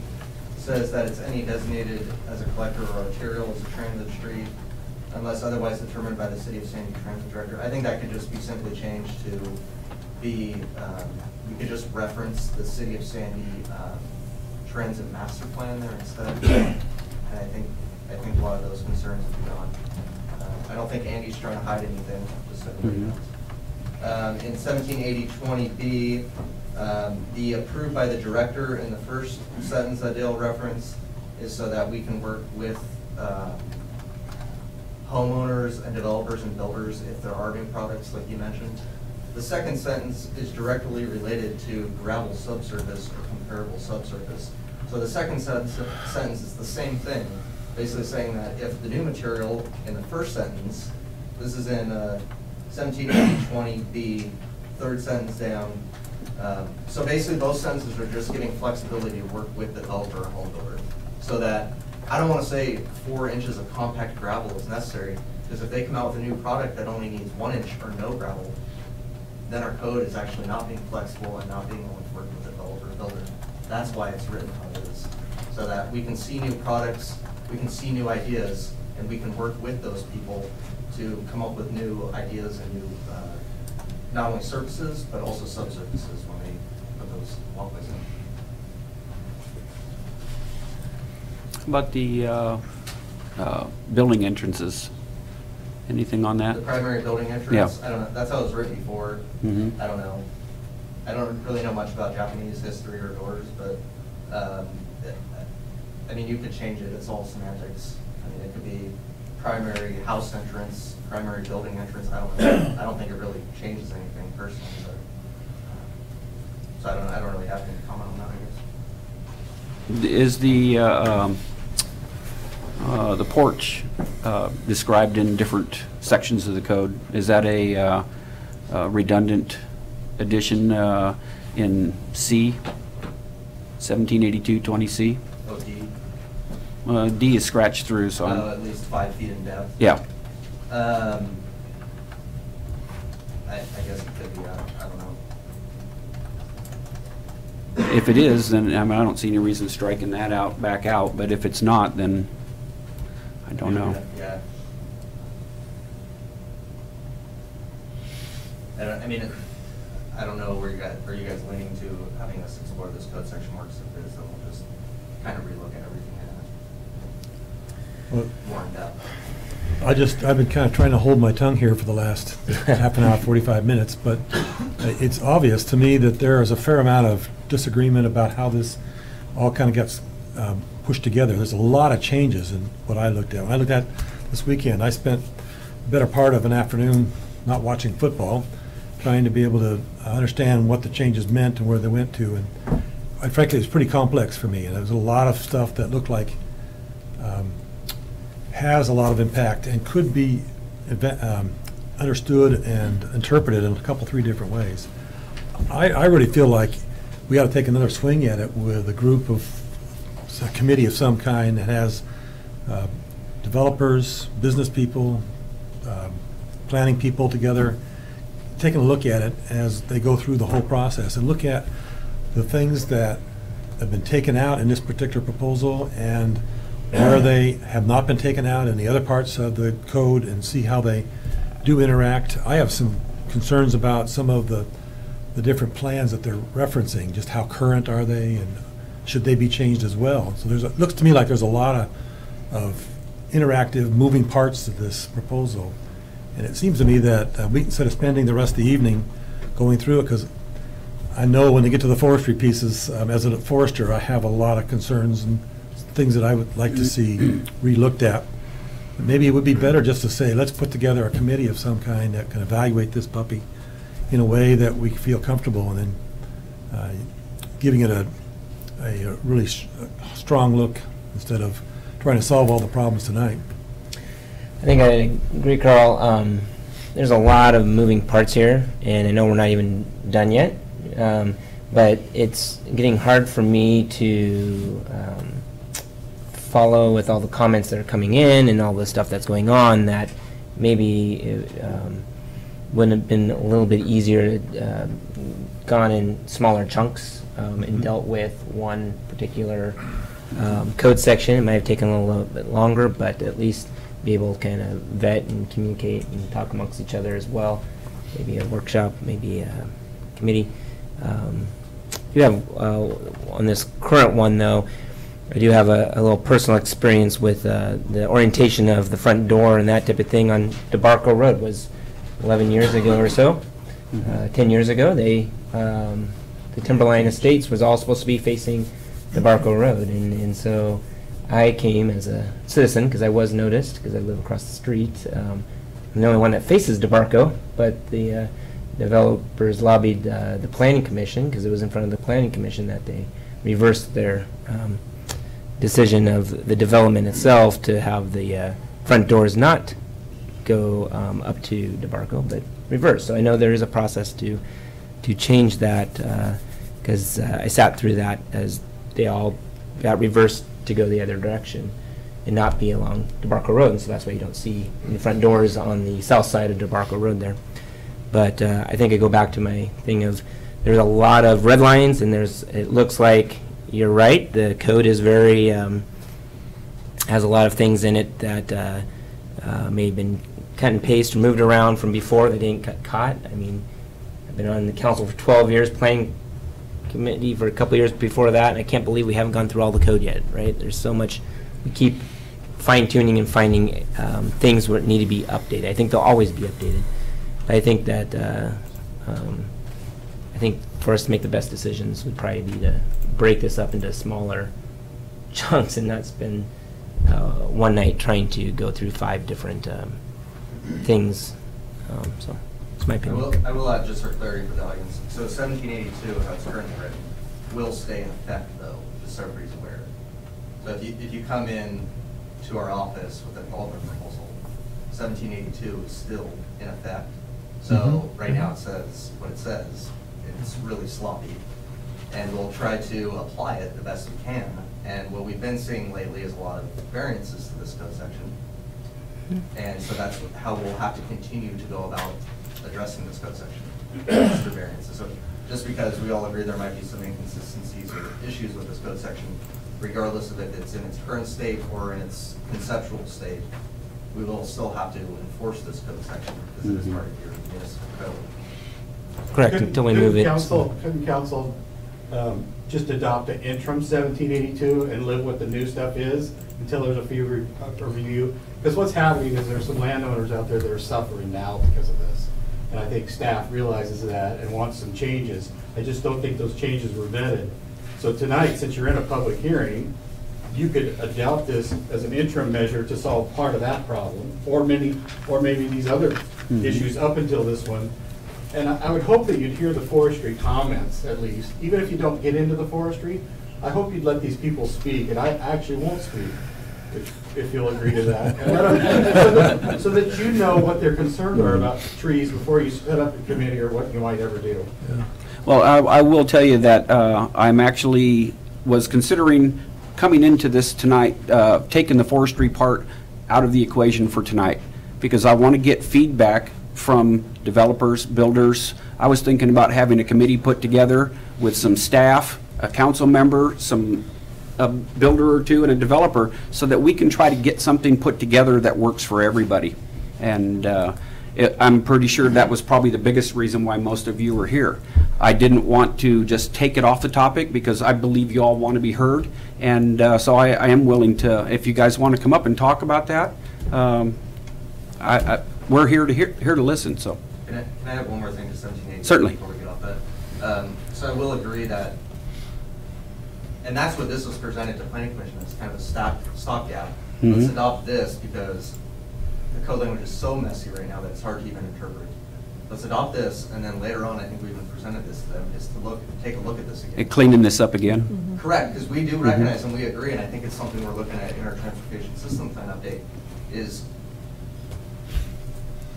says that it's any designated as a collector or arterial as a transit street unless otherwise determined by the City of Sandy Transit Director. I think that could just be simply changed to be, we could just reference the City of Sandy Transit Master Plan there instead. And I think a lot of those concerns would be gone. I don't think Andy's trying to hide anything, just so everybody knows. In 1780-20B, the approved by the director in the first sentence that Dale referenced is so that we can work with homeowners and developers and builders if there are new products like you mentioned. The second sentence is directly related to gravel subsurface or comparable subsurface. So the second sentence is the same thing, basically saying that if the new material in the first sentence, this is in 1780-20B, third sentence down, So basically, those sentences are just giving flexibility to work with the developer or home builder. So that, I don't want to say 4 inches of compact gravel is necessary, because if they come out with a new product that only needs 1 inch or no gravel, then our code is actually not being flexible and not being able to work with the developer or builder. That's why it's written how it is. So that we can see new products, we can see new ideas, and we can work with those people to come up with new ideas and new, not only surfaces, but also subsurfaces when they put those walkways in. About the building entrances, anything on that? The primary building entrance? Yeah. I don't know, that's how it was written before. Mhm. I don't know. I don't really know much about Japanese history or doors, but, I mean, you could change it, it's all semantics. I mean, it could be primary house entrance, primary building entrance, I don't know. I don't think it really changes anything personally, so I don't really have any comment on that, I guess. Is the porch described in different sections of the code? Is that a redundant addition in C, 1782-20C? Oh, D? D is scratched through, so I'm... At least 5 feet in depth? Yeah. I guess it could be, I don't know. If it is, then I mean, I don't see any reason striking that out, back out, but if it's not, then I don't know. Yeah. I mean, I don't know where you guys, are you guys leaning to having us explore this code section more, so if it is, then we'll just kind of relook at everything more in depth. I've been kind of trying to hold my tongue here for the last half an hour, 45 minutes, but it's obvious to me that there is a fair amount of disagreement about how this all kind of gets pushed together. There's a lot of changes in what I looked at. When I looked at this weekend, I spent the better part of an afternoon not watching football, trying to be able to understand what the changes meant and where they went to. And frankly, it was pretty complex for me. And there was a lot of stuff that looked like has a lot of impact and could be understood and interpreted in a couple, 3 different ways. I really feel like we ought to take another swing at it with a group of, a committee of some kind that has developers, business people, planning people together, taking a look at it as they go through the whole process and look at the things that have been taken out in this particular proposal and where they have not been taken out in the other parts of the code and see how they do interact. I have some concerns about some of the different plans that they're referencing, just how current are they and should they be changed as well. So it looks to me like there's a lot of interactive moving parts to this proposal. And it seems to me that we, instead of spending the rest of the evening going through it, because I know when they get to the forestry pieces, as a forester, I have a lot of concerns and things that I would like to see re-looked at. But maybe it would be better just to say, let's put together a committee of some kind that can evaluate this puppy in a way that we feel comfortable, and then giving it a really strong look instead of trying to solve all the problems tonight. I think I agree, Carl. There's a lot of moving parts here, and I know we're not even done yet, but it's getting hard for me to follow with all the comments that are coming in and all the stuff that's going on, that maybe it wouldn't have been a little bit easier gone in smaller chunks and dealt with one particular code section. It might have taken a little bit longer, but at least be able to kind of vet and communicate and talk amongst each other as well. Maybe a workshop, maybe a committee. You have on this current one, though, I do have a little personal experience with the orientation of the front door and that type of thing on DeBarco Road. Was 11 years ago or so. 10 years ago, the Timberline Estates was all supposed to be facing DeBarco Road, and so I came as a citizen because I was noticed because I live across the street. I'm the only one that faces DeBarco, but the developers lobbied the Planning Commission, because it was in front of the Planning Commission, that they reversed their decision of the development itself to have the front doors not go up to DeBarco, but reverse. So I know there is a process to to change that, because I sat through that as they all got reversed to go the other direction and not be along DeBarco Road, and so that's why you don't see the front doors on the south side of DeBarco Road there. But I think I go back to my thing of there's a lot of red lines, and it looks like you're right. The code is very has a lot of things in it that may have been cut and paste or moved around from before that didn't get caught. I mean, I've been on the council for 12 years, planning committee for a couple of years before that, and I can't believe we haven't gone through all the code yet, right? There's so much. We keep fine-tuning and finding things where it need to be updated. I think they'll always be updated. I think that I think for us to make the best decisions would probably be to break this up into smaller chunks and not spend one night trying to go through 5 different things. So it's my opinion. I will add, just for clarity for the audience, so 1782, how it's currently written, will stay in effect though, just so everybody's aware. So if you come in to our office with a development proposal, 1782 is still in effect. So right now it says what it says. It's really sloppy. And we'll try to apply it the best we can. And what we've been seeing lately is a lot of variances to this code section. And so that's how we'll have to continue to go about addressing this code section, the variances. So just because we all agree there might be some inconsistencies or issues with this code section, regardless of if it's in its current state or in its conceptual state, we will still have to enforce this code section because it is part of your municipal code. Correct, until we move it. Couldn't council just adopt an interim 1782 and live what the new stuff is until there's a review? Because what's happening is there's some landowners out there that are suffering now because of this. And I think staff realizes that and wants some changes. I just don't think those changes were vetted. So tonight, since you're in a public hearing, you could adopt this as an interim measure to solve part of that problem, or maybe these other issues up until this one. And I would hope that you'd hear the forestry comments, at least. Even if you don't get into the forestry, I hope you'd let these people speak, and I actually won't speak, if you'll agree to that. And let them, so that you know what their concerns are about trees before you set up a committee or what you might ever do. Yeah. Well, I will tell you that I'm actually was considering coming into this tonight, taking the forestry part out of the equation for tonight, because I want to get feedback from developers, builders. I was thinking about having a committee put together with some staff, a council member, a builder or two, and a developer, so that we can try to get something put together that works for everybody. And I'm pretty sure that was probably the biggest reason why most of you were here. I didn't want to just take it off the topic because I believe you all want to be heard. And so I am willing to, if you guys want to come up and talk about that, we're here to listen. So. Can I have one more thing to 1782 Certainly. before we get off that? So I will agree that, and that's what this was presented to Planning Commission as kind of a stopgap. Let's adopt this because the code language is so messy right now that it's hard to even interpret. Let's adopt this, and then later on, I think we even presented this to them, is to take a look at this again. And cleaning this up again? Correct, because we do recognize and we agree, and I think it's something we're looking at in our transportation system plan update, is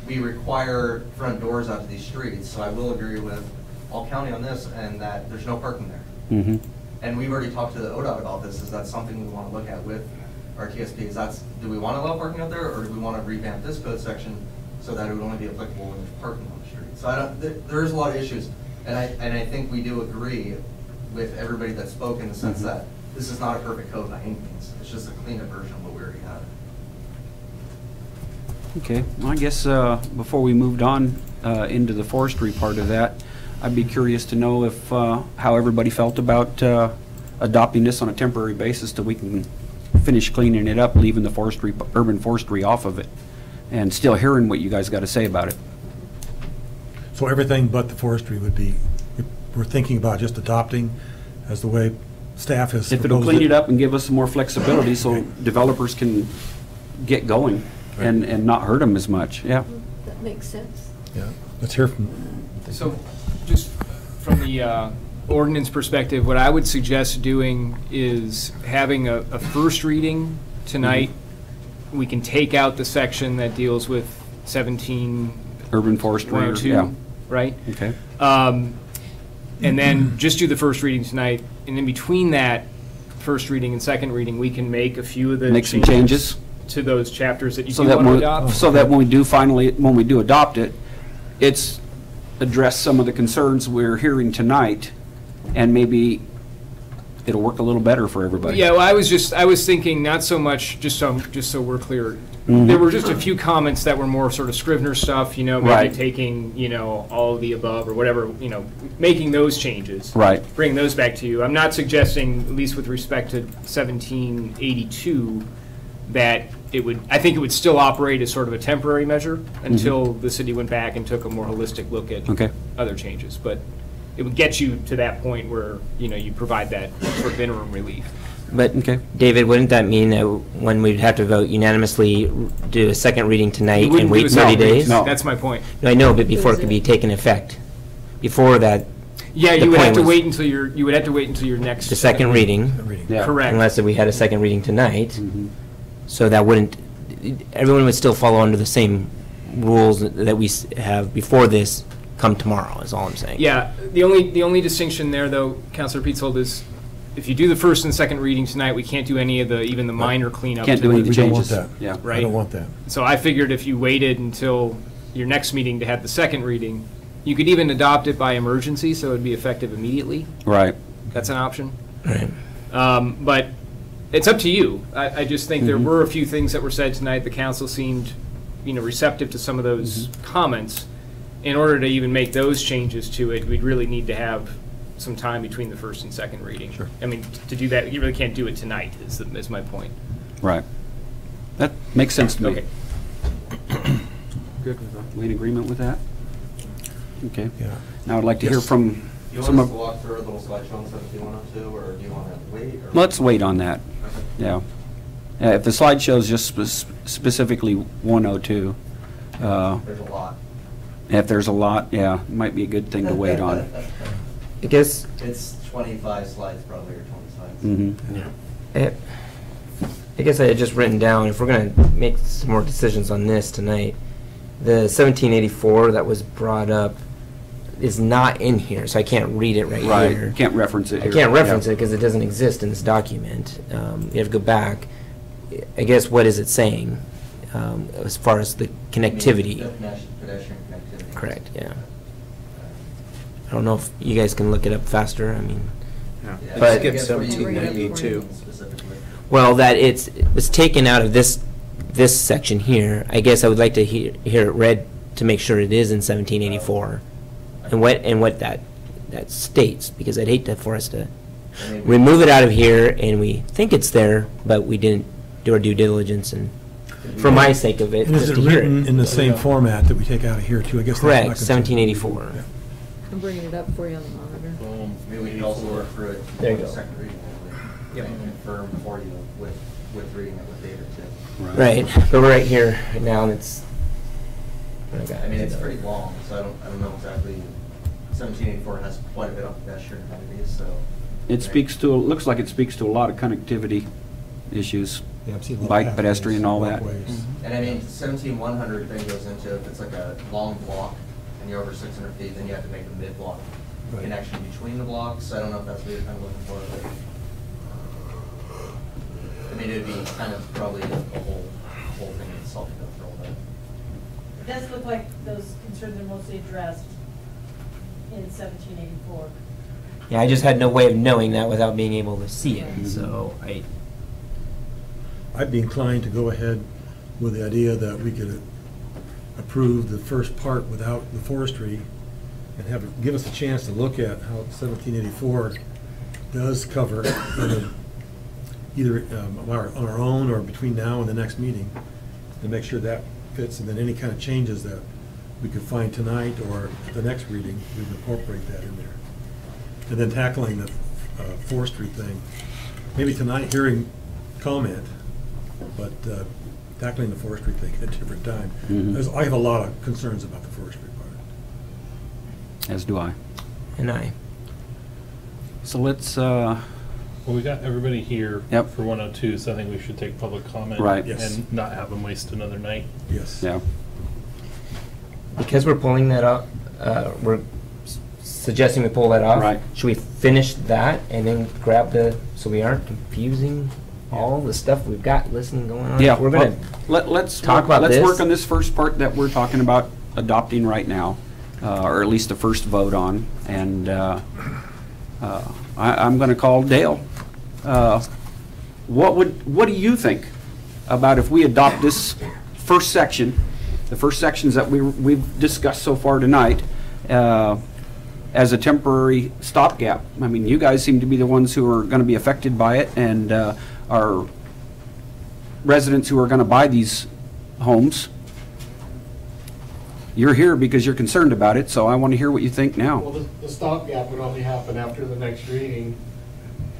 we require front doors out to these streets, so I will agree with all county on this, and that there's no parking there. And we've already talked to the ODOT about this. Is that something we want to look at with our TSP? Do we want to allow parking out there, or do we want to revamp this code section so that it would only be applicable when there's parking on the street? So there is a lot of issues, and I think we do agree with everybody that spoke in the sense that this is not a perfect code by any means. It's just a cleaner version of what we already have. Okay, well, I guess before we moved on into the forestry part of that, I'd be curious to know if how everybody felt about adopting this on a temporary basis till we can finish cleaning it up, leaving the forestry, urban forestry off of it, and still hearing what you guys got to say about it. So everything but the forestry would be, we're thinking about just adopting as the way staff has If it'll proposed clean it up and give us some more flexibility so developers can get going and not hurt them as much, yeah. That makes sense. Yeah, let's hear from. So, just from the ordinance perspective, what I would suggest doing is having a first reading tonight. We can take out the section that deals with 17 urban forestry, yeah. Right? Okay. and then just do the first reading tonight, and in between that first reading and second reading, we can make a few of the Make some changes to those chapters that you so do that want to when, adopt. so that when we do adopt it, it's address some of the concerns we're hearing tonight, and maybe it'll work a little better for everybody. Yeah, well, I was thinking not so much, just so we're clear, Mhm. there were just a few comments that were more sort of Scrivener stuff, maybe Right. taking, all of the above or whatever, making those changes. Right. Bring those back to you. I'm not suggesting, at least with respect to 1782, that I think it would still operate as sort of a temporary measure until the city went back and took a more holistic look at Okay. other changes. But it would get you to that point where, you provide that sort of interim relief. But, David, wouldn't that mean that when we'd have to vote unanimously, do a second reading tonight You and wouldn't do wait a 30 second reading. days? No. That's my point. No, I know, but before it could be taken effect. Before that. Yeah, the you would have point to was wait until your next. the second reading. Yeah. Correct. Unless we had a second reading tonight. So that wouldn't, everyone would still follow under the same rules that we have before this come tomorrow, is all I'm saying. Yeah, the only distinction there, though, Councilor Petzold, is if you do the first and second reading tonight, we can't do any of even the minor cleanup. Can't do any We don't want changes. that. Yeah. I Right? don't want that. So I figured if you waited until your next meeting to have the second reading, you could even adopt it by emergency, so it would be effective immediately. Right. That's an option. Right. But it's up to you. I just think there were a few things that were said tonight. The council seemed, receptive to some of those comments. In order to even make those changes to it, we'd really need to have some time between the first and second reading. Sure. I mean, to do that, you really can't do it tonight, is my point. Right. That makes sense to me. Okay. Good. We in agreement with that? Okay. Yeah. Now I'd like to hear from You some want us of... to walk through a little slideshow on 17102, or do you want to wait? Or Let's wait on that. Okay. Yeah. If the slideshow is just specifically 102, There's a lot. if there's a lot, yeah, it might be a good thing to wait on. I guess. It's 25 slides probably, or 20 slides. Mhm. I guess I had just written down, if we're going to make some more decisions on this tonight, the 1784 that was brought up is not in here, so I can't read it right here. Can't reference it I here. can't reference Yeah. it because it doesn't exist in this document. You have to go back. I guess, what is it saying as far as the connectivity? Pedestrian connectivity. Correct, yeah. I don't know if you guys can look it up faster, I mean. Yeah. But- I guess where you need specifically. Well, that it was taken out of this section here. I guess I would like to hear it read to make sure it is in 1784 and what that states, because I'd hate for us to remove it out of here and we think it's there, but we didn't do our due diligence, and for my sake of it, And is just it to hear written it. in the same format that we take out of here too? I guess that's my Correct, concern. 1784. Yeah. I'm bringing it up for you on the monitor. Boom. Maybe we could also work through it. There you for the go. Second reading. Yep. And confirm for you with reading it with David too. Right, but we're right here right now, and it's. I mean, it's pretty long, so I don't know exactly. 1784 has quite a bit of pedestrian amenities, so. It speaks to, looks like it speaks to a lot of connectivity issues. Yeah, I've seen a lot of Bike, pathways, pedestrian, all that. walkways. And I mean, 17100 then goes into, if it's like a long block and you're over 600 feet, then you have to make a mid-block Right. connection between the blocks. I don't know if that's what you're kind of looking for, but I mean, it'd be kind of probably a whole thing in itself to go through all that. It does look like those concerns are mostly addressed in 1784. Yeah, I just had no way of knowing that without being able to see it, so I'd be inclined to go ahead with the idea that we could approve the first part without the forestry and give us a chance to look at how 1784 does cover either on our own or between now and the next meeting, and make sure that fits, and then any kind of changes that we could find tonight or the next reading, we would incorporate that in there. And then tackling the forestry thing, maybe tonight hearing comment, but tackling the forestry thing at a different time. I have a lot of concerns about the forestry part. As do I. and I. So let's, Well, we got everybody here Yep. for 102, so I think we should take public comment. Right. Yes. And not have them waste another night. Yes. yeah. Because we're pulling that up, we're suggesting we pull that off. Right. Should we finish that and then grab so we aren't confusing all the stuff we've got listening going on? Yeah, We're gonna let's talk about let's this. work on this first part that we're talking about adopting right now, or at least the first vote on. And I'm going to call Dale. What do you think about if we adopt this first section, the first sections that we've discussed so far tonight, as a temporary stopgap? I mean, you guys seem to be the ones who are going to be affected by it, and our residents who are going to buy these homes. You're here because you're concerned about it, so I want to hear what you think now. Well, the stopgap would only happen after the next reading,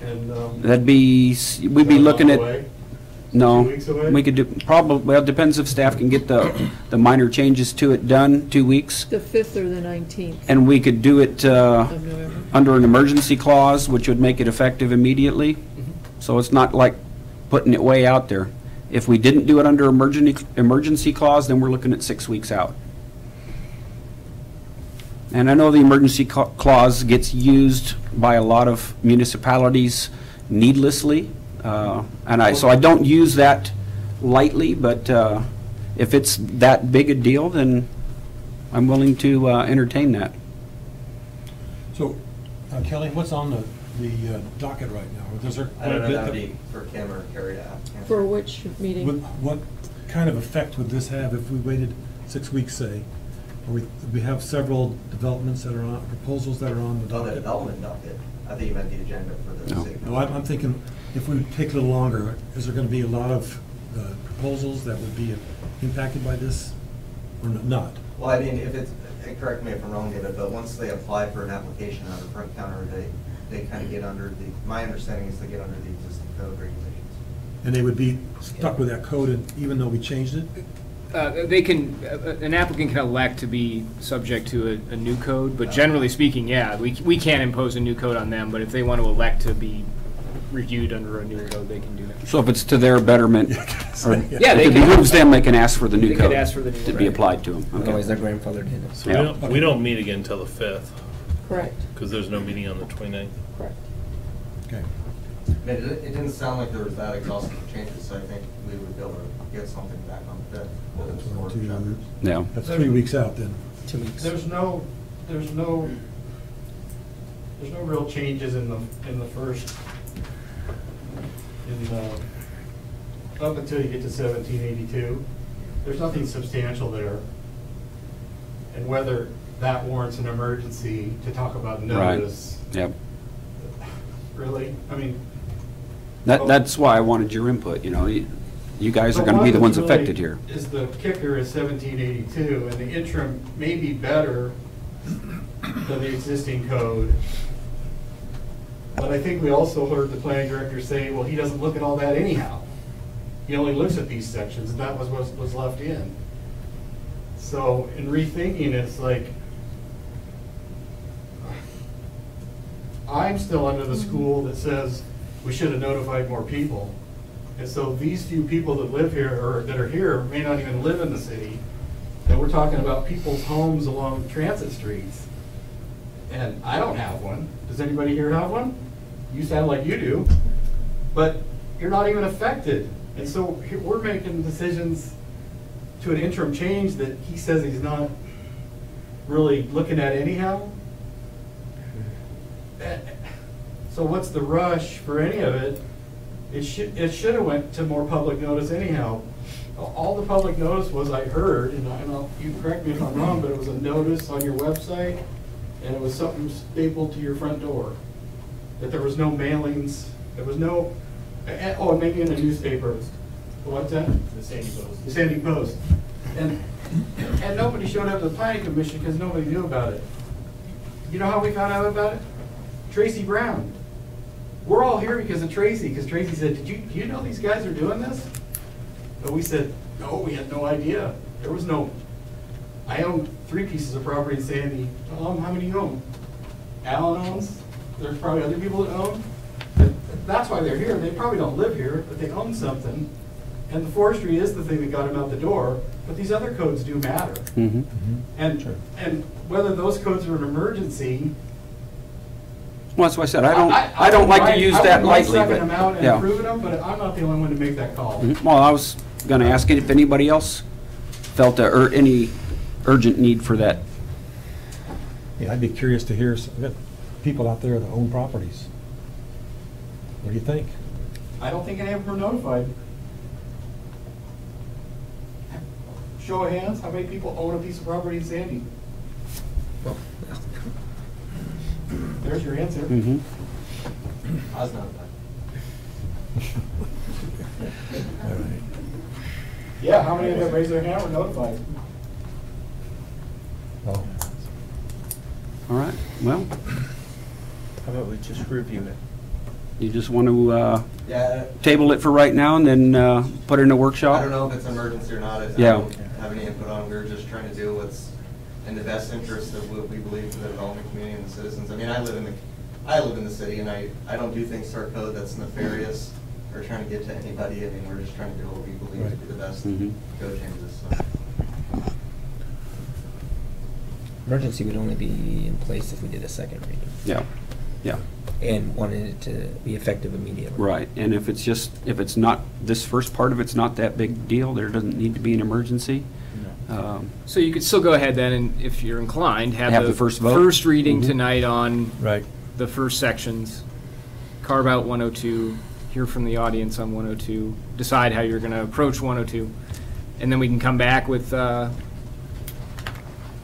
and. That'd be, we'd be looking at. Away? No, 2 weeks away? we could do, probably, well, it depends if staff can get the minor changes to it done, 2 weeks. The 5th or the 19th And we could do it of November. under an emergency clause, which would make it effective immediately. So it's not like putting it way out there. If we didn't do it under emergency clause, then we're looking at 6 weeks out. And I know the emergency clause gets used by a lot of municipalities needlessly. So I don't use that lightly, but if it's that big a deal, then I'm willing to entertain that. So, Kelly, what's on the docket right now? Is there I don't know, quite a that would bit be for Kim or Carrie to answer. For which meeting? What kind of effect would this have if we waited 6 weeks, say? Or we have several developments that are on, proposals that are on the Oh, docket? the development docket. I think you meant the agenda for the city. No, I'm thinking, if we take a little longer, is there going to be a lot of proposals that would be impacted by this, or not? Well, I mean, if it's, correct me if I'm wrong, David, but once they apply for an application on the front counter, they kind of get under my understanding is they get under the existing code regulations. And they would be stuck with that code, and even though we changed it? They can, an applicant can elect to be subject to a new code, but generally speaking, yeah, we can't impose a new code on them, but if they want to elect to be reviewed under a new code, they can do that. So if it's to their betterment, or Yeah, they if it can- behooves them, they can ask for the new They code could ask for the new to code. be applied to them. Otherwise, their grandfather did it. So Yeah. we don't meet again until the 5th, Correct, because there's no meeting on the 29th. correct. Okay. It didn't sound like there was that exhaustive changes, so I think we would be able to get something back on the 5th. with the board of chapters. Yeah. That's 3 weeks out then. 2 weeks. There's no real changes in the first, up until you get to 1782. There's nothing substantial there. And whether that warrants an emergency to talk about Right. notice, Yep. really? I mean. That's why I wanted your input, you know. You guys are going to be the ones affected here. Is the kicker is 1782, and the interim may be better than the existing code. But I think we also heard the planning director say, well, he doesn't look at all that anyhow. He only looks at these sections, and that was what was left in. So in rethinking, it's like, I'm still under the school that says we should have notified more people. And so these few people that live here, or that are here, may not even live in the city. And we're talking about people's homes along transit streets. And I don't have one. Does anybody here have one? You sound like you do. But you're not even affected. And so we're making decisions to an interim change that he says he's not really looking at anyhow. So what's the rush for any of it? It should have went to more public notice anyhow. All the public notice was, I heard, and you correct me if I'm wrong, but it was a notice on your website, and it was something stapled to your front door. That there was no mailings, there was no, and maybe in the newspaper. What's that? The Sandy Post. The Sandy Post. And nobody showed up to the planning commission because nobody knew about it. You know how we found out about it? Tracy Brown. We're all here because of Tracy, because Tracy said, do you know these guys are doing this? But we said, no, we had no idea. There was no, I own 3 pieces of property in Sandy. How many you own? Alan owns. There's probably other people that own. But that's why they're here. They probably don't live here, but they own something. And the forestry is the thing that got them out the door, but these other codes do matter. Mm-hmm. And whether those codes are an emergency, Well, that's what I said. I don't like to use that lightly, I'm but, them out and yeah. approving them, but I'm not the only one to make that call. Well, I was gonna ask if anybody else felt any urgent need for that. Yeah, I'd be curious to hear people out there that own properties. What do you think? I don't think any of them are notified. Show of hands, how many people own a piece of property in Sandy? There's your answer. Mm-hmm. I was not All right. Yeah, how many of them raised their hand were notified? Oh. All right, well, How about we just review it? you just want to Yeah. table it for right now and then put it in a workshop? I don't know if it's an emergency or not. I Yeah. don't have any input on. We're just trying to do what's in the best interest of what we believe for the development community and the citizens. I mean, I live in the city, and I don't do things to our code that's nefarious or trying to get to anybody. I mean, we're just trying to do what we believe to be the best Mhm. code changes. So. Emergency would only be in place if we did a second reading. Yeah, yeah, And wanted it to be effective immediately. right. And if it's not, this first part of it's not that big deal, there doesn't need to be an emergency. So you could still go ahead then, and if you're inclined, Have the first vote? First reading Mhm. tonight on Right. the first sections, carve out 102, hear from the audience on 102, decide how you're going to approach 102, and then we can come back with,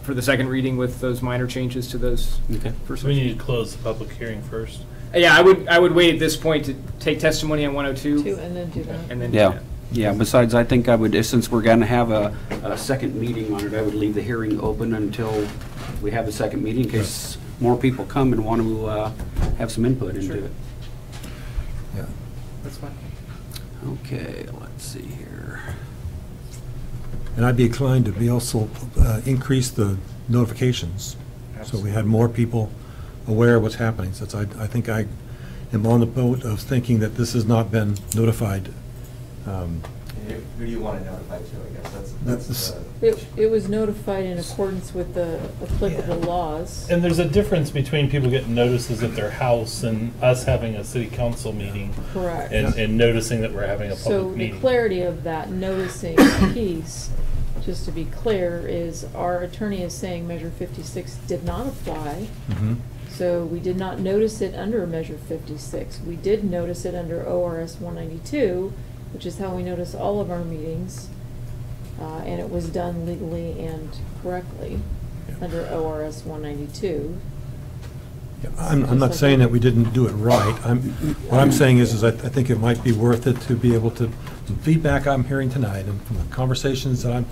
for the second reading with those minor changes to those Okay. first So we sections. need to close the public hearing first. Yeah, I would wait at this point to take testimony on 102. And then do that. And then do Yeah, that. yeah, besides, I think I would, since we're gonna have a second meeting on it, I would leave the hearing open until we have the second meeting, in case more people come and want to have some input into it. Yeah. That's fine. Okay, let's see here. And I'd be inclined to be also increase the notifications, so we had more people aware of what's happening. Since I think I am on the boat of thinking that this has not been notified. Who do you want to notify to? I guess that's It was notified in accordance with the applicable laws. And there's a difference between people getting notices at their house and us having a city council meeting. Correct. And noticing that we're having a So public the meeting. clarity of that noticing piece, just to be clear, is our attorney is saying Measure 56 did not apply. Mhm. So we did not notice it under Measure 56. We did notice it under ORS 192, which is how we notice all of our meetings. And it was done legally and correctly under ORS 192. I'm not saying that we didn't do it right. What I'm saying is I think it might be worth it to be able to, from feedback I'm hearing tonight and from the conversations that I'm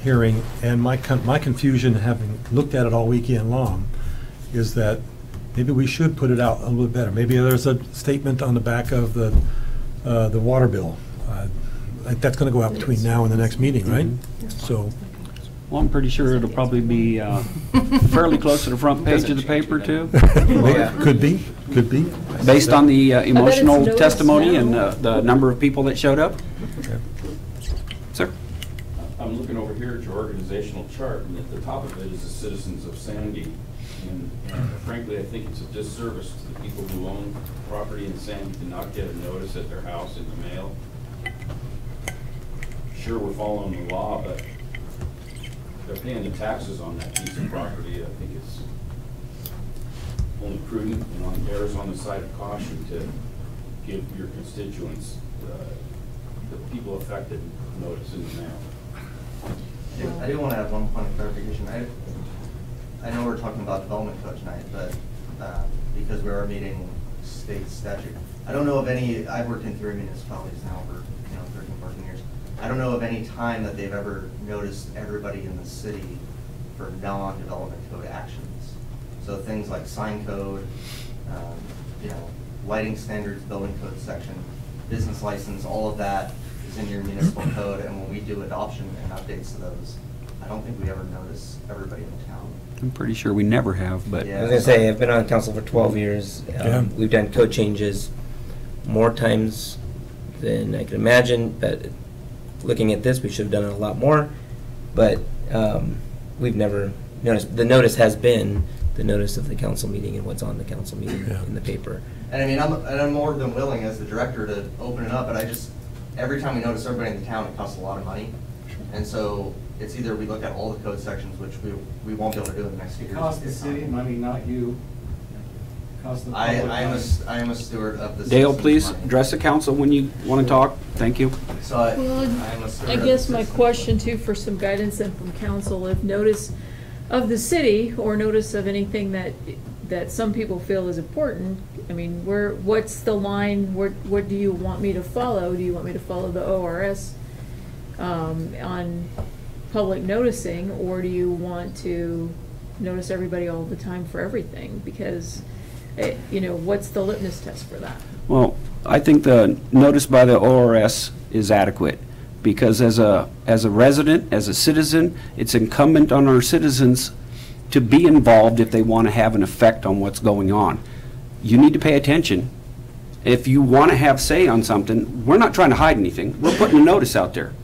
hearing, and my confusion, having looked at it all weekend long, is that maybe we should put it out a little bit better. Maybe there's a statement on the back of the water bill. That's going to go out between now and the next meeting, right? So. Well, I'm pretty sure it'll probably be fairly close to the front page of the paper, too. Could be. Based on the emotional noticed testimony now. and the number of people that showed up. Okay. Sir? I'm looking over here at your organizational chart, and at the top of it is the citizens of Sandy. And frankly, I think it's a disservice to the people who own property in Sandy to not get a notice at their house in the mail. Sure, we're following the law, but they're paying the taxes on that piece of property. I think it's only prudent and errs on the side of caution to give your constituents, the people affected, notice in the mail. I do want to have one point of clarification. I know we're talking about development code tonight, but because we are meeting state statute, I don't know of any. I've worked in 3 municipalities now for 13, 14 years. I don't know of any time that they've ever noticed everybody in the city for non-development code actions. So things like sign code, lighting standards, building code section, business license, all of that is in your municipal code. And when we do adoption and updates to those, I don't think we ever notice everybody in the town. I'm pretty sure we never have, but. I was gonna say, I've been on council for 12 years. We've done code changes more times than I can imagine, but looking at this, we should have done it a lot more. But we've never noticed. The notice has been the notice of the council meeting and what's on the council meeting in the paper. And I mean, I'm more than willing as the director to open it up, but every time we notice everybody in the town, it costs a lot of money. And so it's either we look at all the code sections, which we won't be able to do in the next few years. Cost the city money, not you. Cost the I public money. am a steward of the Dale, citizens' please money. address the council when you want to talk. Thank you. So I Well, am a steward I of the guess my citizens' question too, for some guidance then from council, if notice of the city or notice of anything that some people feel is important, I mean, what's the line, what do you want me to follow? Do you want me to follow the ORS on public noticing, or do you want to notice everybody all the time for everything? Because, what's the litmus test for that? Well, I think the notice by the ORS is adequate, because as a resident, as a citizen, it's incumbent on our citizens to be involved if they want to have an effect on what's going on. You need to pay attention. If you want to have say on something, we're not trying to hide anything. We're putting a notice out there.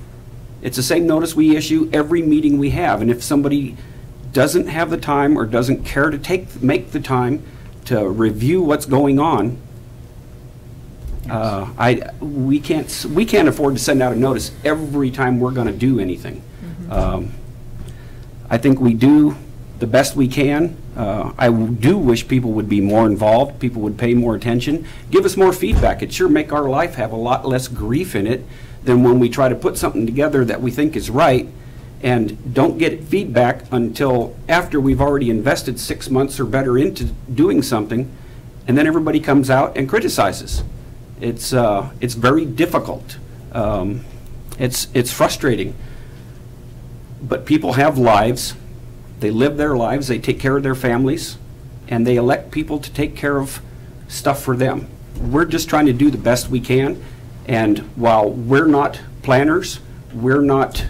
It's the same notice we issue every meeting we have, and if somebody doesn't have the time or doesn't care to make the time to review what's going on, we can't afford to send out a notice every time we're going to do anything. I think we do the best we can. I do wish people would be more involved, people would pay more attention, give us more feedback. It sure make our life have a lot less grief in it than when we try to put something together that we think is right and don't get feedback until after we've already invested 6 months or better into doing something, and then everybody comes out and criticizes. It's very difficult. It's frustrating. But people have lives. They live their lives. They take care of their families, and they elect people to take care of stuff for them. We're just trying to do the best we can. And while we're not planners, we're not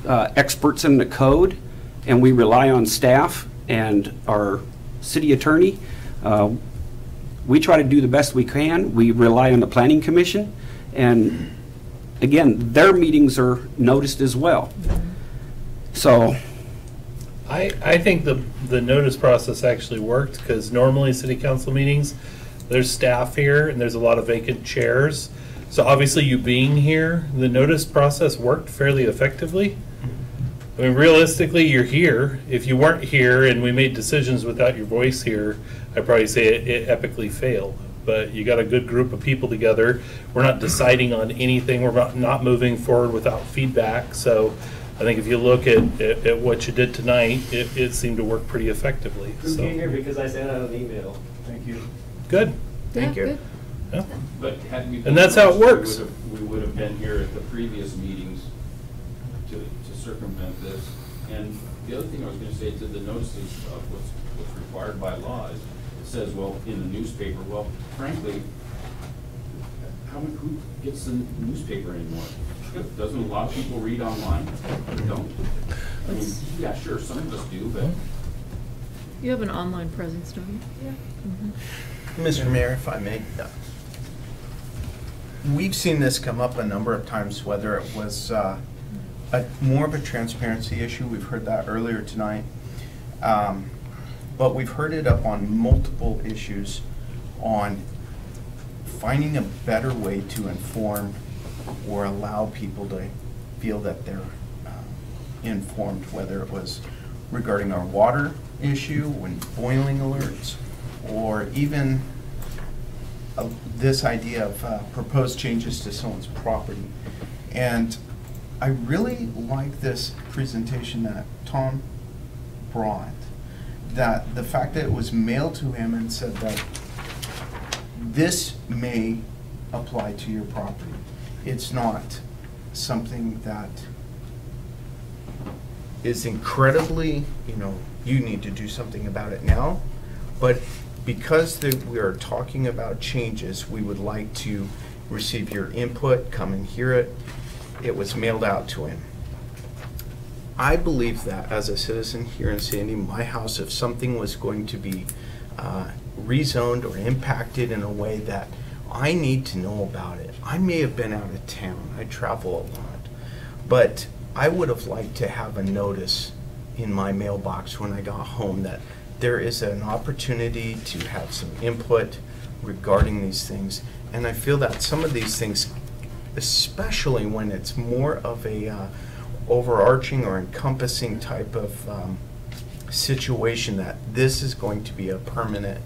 experts in the code, and we rely on staff and our city attorney, we try to do the best we can. We rely on the Planning Commission, and again, their meetings are noticed as well. So I think the notice process actually worked, because normally city council meetings, there's staff here and there's a lot of vacant chairs. So obviously you being here, the notice process worked fairly effectively. I mean, realistically, you're here. If you weren't here and we made decisions without your voice here, I'd probably say it epically failed. But you got a good group of people together. We're not deciding on anything. We're not moving forward without feedback. So I think if you look at what you did tonight, it seemed to work pretty effectively. Who came here because I sent out an email. Thank you. Good. Thank you. Yeah. But had we And that's how it works. We would have been here at the previous meetings to circumvent this. And the other thing I was going to say, to the notices of what's required by law is, it says, well, in the newspaper. Well, frankly, who gets the newspaper anymore? Doesn't a lot of people read online? Don't. I mean, yeah, sure, some of us do, but. You have an online presence, don't you? Yeah. Mr. Mayor, if I may, we've seen this come up a number of times, whether it was more of a transparency issue. We've heard that earlier tonight. But we've heard it up on multiple issues on finding a better way to inform or allow people to feel that they're informed, whether it was regarding our water issue, when boiling alerts, or even this idea of proposed changes to someone's property. And I really like this presentation that Tom brought, that the fact that it was mailed to him and said that this may apply to your property. It's not something that is incredibly, you need to do something about it now, but because we are talking about changes, we would like to receive your input, come and hear it. It was mailed out to him. I believe that as a citizen here in Sandy, my house, if something was going to be rezoned or impacted in a way that I need to know about it. I may have been out of town. I travel a lot. But I would have liked to have a notice in my mailbox when I got home that there is an opportunity to have some input regarding these things. And I feel that some of these things, especially when it's more of a overarching or encompassing type of situation, that this is going to be a permanent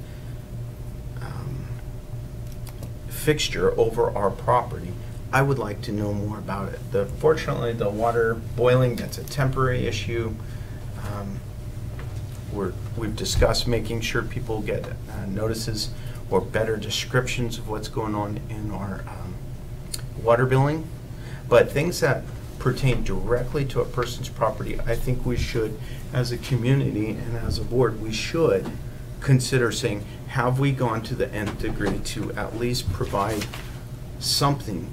fixture over our property, I would like to know more about it. Fortunately, the water boiling, that's a temporary issue. We've discussed making sure people get notices or better descriptions of what's going on in our water billing. But things that pertain directly to a person's property, I think we should, as a community and as a board, we should consider saying, have we gone to the nth degree to at least provide something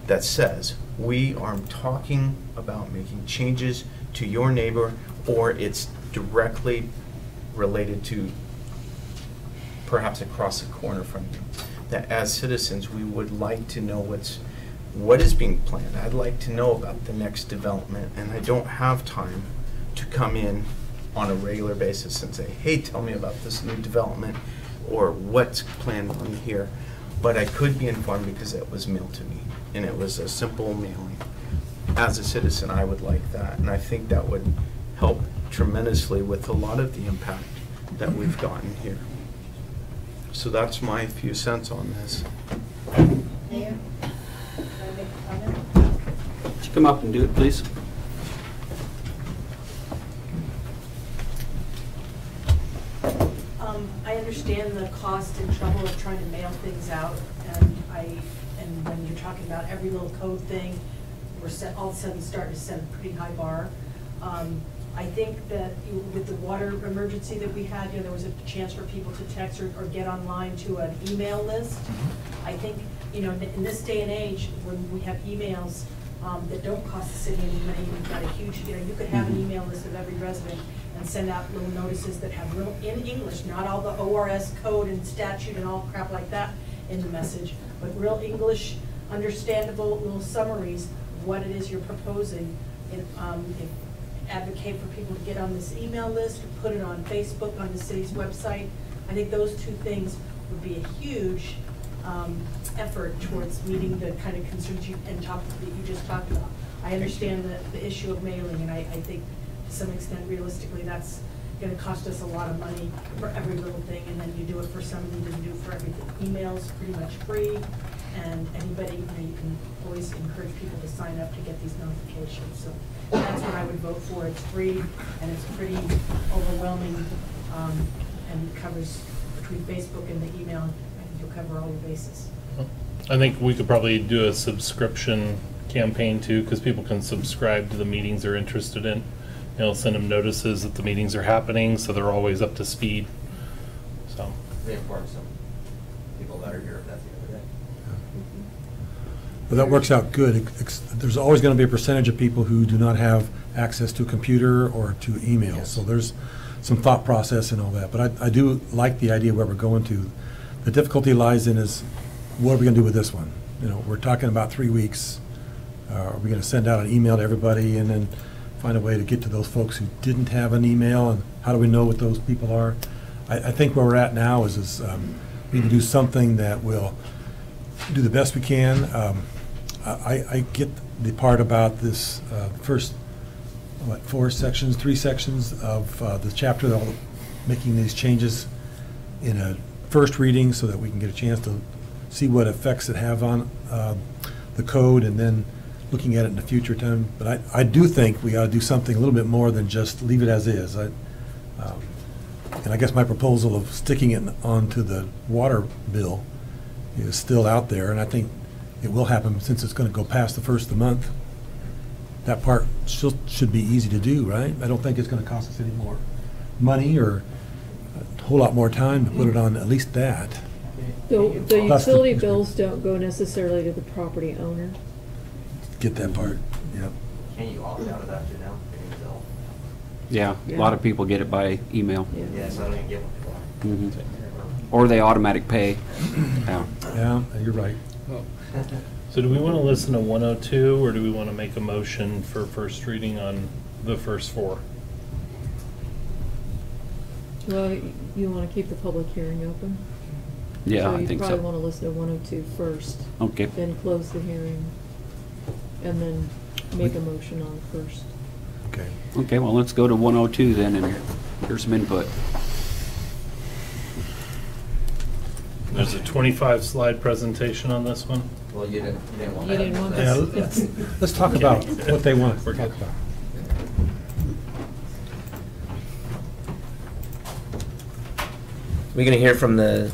that says we are talking about making changes to your neighbor, or it's directly related to perhaps across the corner from you. That as citizens, we would like to know what is being planned. I'd like to know about the next development, and I don't have time to come in on a regular basis and say, hey, tell me about this new development or what's planned on here. But I could be informed because it was mailed to me, and it was a simple mailing. As a citizen, I would like that, and I think that would help tremendously with a lot of the impact that we've gotten here. So that's my few cents on this. Mayor, can I make a comment? Would you come up and do it, please? I understand the cost and trouble of trying to mail things out, and when you're talking about every little code thing, we're all of a sudden starting to set a pretty high bar. I think that with the water emergency that we had, there was a chance for people to text or get online to an email list. I think, in this day and age, when we have emails that don't cost the city any money, we've got a huge, you could have an email list of every resident and send out little notices that have real, in English, not all the ORS code and statute and all crap like that in the message, but real English, understandable little summaries of what it is you're proposing. Advocate for people to get on this email list, or put it on Facebook, on the city's website. I think those two things would be a huge effort towards meeting the kind of concerns that you just talked about. I understand the issue of mailing, and I think to some extent, realistically, that's going to cost us a lot of money for every little thing, and then you do it for somebody, you do it for everything. Email's pretty much free, and anybody, you can always encourage people to sign up to get these notifications. So that's what I would vote for. It's free, and it's pretty overwhelming, and covers between Facebook and the email. I think you'll cover all the bases. I think we could probably do a subscription campaign too, because people can subscribe to the meetings they're interested in. Send them notices that the meetings are happening, so they're always up to speed. So we inform some people that are here that the other day. Well, that works out good. There's always going to be a percentage of people who do not have access to a computer or to email. Yes. So there's some thought process and all that. But I do like the idea where we're going to. The difficulty lies in is, what are we going to do with this one? We're talking about 3 weeks. Are we going to send out an email to everybody and then find a way to get to those folks who didn't have an email, and how do we know what those people are? I think where we're at now is we need to do something that will do the best we can. I get the part about this first, three sections of the chapter, that making these changes in a first reading so that we can get a chance to see what effects it have on the code, and then looking at it in the future time. But I do think we ought to do something a little bit more than just leave it as is. And I guess my proposal of sticking it onto the water bill is still out there, and I think it will happen since it's going to go past the first of the month. That part still should be easy to do, right? I don't think it's going to cost us any more money or a whole lot more time to put it on at least that. The utility bills don't go necessarily to the property owner. Get that part, yep. Can you opt out of that too now? Yeah, a lot of people get it by email. Yeah, so I don't even get one. Or they automatic pay. Yeah, you're right. So do we want to listen to 102, or do we want to make a motion for first reading on the first 4? Well, you want to keep the public hearing open? Yeah, I think you probably so. want to listen to 102 first. Okay. Then close the hearing, and then make a motion on it first. Okay. Okay, well, let's go to 102 then, and here's some input. There's a 25 slide presentation on this one. Well, you didn't want You that. didn't want Yeah, this. let's talk about what they want to We're talk good. about. We're gonna hear from the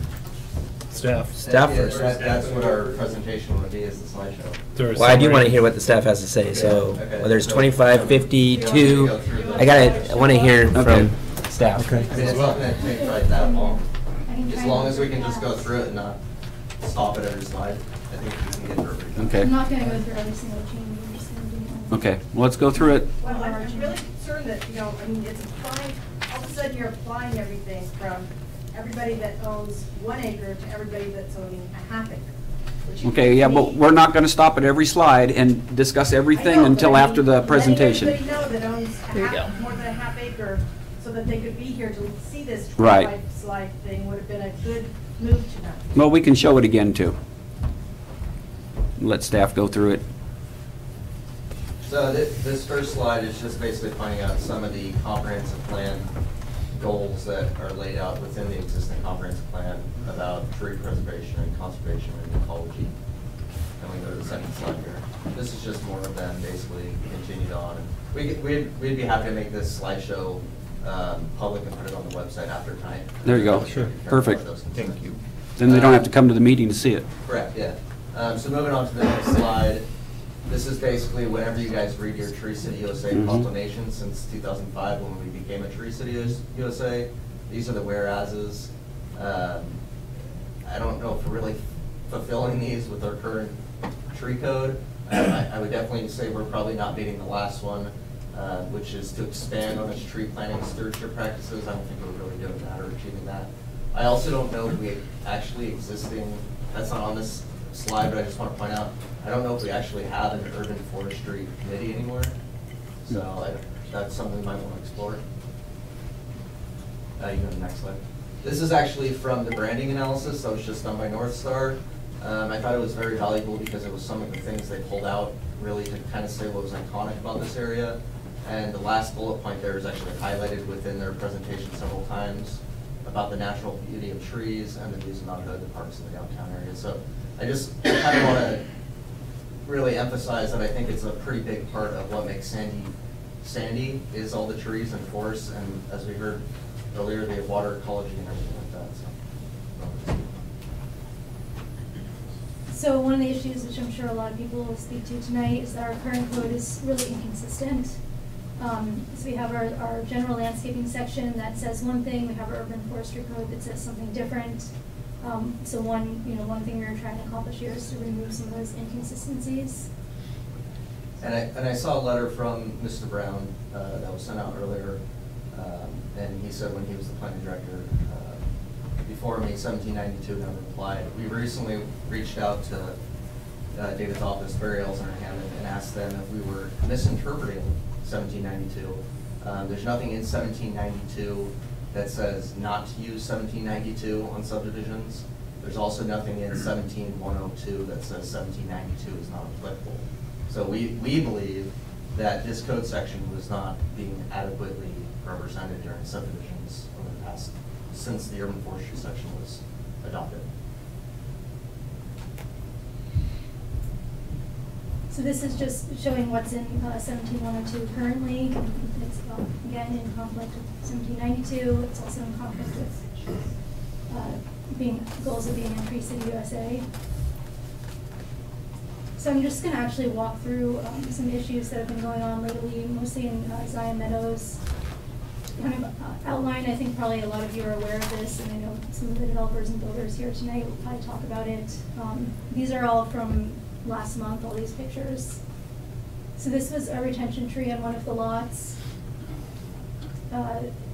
Staff. staff Yeah, first. that's what our presentation would be, is the slideshow. There is Well, I do summary. want to hear what the staff has to say, so Okay. whether it's 25, 50, 2, I want to hear Okay. from staff. Okay. I mean, it's not gonna take right that long. I can As try long to- as we can just go through it and not stop at every slide, I think we can get through it. Okay. I'm not gonna go through every single change, I'm just gonna do one. Okay, well, let's go through it. Well, I'm really concerned that, I mean, it's applying, all of a sudden you're applying everything from everybody that owns 1 acre to everybody that's owning a half acre. which Okay, yeah, to but me- we're not going to stop at every slide and discuss everything I know, until but I after mean, the presentation. letting everybody know that owns There you go. more than a half acre, so that they could be here to see this Right. 25 slide thing would have been a good move tonight. Well, we can show it again, too. Let staff go through it. So this first slide is just basically finding out some of the comprehensive plan goals that are laid out within the existing comprehensive plan about tree preservation and conservation and ecology. And we go to the second slide here. This is just more of them basically continued on. We'd be happy to make this slideshow public and put it on the website after tonight. There you go. Sure. Perfect. Thank you. Then they don't have to come to the meeting to see it. Correct, yeah. So moving on to the next slide, this is basically whenever you guys read your Tree City USA Mhm. proclamation since 2005 when we became a Tree City USA. These are the whereases. I don't know if we're really fulfilling these with our current tree code. I would definitely say we're probably not meeting the last one, which is to expand on its tree planting and stewardship practices. I don't think we're really doing that or achieving that. I also don't know if we actually existing, that's not on this slide, but I just want to point out, I don't know if we actually have an urban forestry committee anymore. So that's something we might want to explore. You can go to the next slide. This is actually from the branding analysis that was just done by North Star. I thought it was very valuable because it was some of the things they pulled out really to kind of say what was iconic about this area. And the last bullet point there is actually highlighted within their presentation several times about the natural beauty of trees and the views of Mount Hood, the parks in the downtown area. So I kind of want to really emphasize that I think it's a pretty big part of what makes Sandy is all the trees and forests, and as we heard earlier, the water ecology and everything like that. So one of the issues, which I'm sure a lot of people will speak to tonight, is that our current code is really inconsistent. So we have our general landscaping section that says one thing, we have our urban forestry code that says something different. So one thing we were trying to accomplish here is to remove some of those inconsistencies. And I saw a letter from Mr. Brown that was sent out earlier, and he said when he was the planning director before me, 1792, never replied. We recently reached out to David's office, Barry Elser and Hammond, and asked them if we were misinterpreting 1792. There's nothing in 1792 that says not to use 1792 on subdivisions. There's also nothing in 17102 that says 1792 is not applicable. So we believe that this code section was not being adequately represented during subdivisions over the past, since the urban forestry section was adopted. So this is just showing what's in 17102 currently. It's again in conflict with 1792. It's also in conflict with goals of being in Tree City USA. So I'm just going to actually walk through some issues that have been going on lately, mostly in Zion Meadows. Kind of outline, I think probably a lot of you are aware of this, and I know some of the developers and builders here tonight will probably talk about it. These are all from last month, all these pictures. So this was a retention tree on one of the lots.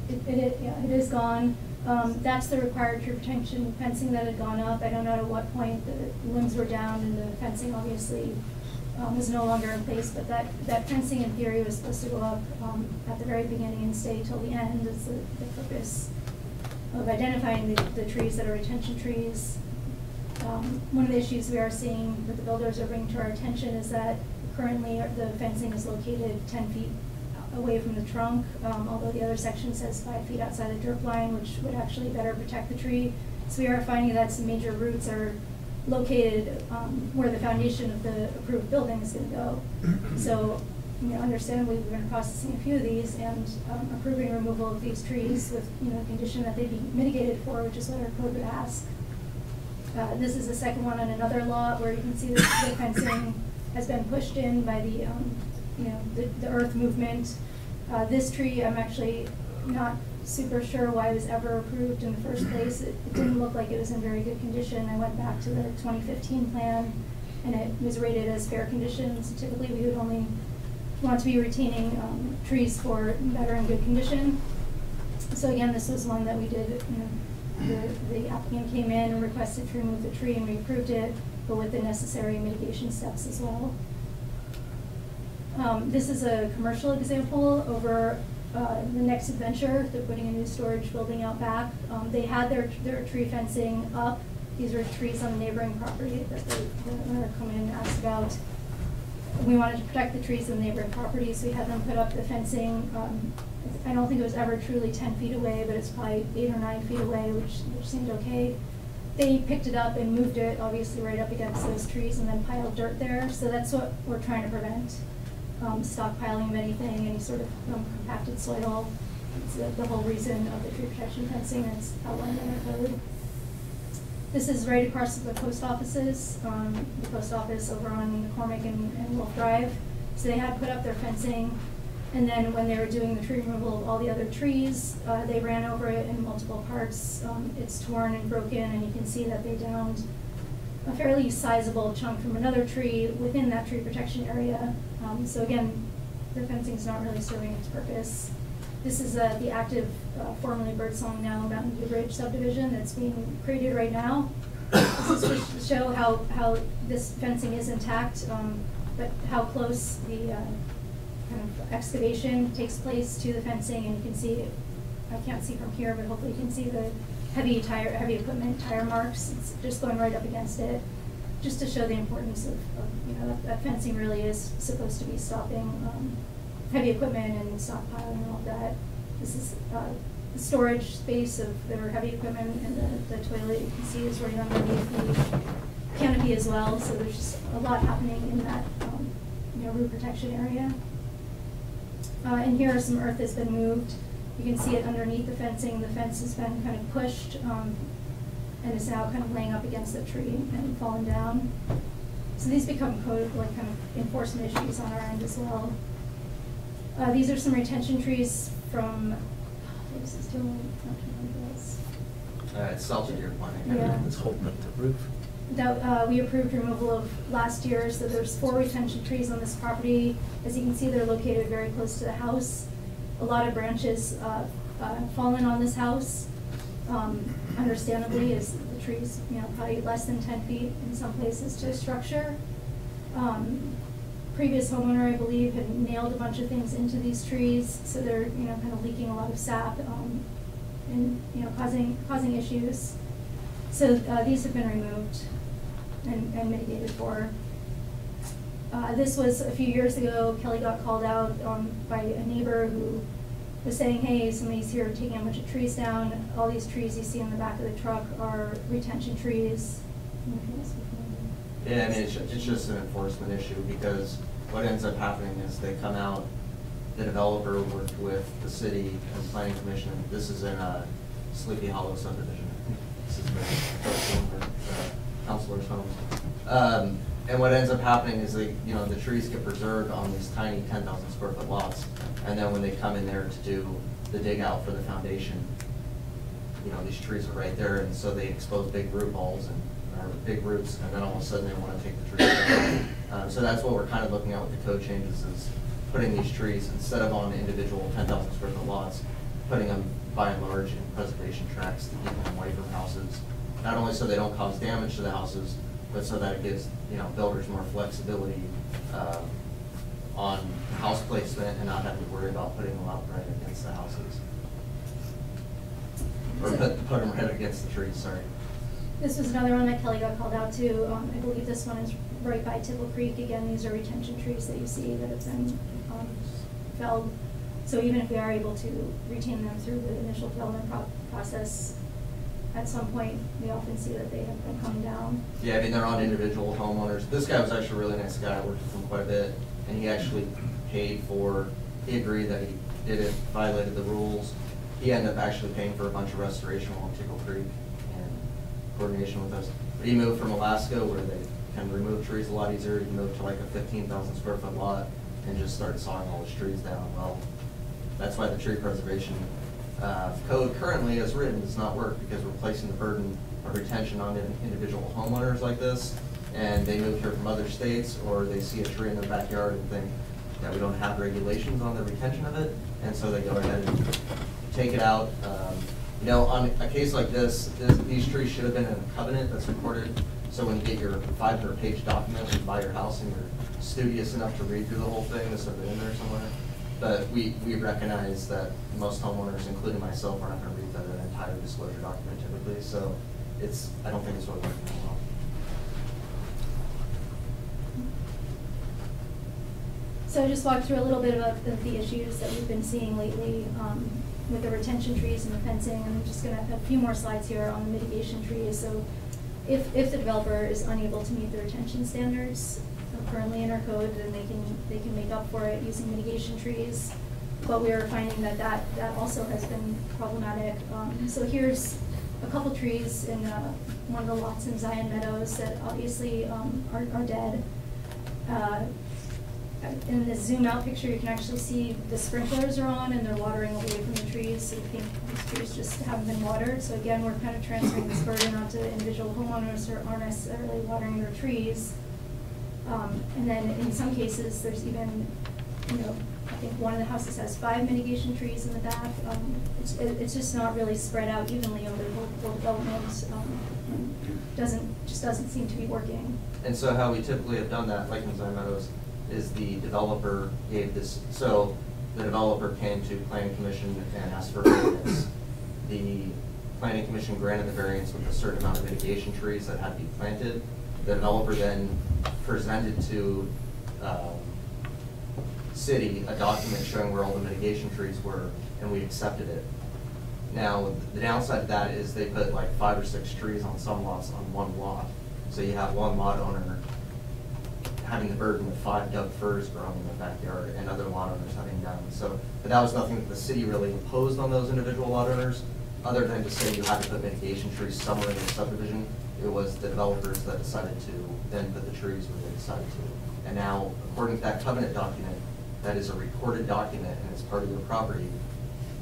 It is gone. That's the required tree protection fencing that had gone up. I don't know at what point the limbs were down and the fencing obviously was no longer in place, but that fencing in theory was supposed to go up at the very beginning and stay till the end is the purpose. of identifying the trees that are retention trees. One of the issues we are seeing that the builders are bringing to our attention is that currently the fencing is located 10 feet away from the trunk, although the other section says 5 feet outside the drip line, which would actually better protect the tree. So we are finding that some major roots are located where the foundation of the approved building is going to go. So, understandably, we've been processing a few of these and approving removal of these trees with, condition that they be mitigated for, which is what our code would ask. This is the second one on another lot where you can see that the fencing has been pushed in by the, the earth movement. This tree, I'm actually not super sure why it was ever approved in the first place. It didn't look like it was in very good condition. I went back to the 2015 plan and it was rated as fair conditions. Typically we would only want to be retaining trees for better and good condition. So again, this was one that we did, the applicant came in and requested to remove the tree and we approved it, but with the necessary mitigation steps as well. This is a commercial example over the Next Adventure. They're putting a new storage building out back. They had their tree fencing up. These are trees on the neighboring property that the owner come in and asked about. We wanted to protect the trees on the neighboring property, so we had them put up the fencing. I don't think it was ever truly 10 feet away, but it's probably 8 or 9 feet away, which seemed okay. They picked it up and moved it, obviously, right up against those trees and then piled dirt there. So that's what we're trying to prevent. Stockpiling of anything, any sort of compacted soil. It's the whole reason of the tree protection fencing that's outlined in our code. This is right across the post offices, the post office over on McCormick and Wolf Drive. So they had put up their fencing, and then when they were doing the tree removal of all the other trees, they ran over it in multiple parts. It's torn and broken, and you can see that they downed a fairly sizable chunk from another tree within that tree protection area. So again, the fencing is not really serving its purpose. This is the active, formerly Birdsong, now Mountain View Ridge subdivision that's being created right now. This is just to show how this fencing is intact, but how close the kind of excavation takes place to the fencing. And you can see, I can't see from here, but hopefully you can see the heavy equipment tire marks. It's just going right up against it, just to show the importance of that fencing really is supposed to be stopping heavy equipment and stockpiling and all of that. This is the storage space of their heavy equipment, and the toilet you can see is right underneath the canopy as well. So there's just a lot happening in that root protection area. And here some earth has been moved. You can see it underneath the fencing. The fence has been kind of pushed and is now kind of laying up against the tree and fallen down. So these become code, like, kind of enforcement issues on our end as well. These are some retention trees from, this is still, it's Salted Deer Planting. Yeah. It's holding up the roof. That we approved removal of last year. So there's 4 retention trees on this property. As you can see, they're located very close to the house. A lot of branches fallen on this house. Understandably, as the trees, probably less than 10 feet in some places to the structure. Previous homeowner, I believe, had nailed a bunch of things into these trees, so they're kind of leaking a lot of sap and causing issues. So these have been removed and mitigated for. This was a few years ago. Kelly got called out by a neighbor who was saying, hey, somebody's here taking a bunch of trees down. All these trees you see in the back of the truck are retention trees. Yeah, I mean, it's just an enforcement issue, because what ends up happening is they come out, the developer worked with the city and planning commission. This is in a Sleepy Hollow subdivision. This is the councilor's home. And what ends up happening is the trees get preserved on these tiny 10,000 square foot lots. And then when they come in there to do the dig out for the foundation, these trees are right there, and so they expose big root balls or big roots, and then all of a sudden they want to take the trees down. So that's what we're kind of looking at with the code changes, is putting these trees, instead of on individual 10,000 square foot lots, putting them by and large in preservation tracts to keep them away from houses. Not only so they don't cause damage to the houses, but so that it gives builders more flexibility on house placement and not having to worry about putting them up right against the houses. Or put them right against the trees, sorry. This was another one that Kelly got called out to. I believe this one is right by Tipple Creek. Again, these are retention trees that you see that have been felled. So even if we are able to retain them through the initial development process, at some point, we often see that they have been coming down. Yeah, I mean, they're on individual homeowners. This guy was actually a really nice guy. I worked with him quite a bit, and he actually paid for, he agreed that he did it, violated the rules. He ended up actually paying for a bunch of restoration along Tickle Creek in coordination with us. But he moved from Alaska, where they can remove trees a lot easier. He moved to like a 15,000 square foot lot and just started sawing all his trees down. Well, that's why the tree preservation code currently as written does not work, because we're placing the burden of retention on individual homeowners like this, and they move here from other states, or they see a tree in their backyard and think that we don't have regulations on the retention of it, and so they go ahead and take it out. You know, on a case like this, these trees should have been in a covenant that's recorded, so when you get your 500-page document when you buy your house and you're studious enough to read through the whole thing, this would have been in there somewhere. But we recognize that most homeowners, including myself, are not going to read the entire disclosure document typically, so I don't think it's really working well. So I just walked through a little bit about the issues that we've been seeing lately with the retention trees and the fencing. I'm just going to have a few more slides here on the mitigation trees. So if the developer is unable to meet the retention standards currently in our code, then they can make up for it using mitigation trees. But we are finding that also has been problematic. So here's a couple trees in one of the lots in Zion Meadows that obviously are dead. In the zoom out picture, you can actually see the sprinklers are on and they're watering away from the trees. So you think these trees just haven't been watered. So again, we're kind of transferring this burden onto individual homeowners who aren't necessarily watering their trees. And then in some cases, there's even, I think one of the houses has 5 mitigation trees in the back. It's just not really spread out evenly over the whole development. And just doesn't seem to be working. And so how we typically have done that, like in Zion Meadows, is the developer gave this, so the developer came to planning commission and asked for variance. The planning commission granted the variance with a certain amount of mitigation trees that had to be planted. The developer then presented to city a document showing where all the mitigation trees were, and we accepted it. Now, the downside of that is they put like 5 or 6 trees on some lots on one lot. So you have one lot owner having the burden of 5 Doug firs growing in their backyard and other lot owners having none. So, but that was nothing that the city really imposed on those individual lot owners, other than to say you had to put mitigation trees somewhere in the subdivision. It was the developers that decided to then put the trees where they decided to. And now, according to that covenant document, that is a recorded document and it's part of your property,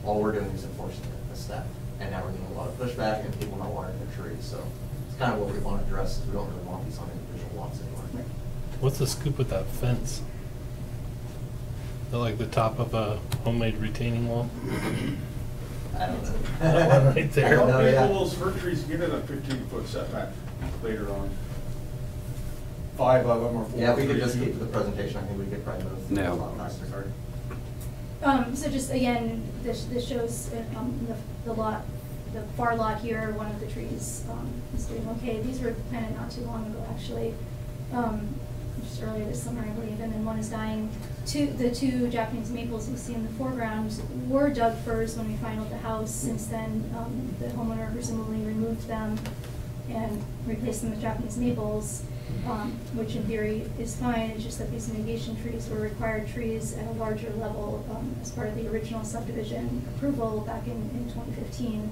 all we're doing is enforcing it, a step. And now we're getting a lot of pushback and people not watering their trees. So it's kind of what we want to address, is we don't really want these on individual lots anymore. What's the scoop with that fence? Is that like the top of a homemade retaining wall? I don't know. That one right there. I don't know, yeah. Those fir trees get in a 15-foot setback later on. 5 of them or 4. Yeah, we could just keep to the presentation. I think we could probably move No. a lot faster. So just again, this shows the far lot here, one of the trees is doing okay. These were planted not too long ago, actually. Just earlier this summer, I believe, and then one is dying. The two Japanese maples you see in the foreground were Doug firs when we finalized the house. Since then, the homeowner presumably removed them and replaced them with Japanese maples, which in theory is fine. It's just that these mitigation trees were required trees at a larger level as part of the original subdivision approval back in 2015.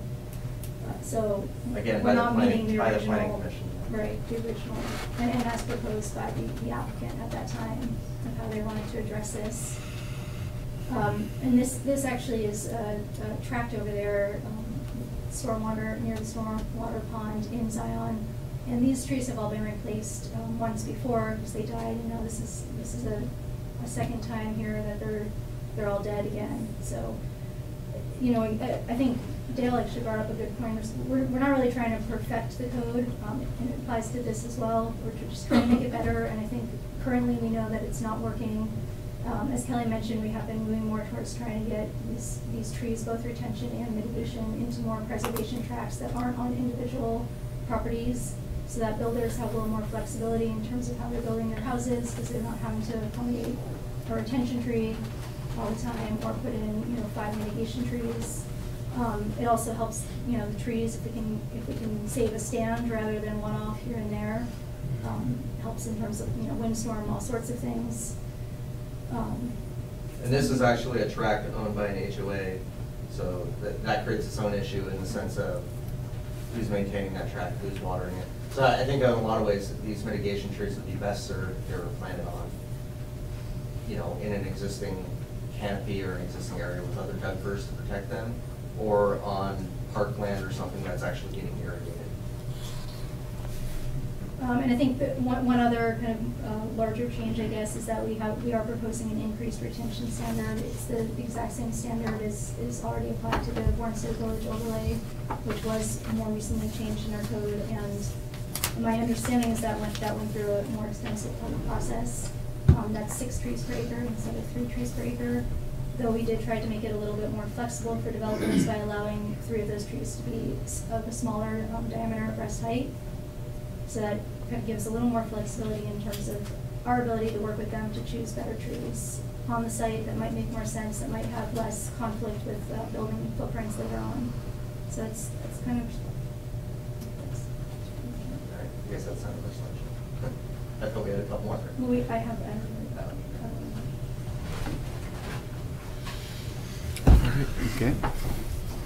So Again, we're by not the meeting the planning original. commission. Right, the original, and as proposed by the applicant at that time, of how they wanted to address this. And this actually is a tract over there, stormwater, near the stormwater pond in Zion. And these trees have all been replaced once before because they died, and now this is a second time here that they're all dead again. So, I think Dale actually brought up a good point. We're not really trying to perfect the code, and it applies to this as well. We're just trying to make it better, and I think currently we know that it's not working. As Kelly mentioned, we have been moving more towards trying to get these trees, both retention and mitigation, into more preservation tracts that aren't on individual properties, so that builders have a little more flexibility in terms of how they're building their houses, because they're not having to accommodate a retention tree all the time, or put in, 5 mitigation trees. It also helps, the trees, if we can save a stand rather than one off here and there. Helps in terms of, windstorm, all sorts of things. And this is actually a tract owned by an HOA, so that creates its own issue in the sense of who's maintaining that tract, who's watering it. So I think in a lot of ways, these mitigation trees would be best served if they were planted on, in an existing canopy or an existing area with other Doug firs to protect them, or on parkland or something that's actually getting irrigated. And I think that one other kind of larger change, I guess, is that we are proposing an increased retention standard. It's the exact same standard is already applied to the Bornsted Village overlay, which was more recently changed in our code. And my understanding is that went through a more extensive public process. That's 6 trees per acre instead of 3 trees per acre. Though we did try to make it a little bit more flexible for developers by allowing 3 of those trees to be of a smaller diameter of breast height. So that kind of gives a little more flexibility in terms of our ability to work with them to choose better trees on the site that might make more sense, that might have less conflict with building footprints later on. So it's kind of. I guess that's not a selection. I thought we had a couple more. Well, I have. Okay.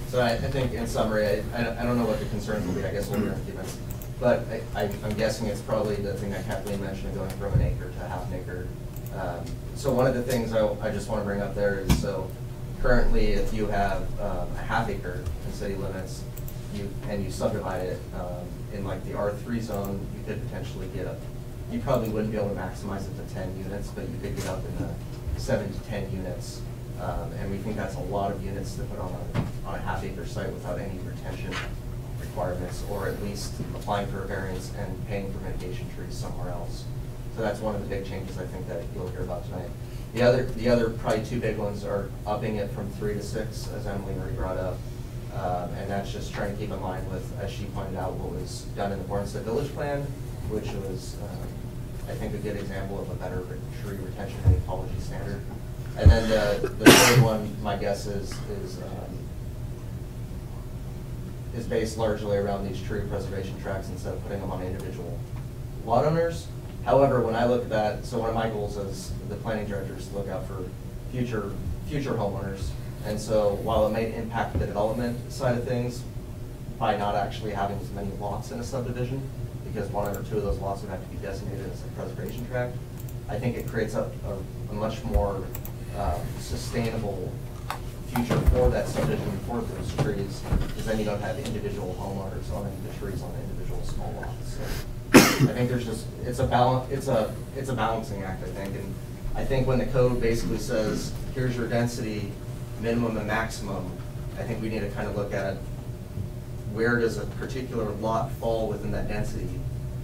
So I think in summary, I don't know what the concerns will be. I guess we'll hear in a few minutes. But I'm guessing it's probably the thing that Kathleen mentioned, going from an acre to half an acre. So one of the things I just want to bring up there is, so currently if you have a half acre in city limits, and you subdivide it in like the R3 zone, you could potentially get up. You probably wouldn't be able to maximize it to 10 units, but you could get up in the 7 to 10 units. And we think that's a lot of units to put on a half acre site without any retention requirements, or at least applying for a variance and paying for mitigation trees somewhere else. So that's one of the big changes I think that you'll hear about tonight. The other probably 2 big ones are upping it from 3 to 6, as Emily already brought up. And that's just trying to keep in line with, as she pointed out, what was done in the Bornsted Village Plan, which was, I think, a good example of a better tree retention and ecology standard. And then the third one, my guess is based largely around these tree preservation tracts instead of putting them on individual lot owners. However, when I look at that, so one of my goals as the planning director is to look out for future homeowners. And so while it may impact the development side of things by not actually having as many lots in a subdivision, because 1 or 2 of those lots would have to be designated as a preservation tract, I think it creates a much more sustainable future for that subdivision, for those trees, because then you don't have individual homeowners owning the trees on individual small lots. So I think there's just, it's a balancing act, I think. And I think when the code basically says, here's your density, minimum and maximum, I think we need to kind of look at where does a particular lot fall within that density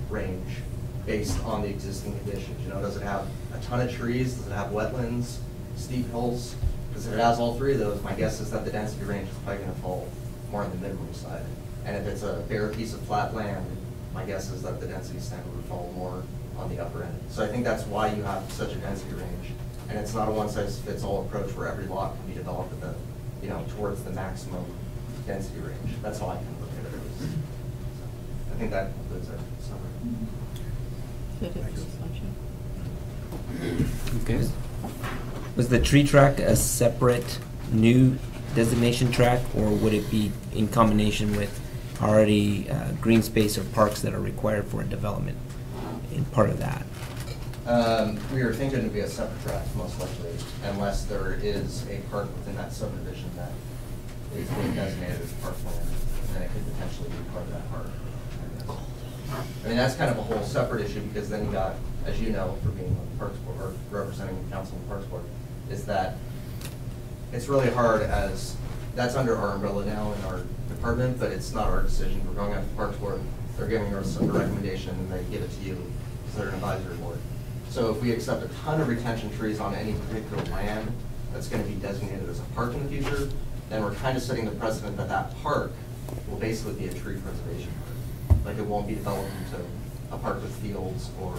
range based on the existing conditions. Does it have a ton of trees? Does it have wetlands, steep hills? Because if it has all 3 of those, my guess is that the density range is probably going to fall more on the minimum side. And if it's a bare piece of flat land, my guess is that the density standard would fall more on the upper end. So I think that's why you have such a density range. And it's not a one-size-fits-all approach where every lot can be developed at the, towards the maximum density range. That's how I can look at it. So I think that concludes our summary. Okay. Was the tree tract a separate new designation tract, or would it be in combination with already green space or parks that are required for a development in part of that? We were thinking to be a separate tract, most likely, unless there is a park within that subdivision that is being designated as parkland, and then it could potentially be part of that park. I mean, that's kind of a whole separate issue, because then you got, as you know, for being on the Parks Board, or representing the council on the Parks Board, is that it's really hard as, that's under our umbrella now in our department, but it's not our decision. We're going out to the Parks Board, they're giving us a recommendation, and they give it to you, because they're an advisory board. So if we accept a ton of retention trees on any particular land that's going to be designated as a park in the future, then we're kind of setting the precedent that that park will basically be a tree preservation park. Like it won't be developed into a park with fields or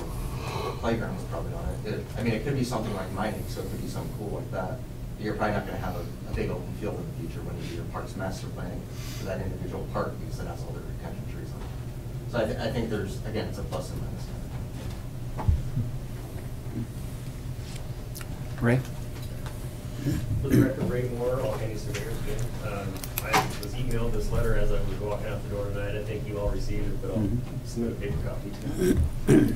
playgrounds probably on it. I mean, it could be something like mining, so it could be something cool like that. But you're probably not going to have a big open field in the future when you do your parks master planning for that individual park because it has all the retention trees on it. So I think there's, again, it's a plus and minus. Ray? For the record, Ray Moore, All County Surveyors. I was emailed this letter as I was walking out the door tonight. I think you all received it, but I'll submit a paper copy too.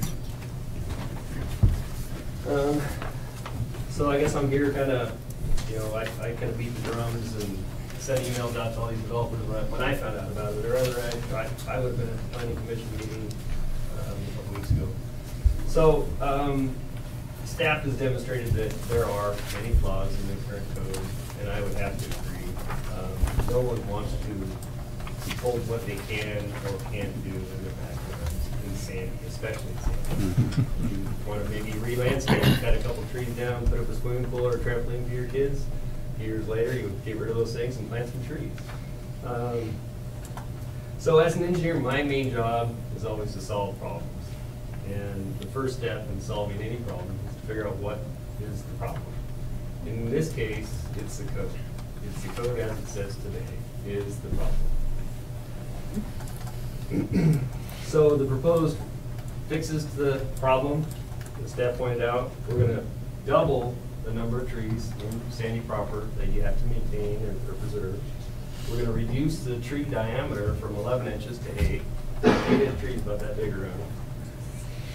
So I guess I'm here kind of, I kind of beat the drums and sent emails out to all these developers when I found out about it. Or other, I would have been at the planning commission meeting a couple weeks ago. So staff has demonstrated that there are many flaws in the current code, and I would have to agree. No one wants to be told what they can or can't do in their backyards in Sandy, especially in Sandy. You want to maybe re-landscape, cut a couple trees down, put up a swimming pool or a trampoline for your kids. Years later, you would get rid of those things and plant some trees. So as an engineer, my main job is always to solve problems. And the first step in solving any problem is to figure out what is the problem. In this case, it's the code. It's the code as it says today is the problem. So the proposed fixes to the problem, as staff pointed out, we're going to double the number of trees in Sandy proper that you have to maintain or preserve. We're going to reduce the tree diameter from 11 inches to 8. 8-inch trees about that big around.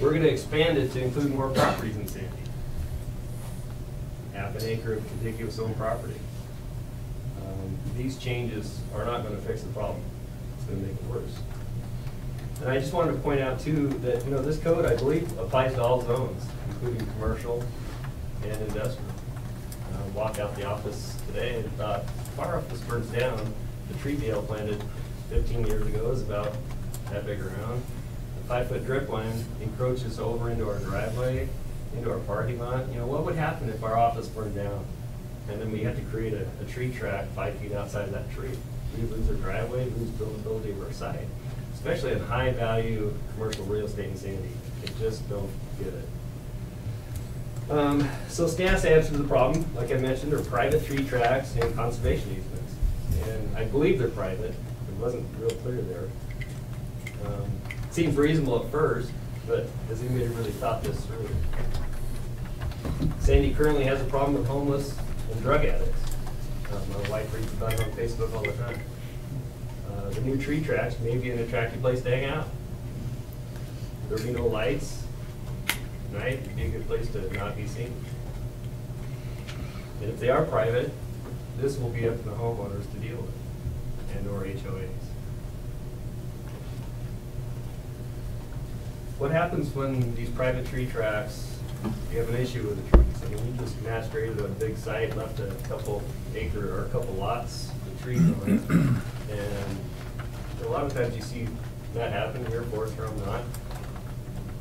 We're going to expand it to include more properties in Sandy. Half an acre of contiguous owned property. These changes are not going to fix the problem. It's going to make it worse. And I just wanted to point out too that this code, I believe, applies to all zones, including commercial and industrial. I walked out the office today and thought, if our office burns down, the tree Dale planted 15 years ago is about that big around. The 5-foot drip line encroaches over into our driveway, into our parking lot. What would happen if our office burned down? And then we had to create a tree track 5 feet outside of that tree. We lose our driveway, lose buildability of our site. Especially in high value commercial real estate in Sandy. They just don't get it. So staff's answer to the problem, like I mentioned, are private tree tracks and conservation easements. And I believe they're private. It wasn't real clear there. Seems reasonable at first, but has anybody really thought this through? Sandy currently has a problem with homeless and drug addicts. My wife reads about it on Facebook all the time. The new tree tracks may be an attractive place to hang out. There'll be no lights. Night it'd be a good place to not be seen. And if they are private, this will be up to the homeowners to deal with, and or HOAs. What happens when these private tree tracks, you have an issue with the trees? I mean, you just mass graded a big site, left a couple acre or a couple lots with trees on it, and a lot of times you see that happen in your forest or not.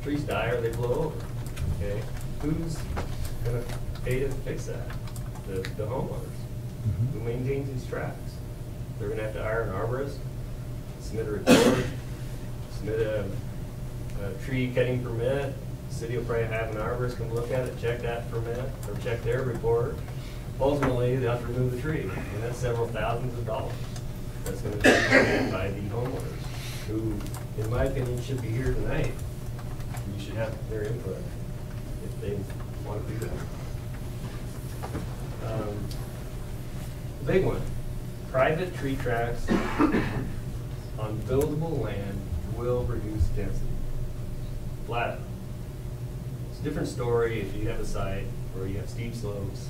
Trees die or they blow over. Okay, who's gonna pay to fix that? The homeowners. Who maintains these tracks? They're gonna have to hire an arborist, submit a report, submit a tree cutting permit. The city will probably have an arborist come look at it, check that permit, or check their report. Ultimately, they have to remove the tree, and that's several thousands of dollars. That's going to be paid by the homeowners, who, in my opinion, should be here tonight. You should have their input if they want to do that. The big one, private tree tracks on buildable land will reduce density. Flat out. It's a different story if you have a site where you have steep slopes,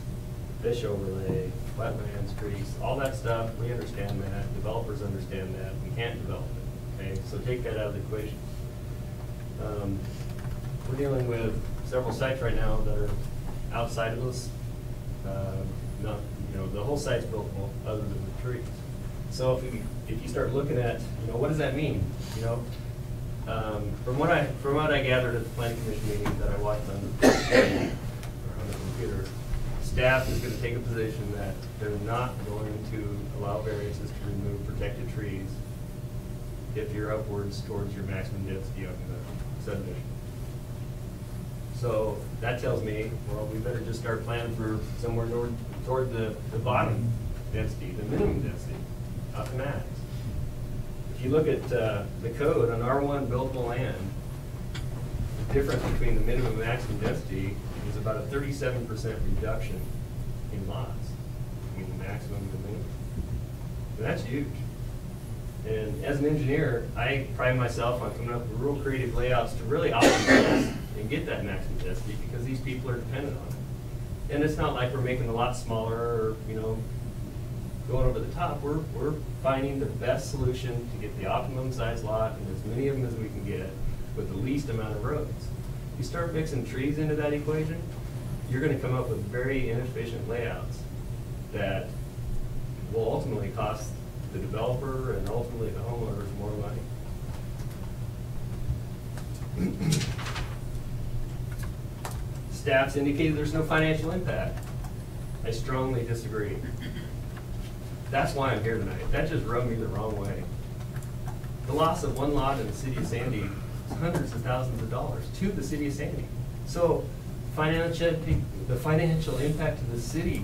fish overlay, wetlands, creeks, all that stuff. We understand that. Developers understand that. We can't develop it. Okay, so take that out of the equation. We're dealing with several sites right now that are outside of those. The whole site's buildable other than the trees. So if you start looking at, what does that mean? From what I gathered at the planning commission meeting that I watched on the computer, staff is gonna take a position that they're not going to allow variances to remove protected trees if you're upwards towards your maximum density on the subdivision. So that tells me, well, we better just start planning for somewhere toward the bottom density, the minimum density, not the max. If you look at the code on R1 buildable land, the difference between the minimum and maximum density is about a 37% reduction in lots between the maximum and the minimum. And that's huge. And as an engineer, I pride myself on coming up with real creative layouts to really optimize and get that maximum density because these people are dependent on it. And it's not like we're making the lot smaller or, you know, going over the top. We're finding the best solution to get the optimum size lot and as many of them as we can get with the least amount of roads. You start mixing trees into that equation, you're going to come up with very inefficient layouts that will ultimately cost the developer and ultimately the homeowners more money. Staff's indicated there's no financial impact. I strongly disagree. That's why I'm here tonight. That just rubbed me the wrong way. The loss of one lot in the city of Sandy is hundreds of thousands of dollars to the city of Sandy. So the financial impact to the city,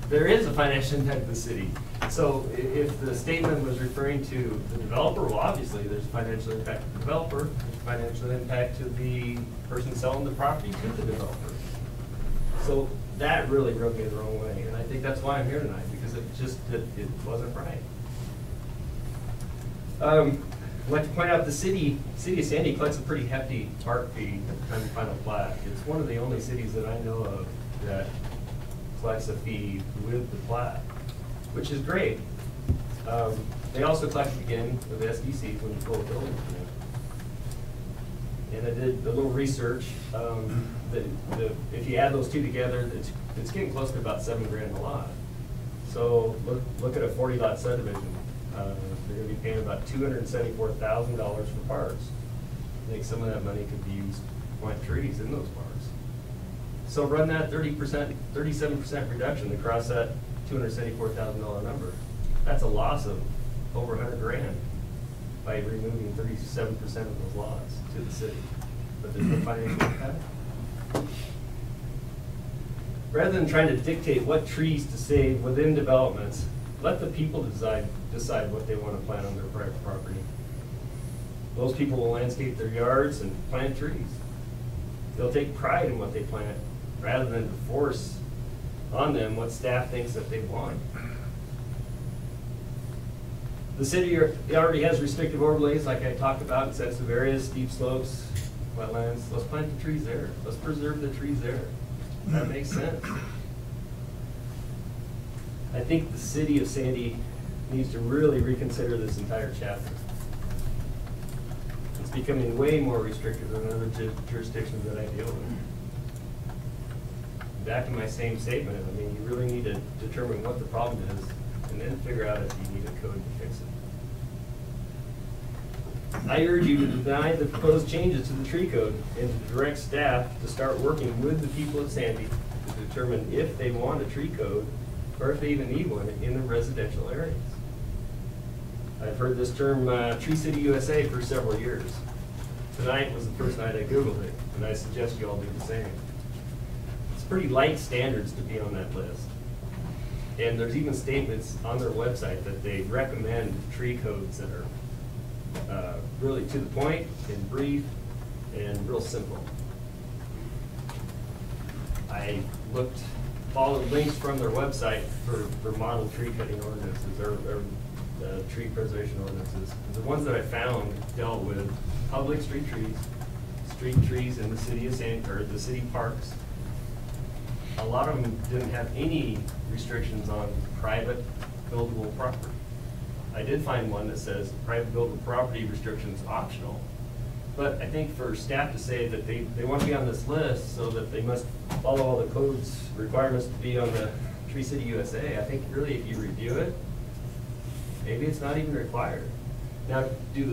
there is a financial impact to the city. So if the statement was referring to the developer, well, obviously there's a financial impact to the developer, there's a financial impact to the person selling the property to the developer. So that really rubbed me the wrong way, and I think that's why I'm here tonight, because it wasn't right. I'd like to point out the city of Sandy collects a pretty hefty park fee on the final plat. It's one of the only cities that I know of that collects a fee with the plat, which is great. They also collect it again with SDCs when you pull a building permit. And I did a little research. If you add those two together, it's getting close to about $7 grand a lot. So look at a 40 lot subdivision. They're going to be paying about $274,000 for parks. I think some of that money could be used to plant trees in those parks. So run that 37% reduction across that $274,000 number. That's a loss of over 100 grand by removing 37% of those lots to the city. But there's no financial impact. Rather than trying to dictate what trees to save within developments, let the people decide what they want to plant on their private property. Those people will landscape their yards and plant trees. They'll take pride in what they plant rather than force on them what staff thinks that they want. The city already has restrictive overlays, like I talked about, in sensitive areas, steep slopes, wetlands. Let's plant the trees there. Let's preserve the trees there. That makes sense. I think the city of Sandy needs to really reconsider this entire chapter. It's becoming way more restrictive than other jurisdictions that I deal with. Back to my same statement, I mean, you really need to determine what the problem is and then figure out if you need a code to fix it. I urge you to deny the proposed changes to the tree code and to direct staff to start working with the people of Sandy to determine if they want a tree code or if they even need one in the residential areas. I've heard this term Tree City USA for several years. Tonight was the first night I Googled it, and I suggest you all do the same. It's pretty light standards to be on that list. And there's even statements on their website that they recommend tree codes that are really to the point and brief and real simple. I followed links from their website for model tree cutting ordinances or tree preservation ordinances. The ones that I found dealt with public street trees in the city of Sandy, or the city parks. A lot of them didn't have any restrictions on private buildable property. I did find one that says private buildable property restrictions optional. But I think for staff to say that they want to be on this list so that they must follow all the codes requirements to be on the Tree City USA, I think really if you review it, maybe it's not even required. Now, do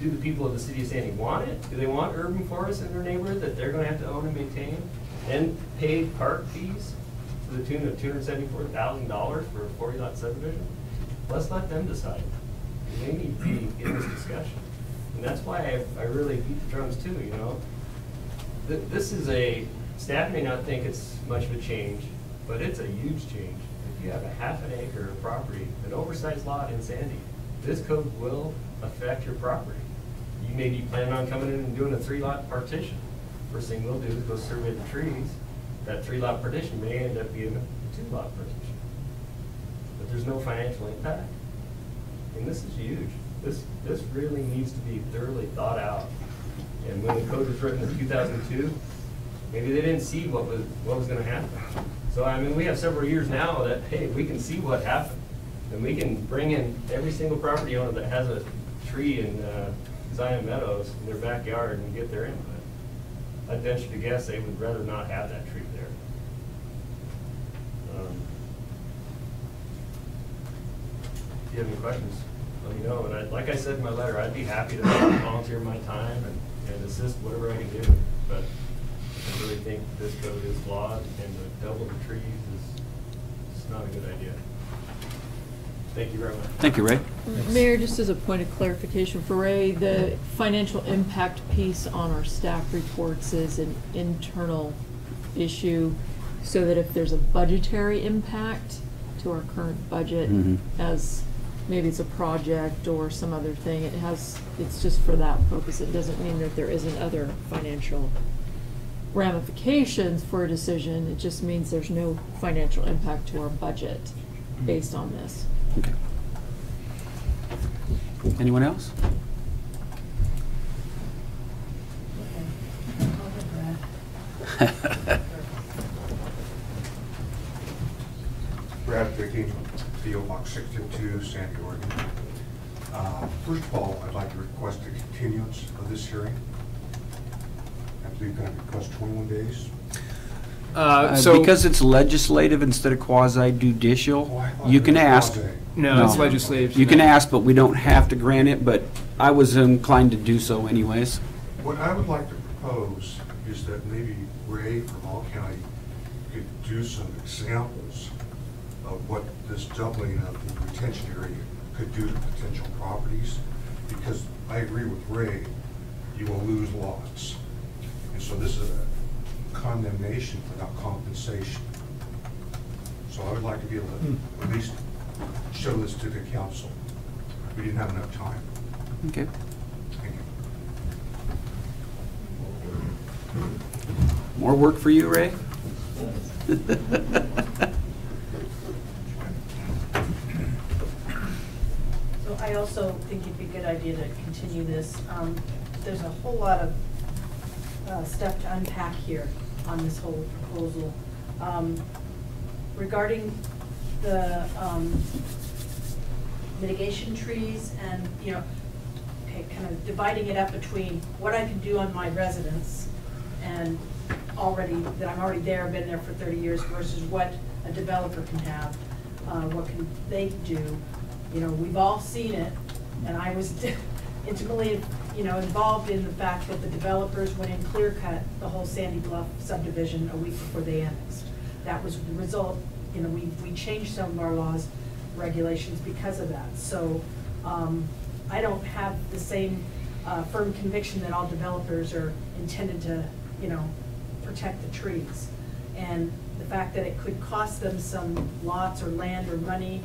do the people of the city of Sandy want it? Do they want urban forests in their neighborhood that they're gonna have to own and maintain? And pay park fees to the tune of $274,000 for a 40-lot subdivision? Let's let them decide. They need to be in this discussion. And that's why I really beat the drums too, you know? This is staff may not think it's much of a change, but it's a huge change. If you have a half an acre of property, an oversized lot in Sandy, this code will affect your property. You may be planning on coming in and doing a 3-lot partition. First thing we'll do is go survey the trees. That 3-lot partition may end up being a 2-lot partition. But there's no financial impact. And this is huge. This really needs to be thoroughly thought out. And when the code was written in 2002, maybe they didn't see what was going to happen. So I mean, we have several years now that, hey, we can see what happened. And we can bring in every single property owner that has a tree in Zion Meadows in their backyard and get their input. I'd venture to guess they would rather not have that tree there. If you have any questions, let me know. And like I said in my letter, I'd be happy to volunteer my time and assist whatever I can do. But I really think this code is flawed, and to double the trees is not a good idea. Thank you very much. Thank you, Ray. Mayor, just as a point of clarification for Ray, the financial impact piece on our staff reports is an internal issue, so that if there's a budgetary impact to our current budget, as maybe it's a project or some other thing, it's just for that purpose. It doesn't mean that there isn't other financial ramifications for a decision. It just means there's no financial impact to our budget based on this. Okay. Anyone else? Brad Picking, PO Box 622, Sandy, Oregon. First of all, I'd like to request a continuance of this hearing. I believe can I request 21 days? Because it's legislative instead of quasi-judicial, you can ask. No, it's legislative. You can ask, but we don't have to grant it, but I was inclined to do so anyways. What I would like to propose is that maybe Ray from All County could do some examples of what this doubling of the retention area could do to potential properties, because I agree with Ray, you will lose lots. And so this is a condemnation without compensation. So I would like to be able to at least show this to the council. We didn't have enough time. Okay. Thank you. More work for you, Ray? So I also think it'd be a good idea to continue this. There's a whole lot of stuff to unpack here on this whole proposal. Regarding the mitigation trees and, you know, kind of dividing it up between what I can do on my residence and that I'm already there, been there for 30 years, versus what a developer can have, what can they do. You know, we've all seen it, and I was intimately, you know, involved in the fact that the developers went in clear-cut the whole Sandy Bluff subdivision a week before they annexed. That was the result. You know, we changed some of our laws, regulations because of that. So I don't have the same firm conviction that all developers are intended to, you know, protect the trees. And the fact that it could cost them some lots or land or money,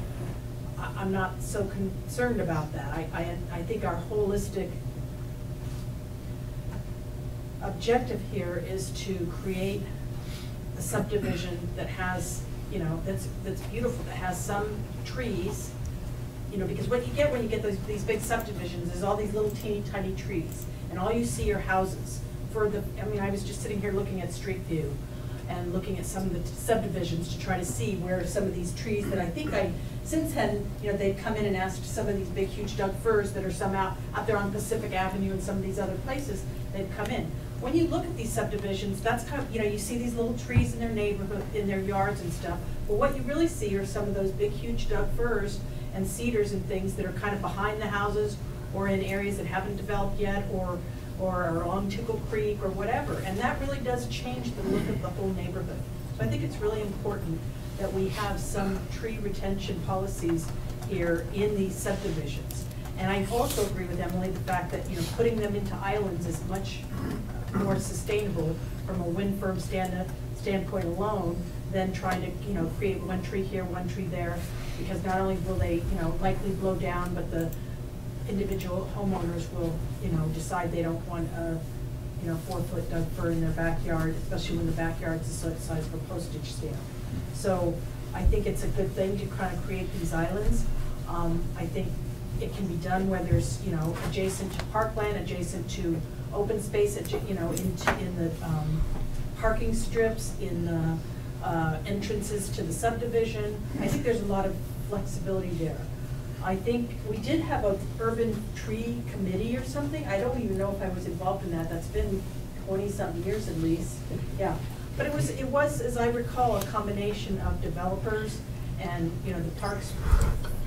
I'm not so concerned about that. I think our holistic objective here is to create a subdivision that has, you know, that's beautiful, that has some trees, you know, because what you get when you get these big subdivisions is all these little teeny tiny trees, and all you see are houses. I mean, I was just sitting here looking at Street View and looking at some of the subdivisions to try to see where some of these trees that I think since then, you know, they've come in and asked some of these big, huge Doug firs that are some out there on Pacific Avenue and some of these other places, they've come in. When you look at these subdivisions, that's kind of, you know, you see these little trees in their neighborhood, in their yards and stuff, but what you really see are some of those big, huge Doug firs and cedars and things that are kind of behind the houses or in areas that haven't developed yet, or along Tickle Creek or whatever. And that really does change the look of the whole neighborhood. So I think it's really important that we have some tree retention policies here in these subdivisions. And I also agree with Emily, the fact that, putting them into islands is much more sustainable from a wind firm standpoint alone than trying to, create one tree here, one tree there, because not only will they, likely blow down, but the individual homeowners will, decide they don't want a, 4-foot Doug fir in their backyard, especially when the backyard's the size of a postage stamp. So I think it's a good thing to kind of create these islands. I think it can be done where there's, adjacent to parkland, adjacent to open space, in the parking strips, in the entrances to the subdivision. I think there's a lot of flexibility there. I think we did have an urban tree committee or something. I don't even know if I was involved in that. That's been 20-something years at least. Yeah, but it was, as I recall, a combination of developers and the parks,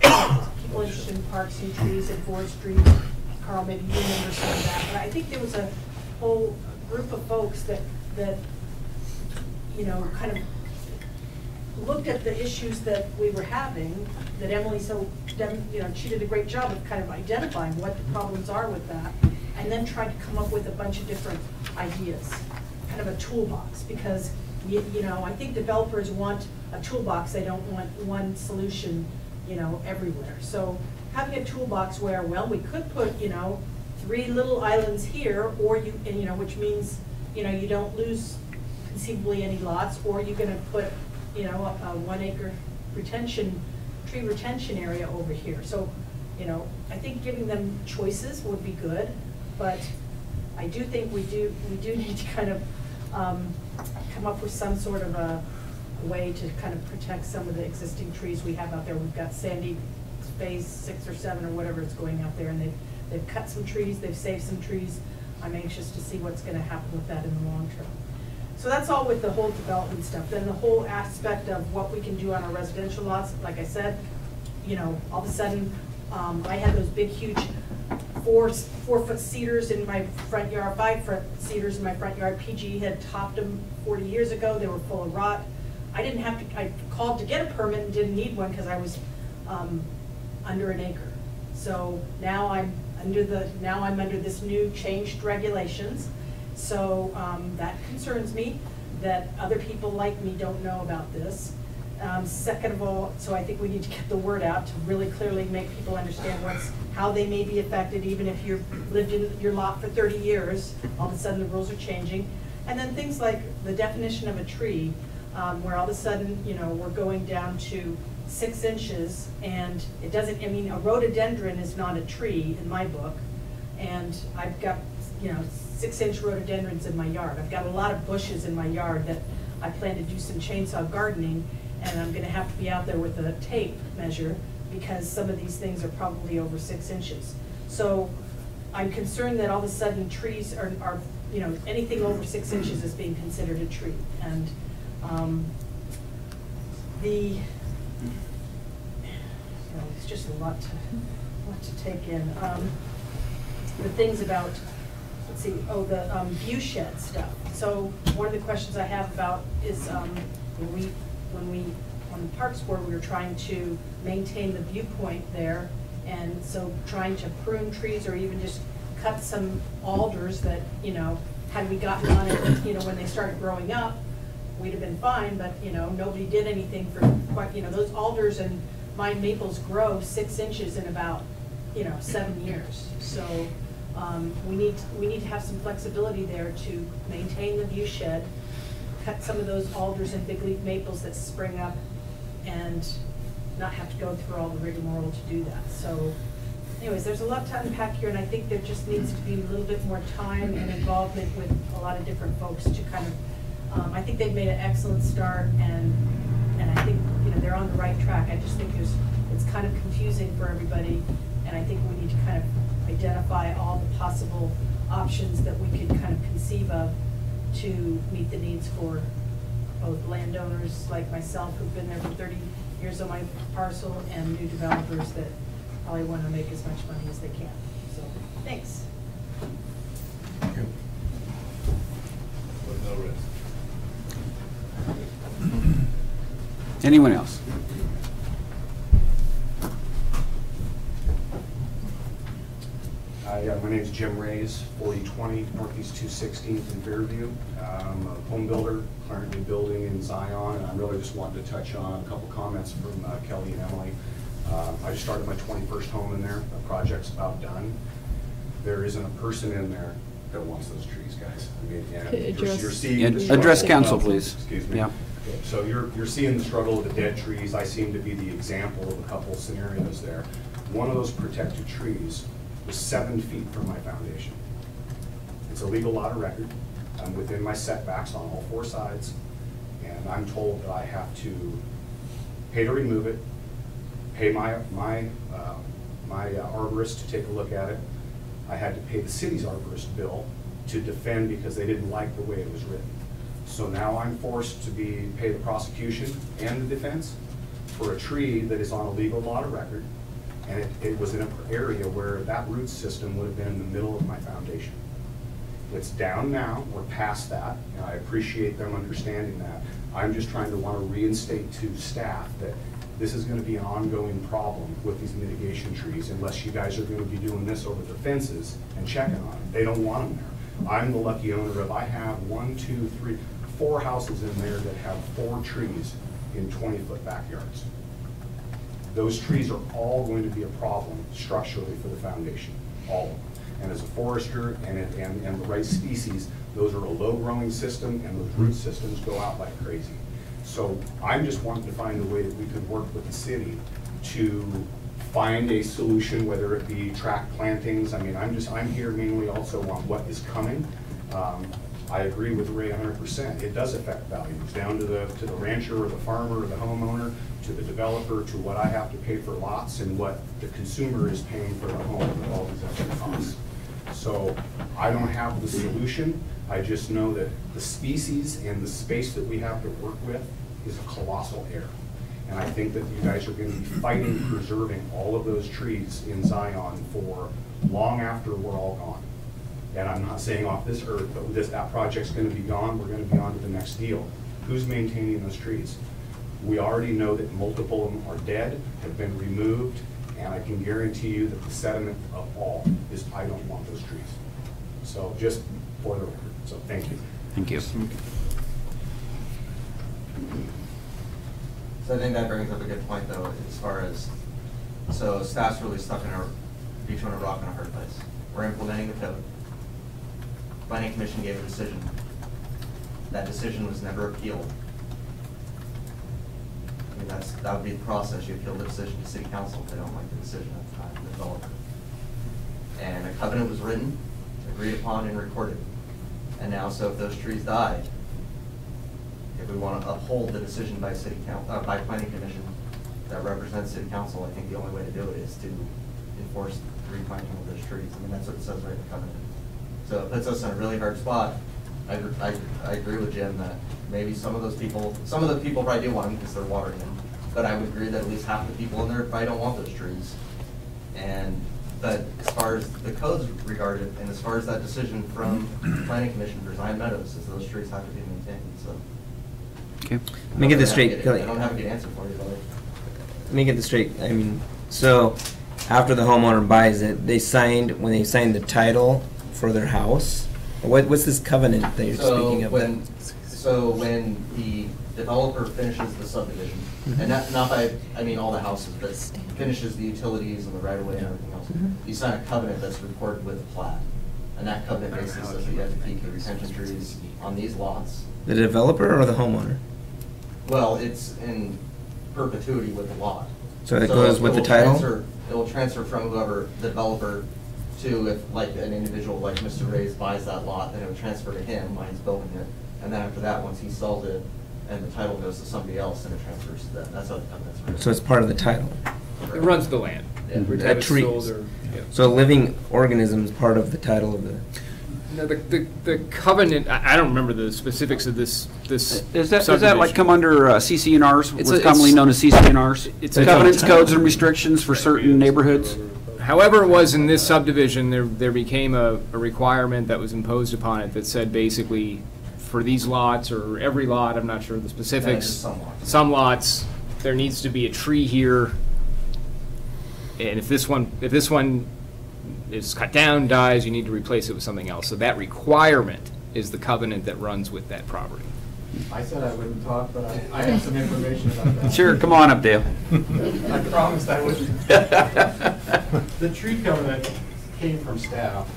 people interested in parks and trees and forestry. Carl, maybe you remember some of that. But I think there was a whole group of folks that kind of looked at the issues that we were having, that Emily she did a great job of kind of identifying what the problems are with that, and then tried to come up with a bunch of different ideas, kind of a toolbox, because I think developers want a toolbox, they don't want one solution, everywhere. So having a toolbox where, well, we could put, 3 little islands here, or which means, you don't lose conceivably any lots, or you're gonna put, a 1 acre tree retention area over here. So, I think giving them choices would be good, but I do think we do need to kind of come up with some sort of a way to kind of protect some of the existing trees we have out there. We've got Sandy Phase 6 or 7 or whatever it's going out there, and they've cut some trees, they've saved some trees. I'm anxious to see what's going to happen with that in the long term. So that's all with the whole development stuff. Then the whole aspect of what we can do on our residential lots, like I said, all of a sudden, I had those big, huge 4-foot cedars in my front yard, 5-foot cedars in my front yard. PG had topped them 40 years ago. They were full of rot. I called to get a permit and didn't need one because I was under an acre. So now I'm under this new changed regulations. So that concerns me that other people like me don't know about this. Second of all, so I think we need to get the word out to really clearly make people understand how they may be affected, even if you've lived in your lot for 30 years, all of a sudden the rules are changing. And then things like the definition of a tree, where all of a sudden, we're going down to 6 inches, and it doesn't, a rhododendron is not a tree in my book, and I've got, 6-inch rhododendrons in my yard. I've got a lot of bushes in my yard that I plan to do some chainsaw gardening, and I'm gonna have to be out there with a tape measure because some of these things are probably over 6 inches. So I'm concerned that all of a sudden trees are anything over 6 inches is being considered a tree. And it's just a lot to take in. The things about, let's see, the view shed stuff. So one of the questions I have about is when we on the Parks Board, we were trying to maintain the viewpoint there, and so trying to prune trees or even just cut some alders that, had we gotten on it, when they started growing up, we'd have been fine, but, nobody did anything for quite, those alders and vine maples grow 6 inches in about, 7 years. So we need to have some flexibility there to maintain the view shed, cut some of those alders and big leaf maples that spring up, and not have to go through all the rigmarole to do that. So anyways, there's a lot to unpack here, and I think there just needs to be a little bit more time and involvement with a lot of different folks to kind of, I think they've made an excellent start, and I think, they're on the right track. I just think it's kind of confusing for everybody, and I think we need to kind of identify all the possible options that we could kind of conceive of to meet the needs for both landowners like myself who've been there for 30 years on my parcel and new developers that probably want to make as much money as they can. So Thanks. With no risk. Anyone else? Yeah, my name's Jim Rays, 4020 Northeast 216th in Fairview. I'm a home builder, currently building in Zion, and I really just wanted to touch on a couple comments from Kelly and Emily. I just started my 21st home in there. The project's about done. There isn't a person in there that wants those trees, guys. I mean, and you're seeing the struggle. Address council, please. Excuse me. Yeah. Okay, so you're seeing the struggle with the dead trees. I seem to be the example of a couple scenarios there. One of those protected trees was 7 feet from my foundation. It's a legal lot of record. I'm within my setbacks on all 4 sides, and I'm told that I have to pay to remove it, pay my arborist to take a look at it. I had to pay the city's arborist bill to defend because they didn't like the way it was written. So now I'm forced to pay the prosecution and the defense for a tree that is on a legal lot of record. And it was in an area where that root system would have been in the middle of my foundation. It's down now, we're past that, and I appreciate them understanding that. I'm just trying to want to reinstate to staff that this is going to be an ongoing problem with these mitigation trees unless you guys are going to be doing this over the fences and checking on them. They don't want them there. I'm the lucky owner of, I have 1, 2, 3, 4 houses in there that have 4 trees in 20-foot backyards. Those trees are all going to be a problem structurally for the foundation, all of them. And as a forester and the right species, those are a low-growing system, and those root systems go out like crazy. So I'm just wanting to find a way that we could work with the city to find a solution, whether it be tract plantings. I mean, I'm here mainly also on what is coming. I agree with Ray 100%. It does affect values down to the rancher or the farmer or the homeowner, to the developer, to what I have to pay for lots and what the consumer is paying for the home with all these extra costs. So I don't have the solution. I just know that the species and the space that we have to work with is a colossal error. And I think that you guys are going to be fighting preserving all of those trees in Zion for long after we're all gone. And I'm not saying off this earth, but that project's going to be gone, we're going to be on to the next deal. Who's maintaining those trees? We already know that multiple of them are dead, have been removed, and I can guarantee you that the sentiment of all is I don't want those trees. So just for the record, so thank you. Thank you. So I think that brings up a good point, though, as far as, so staff's really stuck between a rock and a hard place. We're implementing the code. Planning Commission gave a decision. That decision was never appealed. I mean, that would be the process. You appeal the decision to City Council if they don't like the decision at the time, the developer. And a covenant was written, agreed upon, and recorded. And now, so if those trees die, if we want to uphold the decision by by Planning Commission that represents City Council, I think the only way to do it is to enforce the replanting of those trees. I mean, that's what it says right in the covenant. So it puts us in a really hard spot. I agree with Jim that maybe some of the people probably do want them because they're watering them. But I would agree that at least half the people in there probably don't want those trees. But as far as the codes regarded, and as far as that decision from Planning Commission for Zion Meadows, is those trees have to be maintained. So. Okay. Let me get this straight, Kelly. I don't have a good answer for you, but. Let me get this straight. I mean, so after the homeowner buys it, when they signed the title for their house, what's this covenant that you're speaking of? So when the developer finishes the subdivision, and not by, I mean all the houses, but finishes the utilities and the right of way and everything else, you sign a covenant that's recorded with the plat. And that covenant basically says that you have to keep the retention trees on these lots. The developer or the homeowner? Well, it's in perpetuity with the lot. So it goes with the title? It will transfer from whoever, the developer, to if like an individual like Mr. Reyes buys that lot, then it would transfer to him while he's building it. And then after that, once he sells it and the title goes to somebody else, then it transfers to them. That's how the covenant's written. So it's part of the title? It runs the land. Yeah. Every time That it's tree. sold or, yeah. So a living organism is part of the title of the... No, the covenant, I don't remember the specifics of this Does that subdivision. like come under CC&Rs, It's what's commonly known as CC&Rs? it's Covenants, codes, and restrictions for certain neighborhoods? however it was in this subdivision, there became a requirement that was imposed upon it that said basically for these lots, or every lot, I'm not sure of the specifics. Some lots, there needs to be a tree here. And if this one is cut down, dies, you need to replace it with something else. So that requirement is the covenant that runs with that property. I said I wouldn't talk, but I have some information about that. Sure, come on up, Dale. I promised I wouldn't. The tree covenant came from staff.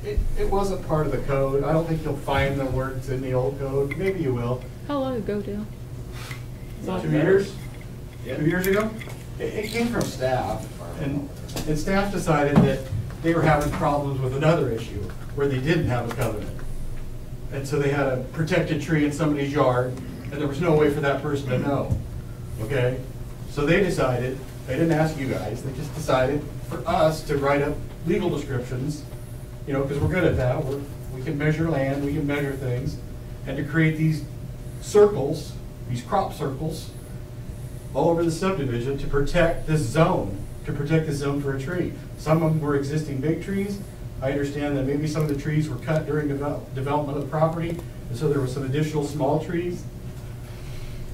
It wasn't part of the code. I don't think you'll find the words in the old code. Maybe you will. How long ago, Dale? 2 years? 2 years ago? It came from staff, and staff decided that they were having problems with another issue where they didn't have a covenant. And so they had a protected tree in somebody's yard, and there was no way for that person to know, okay? So they decided, they didn't ask you guys, they just decided for us to write up legal descriptions, you know, because we're good at that. We can measure land, we can measure things, and to create these circles, these crop circles, all over the subdivision to protect this zone, for a tree. Some of them were existing big trees. I understand that maybe some of the trees were cut during development of the property, and so there were some additional small trees.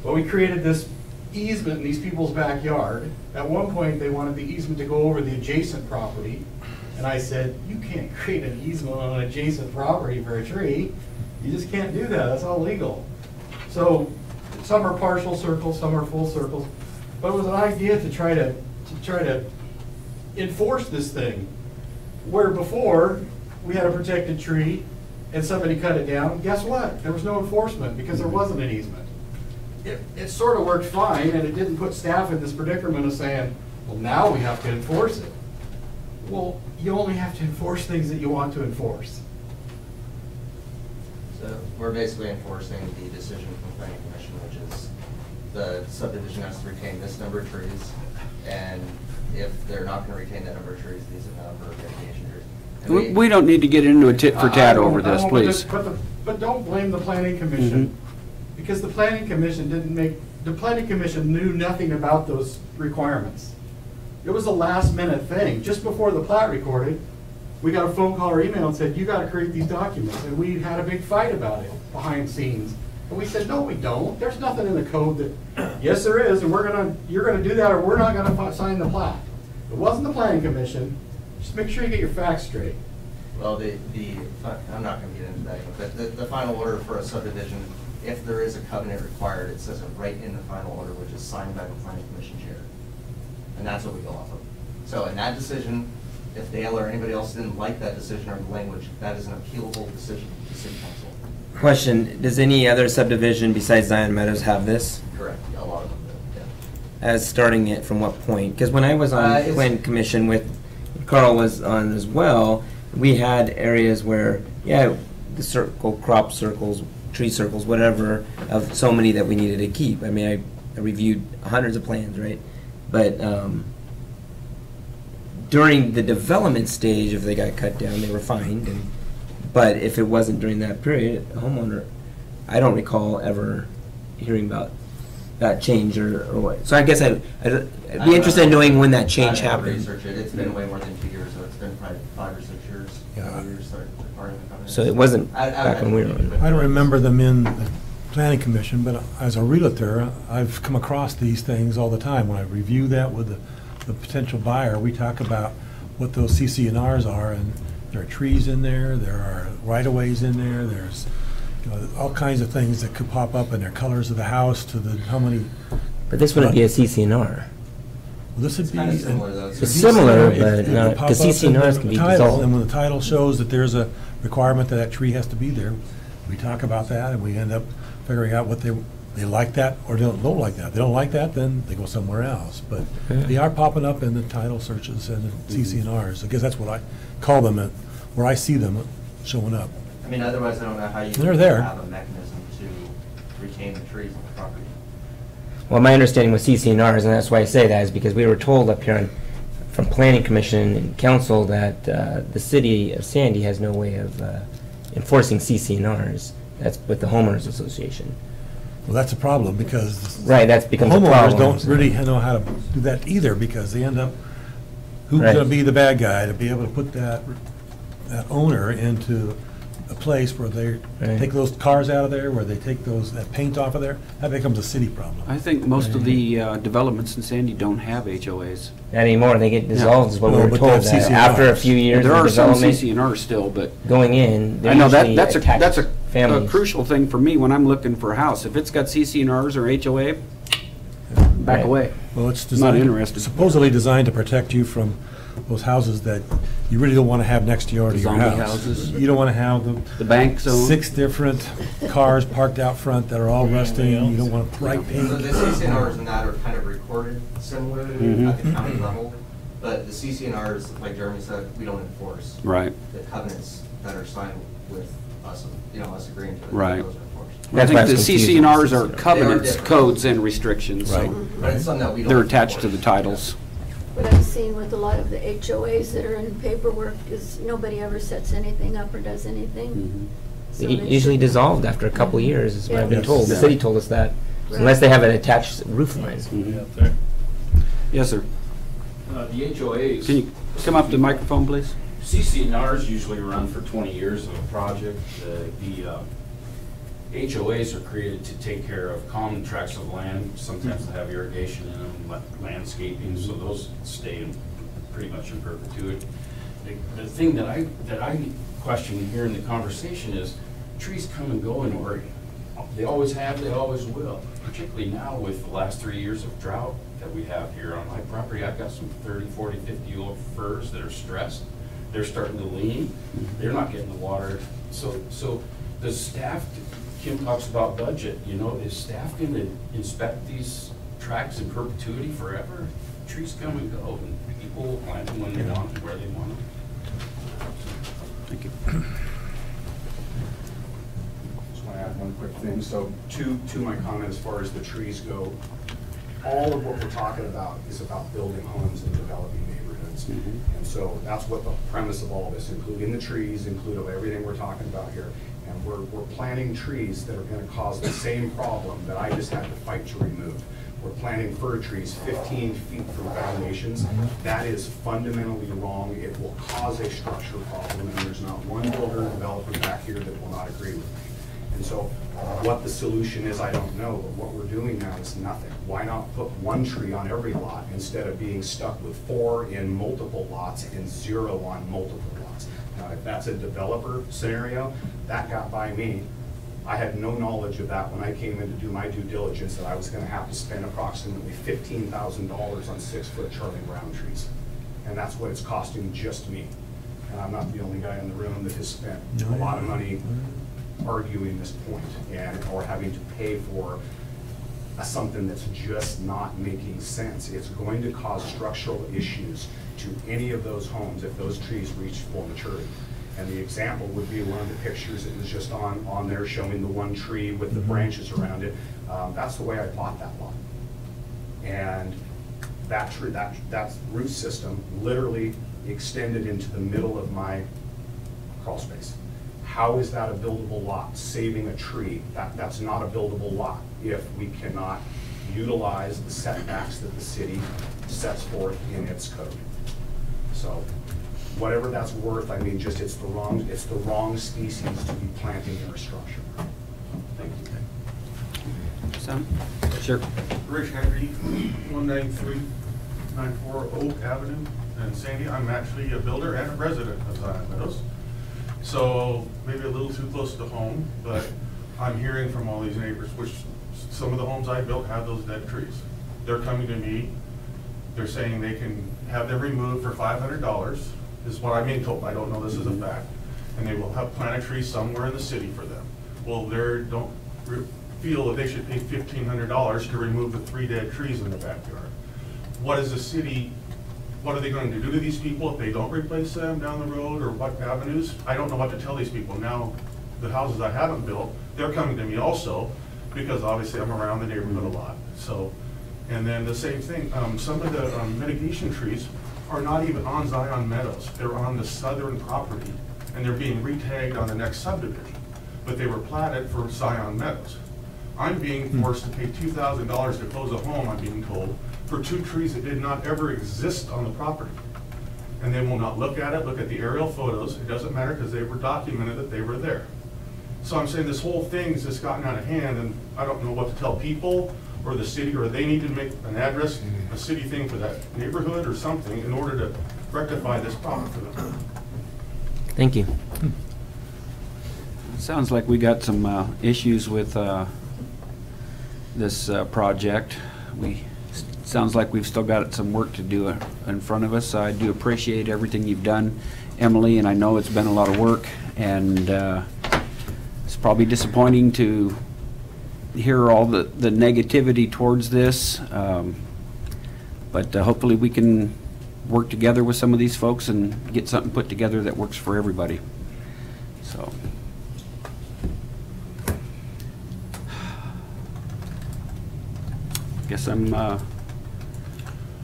But we created this easement in these people's backyard. At one point, they wanted the easement to go over the adjacent property, and I said, you can't create an easement on an adjacent property for a tree. You just can't do that, that's all legal. So some are partial circles, some are full circles, but it was an idea to try to enforce this thing. Where before, we had a protected tree and somebody cut it down, guess what? There was no enforcement because there wasn't an easement. It sort of worked fine, and it didn't put staff in this predicament of saying, well, now we have to enforce it. Well, you only have to enforce things that you want to enforce. So we're basically enforcing the decision from the planning commission, which is the subdivision has to retain this number of trees, and if they're not going to retain that number of trees, these are the number of mitigation trees. We don't need to get into a tit for tat over this, please. But don't blame the planning commission, because the planning commission knew nothing about those requirements. It was a last minute thing. Just before the plat recorded, we got a phone call or email and said, you got to create these documents. And we had a big fight about it behind scenes. And we said, no, we don't. There's nothing in the code that, yes, there is, and you're gonna do that, or we're not gonna sign the plat. It wasn't the planning commission. Just make sure you get your facts straight. Well, I'm not going to get into that, but the final order for a subdivision, if there is a covenant required, it says it right in the final order, which is signed by the planning commission chair. And that's what we go off of. So in that decision, if Dale or anybody else didn't like that decision or the language, that is an appealable decision to city council. Question, does any other subdivision besides Zion Meadows have this? Correct, a lot of them do, yeah. As starting it from what point? Because when I was on Plan Commission with Carl was on as well, we had areas where, yeah, the circle, crop circles, tree circles, whatever, of so many that we needed to keep. I mean, I reviewed hundreds of plans, right? But during the development stage, if they got cut down, they were fined. But if it wasn't during that period, a homeowner, I don't recall ever hearing about that change or what. So I guess I'd be interested in knowing when that change happened. Research it. It's been way more than 2 years, so it's been probably 5 or 6 years. Yeah. So it wasn't back when we were on. I don't remember them in the planning commission, but as a realtor, I've come across these things all the time. When I review that with the potential buyer, we talk about what those CC&Rs are, and there are trees in there are right-of-ways in there, there's all kinds of things that could pop up, and their colors of the house to the how many. But this wouldn't be a CC&R. Well, this would be. Kind of similar, though. It's similar, but not, because CC&Rs can be dissolved. And when the title shows that there's a requirement that tree has to be there, we talk about that, and we end up figuring out what they like that or don't like that. If they don't like that, then they go somewhere else. But they are popping up in the title searches and the CC&Rs. I guess that's what I call them, where I see them showing up. I mean, otherwise I don't know how you They're there. have a mechanism to retain the trees on the property. Well, my understanding with CC&Rs, and that's why I say that, is because we were told up here from Planning Commission and Council that the city of Sandy has no way of enforcing CC&Rs. That's with the Homeowners Association. Well, that's a problem because right, that's becomes a problem. Homeowners don't really know how to do that either, because they end up who's Right. gonna be the bad guy to be able to put that owner into a place where they Right. take those cars out of there, where they take that paint off of there? That becomes a city problem. I think most of the developments in Sandy don't have HOAs. Not anymore, they get dissolved is what we No, were but told, they have that after a CCNRs. few years There of are some development, CCNRs still, but going in, they're I know usually that's a attached a families. crucial thing for me when I'm looking for a house. If it's got CCNRs or HOA, back Right. away. Well, it's Not designed, interested. supposedly designed to protect you from those houses that you really don't want to have next door to your Zombie house. houses. You don't want to have The bank zone. 6 different cars parked out front that are all rusting. You don't want bright So paint. the CCNRs and that are kind of recorded similarly Mhm. at the county level, but the CCNRs, like Jeremy said, we don't enforce. Right. The covenants that are signed with us, us agreeing to it. Right. Those are enforced. I think the CCNRs are They are covenants, different. codes, and restrictions, so But it's something that we don't. they're attached to enforce. the titles. What I've seen with a lot of the HOAs that are in paperwork is nobody ever sets anything up or does anything. So They they usually should- dissolved after a couple years, is what I've been Yeah. told. The Yeah. city told us that, Right. unless they have an attached roof line. Yes, sir. The HOAs. Can you come up to the microphone, please? CCNRs usually run for 20 years of a project. The HOAs are created to take care of common tracts of land. Sometimes they have irrigation in them, landscaping, so those stay in pretty much in perpetuity. The thing that I question here in the conversation is trees come and go in Oregon. They always have, they always will, particularly now with the last 3 years of drought that we have here on my property. I've got some 30, 40, 50-year-old firs that are stressed. They're starting to lean. They're not getting the water. So does staff, Kim talks about budget, is staff going to inspect these tracts in perpetuity forever? Trees come and go, and people will plant them when they want them, where they want them. Thank you. Just want to add one quick thing. So to my comment as far as the trees go, all of what we're talking about is about building homes and developing neighborhoods. And so that's what the premise of all this, including the trees, including everything we're talking about here. And we're planting trees that are going to cause the same problem that I just had to fight to remove. We're planting fir trees 15 feet from foundations. That is fundamentally wrong. It will cause a structural problem, and there's not one builder or developer back here that will not agree with me. And so what the solution is, I don't know, but what we're doing now is nothing. Why not put one tree on every lot instead of being stuck with 4 in multiple lots and 0 on multiple lots? Now, if that's a developer scenario, that got by me. I had no knowledge of that when I came in to do my due diligence, that I was gonna have to spend approximately $15,000 on 6-foot Charlie Brown trees. And that's what it's costing just me. And I'm not the only guy in the room that has spent a lot of money arguing this point or having to pay for something that's just not making sense. It's going to cause structural issues to any of those homes if those trees reach full maturity. And the example would be one of the pictures that was just on there showing the one tree with the branches around it. That's the way I bought that lot. And that tree, that root system literally extended into the middle of my crawl space. How is that a buildable lot? Saving a tree, that's not a buildable lot if we cannot utilize the setbacks that the city sets forth in its code. So whatever that's worth, I mean, just it's the wrong species to be planting in a structure. Thank you. Sam? Sure. Rich Henry, 19394 Oak Avenue in Sandy. I'm actually a builder and a resident of Zion Meadows. So maybe a little too close to home, but I'm hearing from all these neighbors, which some of the homes I built have those dead trees. They're coming to me, they're saying they can have them removed for $500, is what I'm being told. I don't know this is a fact. And they will plant a tree somewhere in the city for them. Well, they don't feel that they should pay $1,500 to remove the 3 dead trees in the backyard. What is the city, what are they going to do to these people if they don't replace them down the road, or what avenues? I don't know what to tell these people. Now, the houses I haven't built, they're coming to me also, because obviously I'm around the neighborhood a lot. So, and then the same thing, some of the mitigation trees are not even on Zion Meadows. They're on the southern property, and they're being re-tagged on the next subdivision. But they were platted for Zion Meadows. I'm being forced to pay $2,000 to close a home, I'm being told, for 2 trees that did not ever exist on the property. and they will not look at it, look at the aerial photos. It doesn't matter because they were documented that they were there. So I'm saying this whole thing has just gotten out of hand, and I don't know what to tell people or the city, or they need to make an address, a city thing for that neighborhood or something in order to rectify this problem for them. Thank you. Sounds like we got some issues with this project. Sounds like we've still got some work to do in front of us. I do appreciate everything you've done, Emily, and I know it's been a lot of work, and it's probably disappointing to hear all the negativity towards this, but hopefully we can work together with some of these folks and get something put together that works for everybody. So. Guess I'm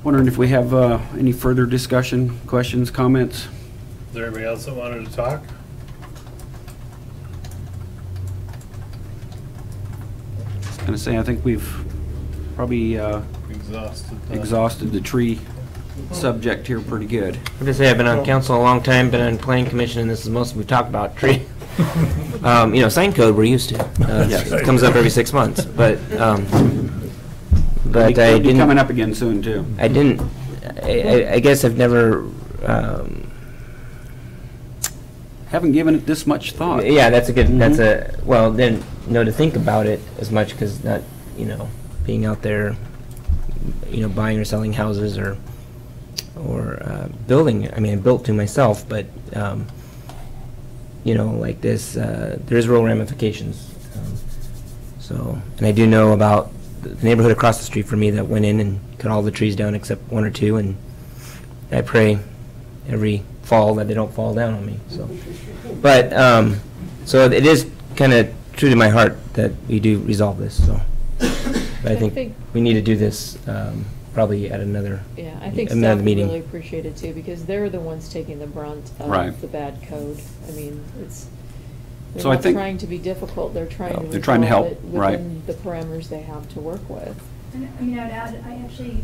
wondering if we have any further discussion, questions, comments? Is there anybody else that wanted to talk? I was going to say, I think we've probably exhausted the tree subject here pretty good. I'm going to say I've been on council a long time, been on planning commission, and this is most we've talked about tree. You know, sign code we're used to. Yes. It comes up every 6 months, but I It'll be didn't. coming up again soon too. I didn't. I guess I've never. Haven't given it this much thought. Yeah, that's a good. That's a well. Then to think about it as much because not being out there, buying or selling houses or building. I mean, I built to myself, but like this, there's real ramifications. So, and I do know about the neighborhood across the street from me that went in and cut all the trees down except one or two, and I pray every fall that they don't fall down on me. So, but so it is kind of true to my heart that we do resolve this. So, but I think we need to do this probably at another I think another staff meeting. really appreciate it too because they're the ones taking the brunt of Right. the bad code. I mean, they're So I not think- trying to be difficult. They're trying to They're trying to resolve help, it right. within the parameters they have to work with. And I mean, I would add, I actually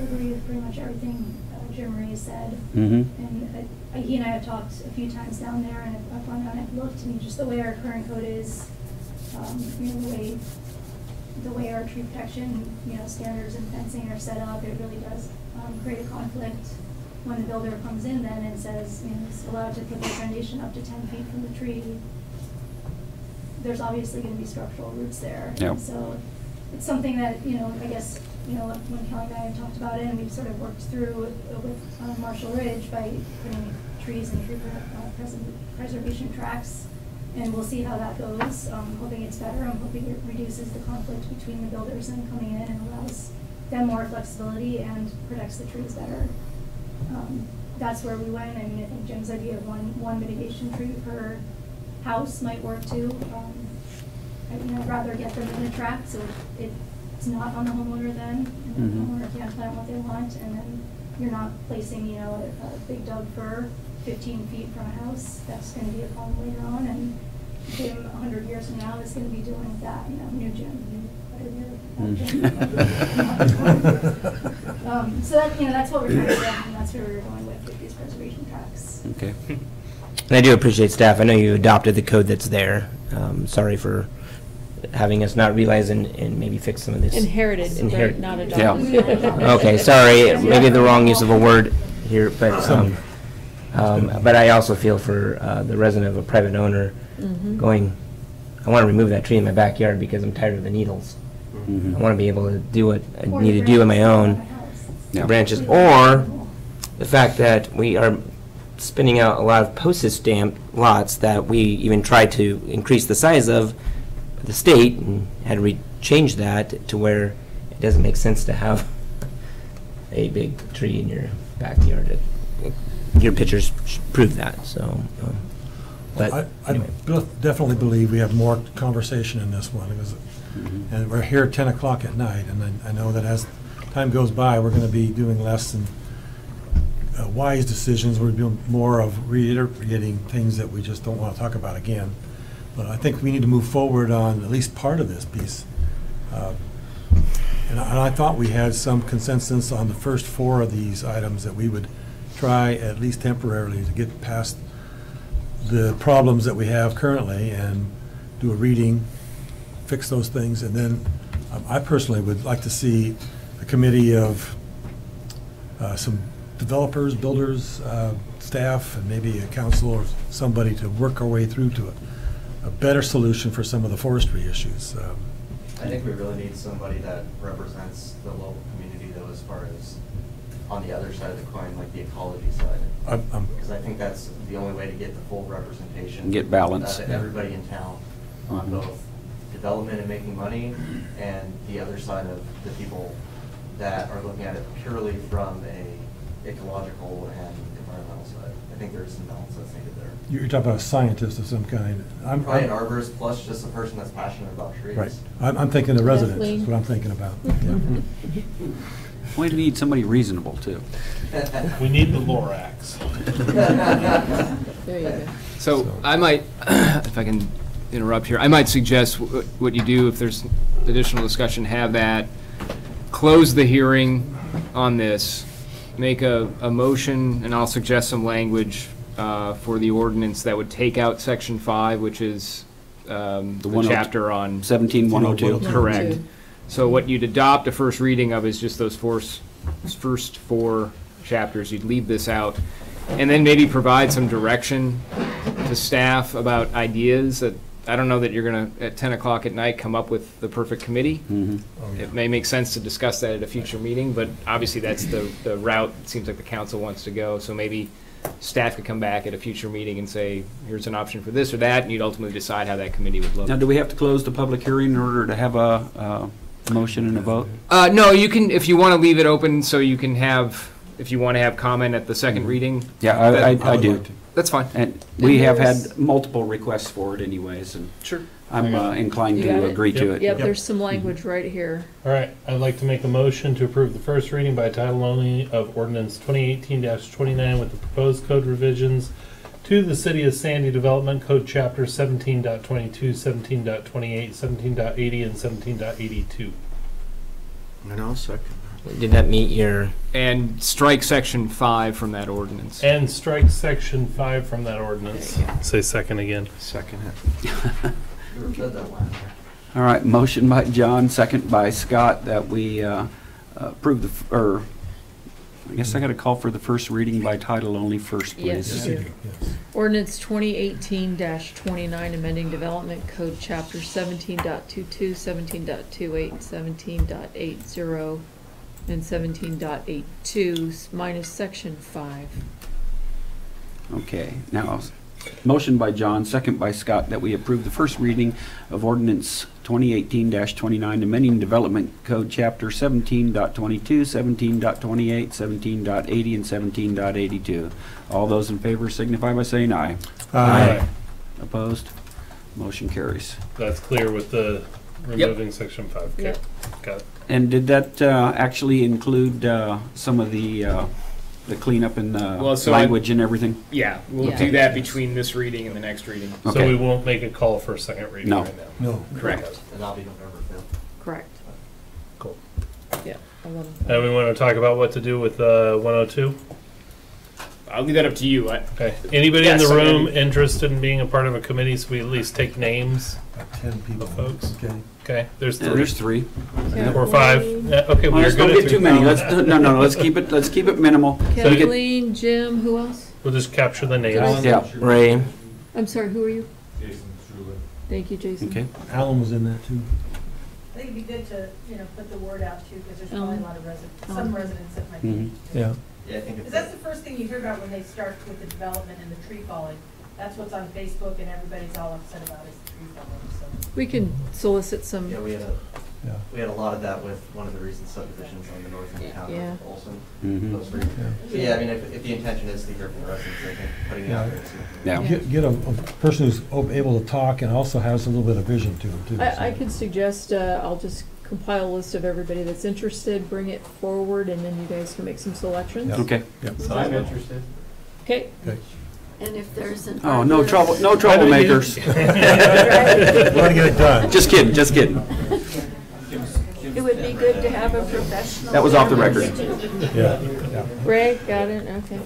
agree with pretty much everything Jim Marie said. Mhm. And he and I have talked a few times down there, and I've gone down and looked, and just the way our current code is, the way our tree protection, standards and fencing are set up, it really does create a conflict when the builder comes in then and says, is allowed to put the foundation up to 10 feet from the tree. There's obviously going to be structural roots there. Yep. And so it's something that, I guess, when Kelly and I have talked about it, and we've sort of worked through with Marshall Ridge by putting trees and tree preservation tracks, and we'll see how that goes. I'm hoping it's better. I'm hoping it reduces the conflict between the builders and coming in and allows them more flexibility and protects the trees better. That's where we went. I mean, I think Jim's idea of one mitigation tree per house might work too. I'd rather get them in the track so it's not on the homeowner then, and the homeowner can plant what they want, and then you're not placing, a big Doug fir 15 feet from a house. That's going to be a problem later on, and Jim 100 years from now is going to be dealing with that. New Jim, so that's what we're trying to do, and that's where we're going with these preservation tracks. Okay. And I do appreciate staff. I know you adopted the code that's there. Sorry for having us not realize and maybe fix some of this. Inherited, right, not adopted. Yeah. Okay, sorry. Maybe the wrong use of a word here, but I also feel for the resident of a private owner going, I want to remove that tree in my backyard because I'm tired of the needles. I want to be able to do what I need to do on my own branches, or the fact that we are spinning out a lot of postage stamp lots that we even tried to increase the size of the state and had to change that to where it doesn't make sense to have a big tree in your backyard. Your pictures prove that. So, but I anyway. definitely believe we have more conversation in this one. And we're here at 10 o'clock at night, and I know that as time goes by, we're going to be doing less and wise decisions. We're doing more of reiterating things that we just don't want to talk about again. But I think we need to move forward on at least part of this piece. And I thought we had some consensus on the first 4 of these items that we would try, at least temporarily, to get past the problems that we have currently and do a reading, fix those things, and then I personally would like to see a committee of some developers, builders, staff, and maybe a council or somebody to work our way through to a better solution for some of the forestry issues. I think we really need somebody that represents the local community, though, as far as on the other side of the coin, like the ecology side. Because I think that's the only way to get the full representation. Get balance. Of everybody in town on both development and making money, and the other side of the people that are looking at it purely from a ecological and environmental side. I think there's some balance that's needed there. You're talking about a scientist of some kind. Probably an arborist plus just a person that's passionate about trees. Right. I'm thinking the residents, is what I'm thinking about. Yeah. We need somebody reasonable, too. We need the Lorax. There you go. So I might, if I can interrupt here, I might suggest what you do if there's additional discussion, have that, close the hearing on this, make a motion, and I'll suggest some language for the ordinance that would take out section 5, which is the chapter on 17-102. Correct. So what you'd adopt a first reading of is just those first 4 chapters. You'd leave this out, and then maybe provide some direction to staff about ideas that, I don't know that you're going to, at 10 o'clock at night, come up with the perfect committee. It may make sense to discuss that at a future meeting, but obviously that's the route it seems like the council wants to go. So maybe staff could come back at a future meeting and say, here's an option for this or that, and you'd ultimately decide how that committee would look. Now, do we have to close the public hearing in order to have a motion and a vote? No, you can, if you want to leave it open so you can have, if you want to have comment at the second reading. Yeah, I do. That's fine. And we have had multiple requests for it anyways, and sure. I'm inclined You got to it? agree to it. Yep, there's some language right here. All right, I'd like to make a motion to approve the first reading by title only of ordinance 2018-29 with the proposed code revisions to the City of Sandy Development Code Chapter 17.22, 17.28, 17.80, and 17.82. And I'll second. Did that meet your... And strike section 5 from that ordinance. And strike section 5 from that ordinance. Say second again. Second it. All right, motion by John, second by Scott, that we approve or I guess I got to call for the first reading by title only first, please. Yes. Ordinance 2018-29, amending Development Code Chapter 17.22, 17.28, 17.80, and 17.82, minus Section 5. Okay, now, motion by John, second by Scott, that we approve the first reading of Ordinance 2018-29, amending Development Code Chapter 17.22, 17.28, 17.80, and 17.82. All those in favor signify by saying aye. Aye. Opposed? Motion carries. That's clear with the removing section 5. Okay, Yep. got it. And did that actually include some of the cleanup and language and everything? Yeah, we'll do that between this reading and the next reading. Okay. So we won't make a call for a second reading No. right now? No. Correct. And that'll be November 5th. Correct. Cool. Yeah. And we want to talk about what to do with 102? I'll leave that up to you. Okay. Anybody in the room interested in being a part of a committee, so we at least take names? 10 people. Folks. Okay. Okay, there's 3. There's 3. Or 5. Yeah, okay, Well, we're let's good don't at get 3. too many. Let's keep it minimal. Kathleen, Jim, who else? We'll just capture the names. Yeah, Ray. I'm sorry, who are you? Jason Strulin. Thank you, Jason. Okay. Alan was in that too. I think it'd be good to, put the word out too, because there's probably a lot of residents, some residents that might be Mhm. interested. Yeah. Yeah, I think Because that's the first thing you hear about when they start with the development and the tree falling. That's what's on Facebook and everybody's all upset about is the tree falling, so. We can solicit some. Yeah, we had a lot of that with one of the recent subdivisions on the north end of town, Yeah. with Olson. Mhm. Those 3. So yeah, I mean, if the intention is to hear from the residents, I think putting it out there. Yeah. Get a person who's able to talk and also has a little bit of vision to him too. I could suggest, I'll just compile a list of everybody that's interested, bring it forward, and then you guys can make some selections. Yeah. Okay. Yep. So I'm interested. Okay. Okay. And if there's an Oh, no arborist- troublemakers. Want to get it done. Just kidding. It would be good to have a professional. That was off the there. record. Yeah. Ray, got it, okay.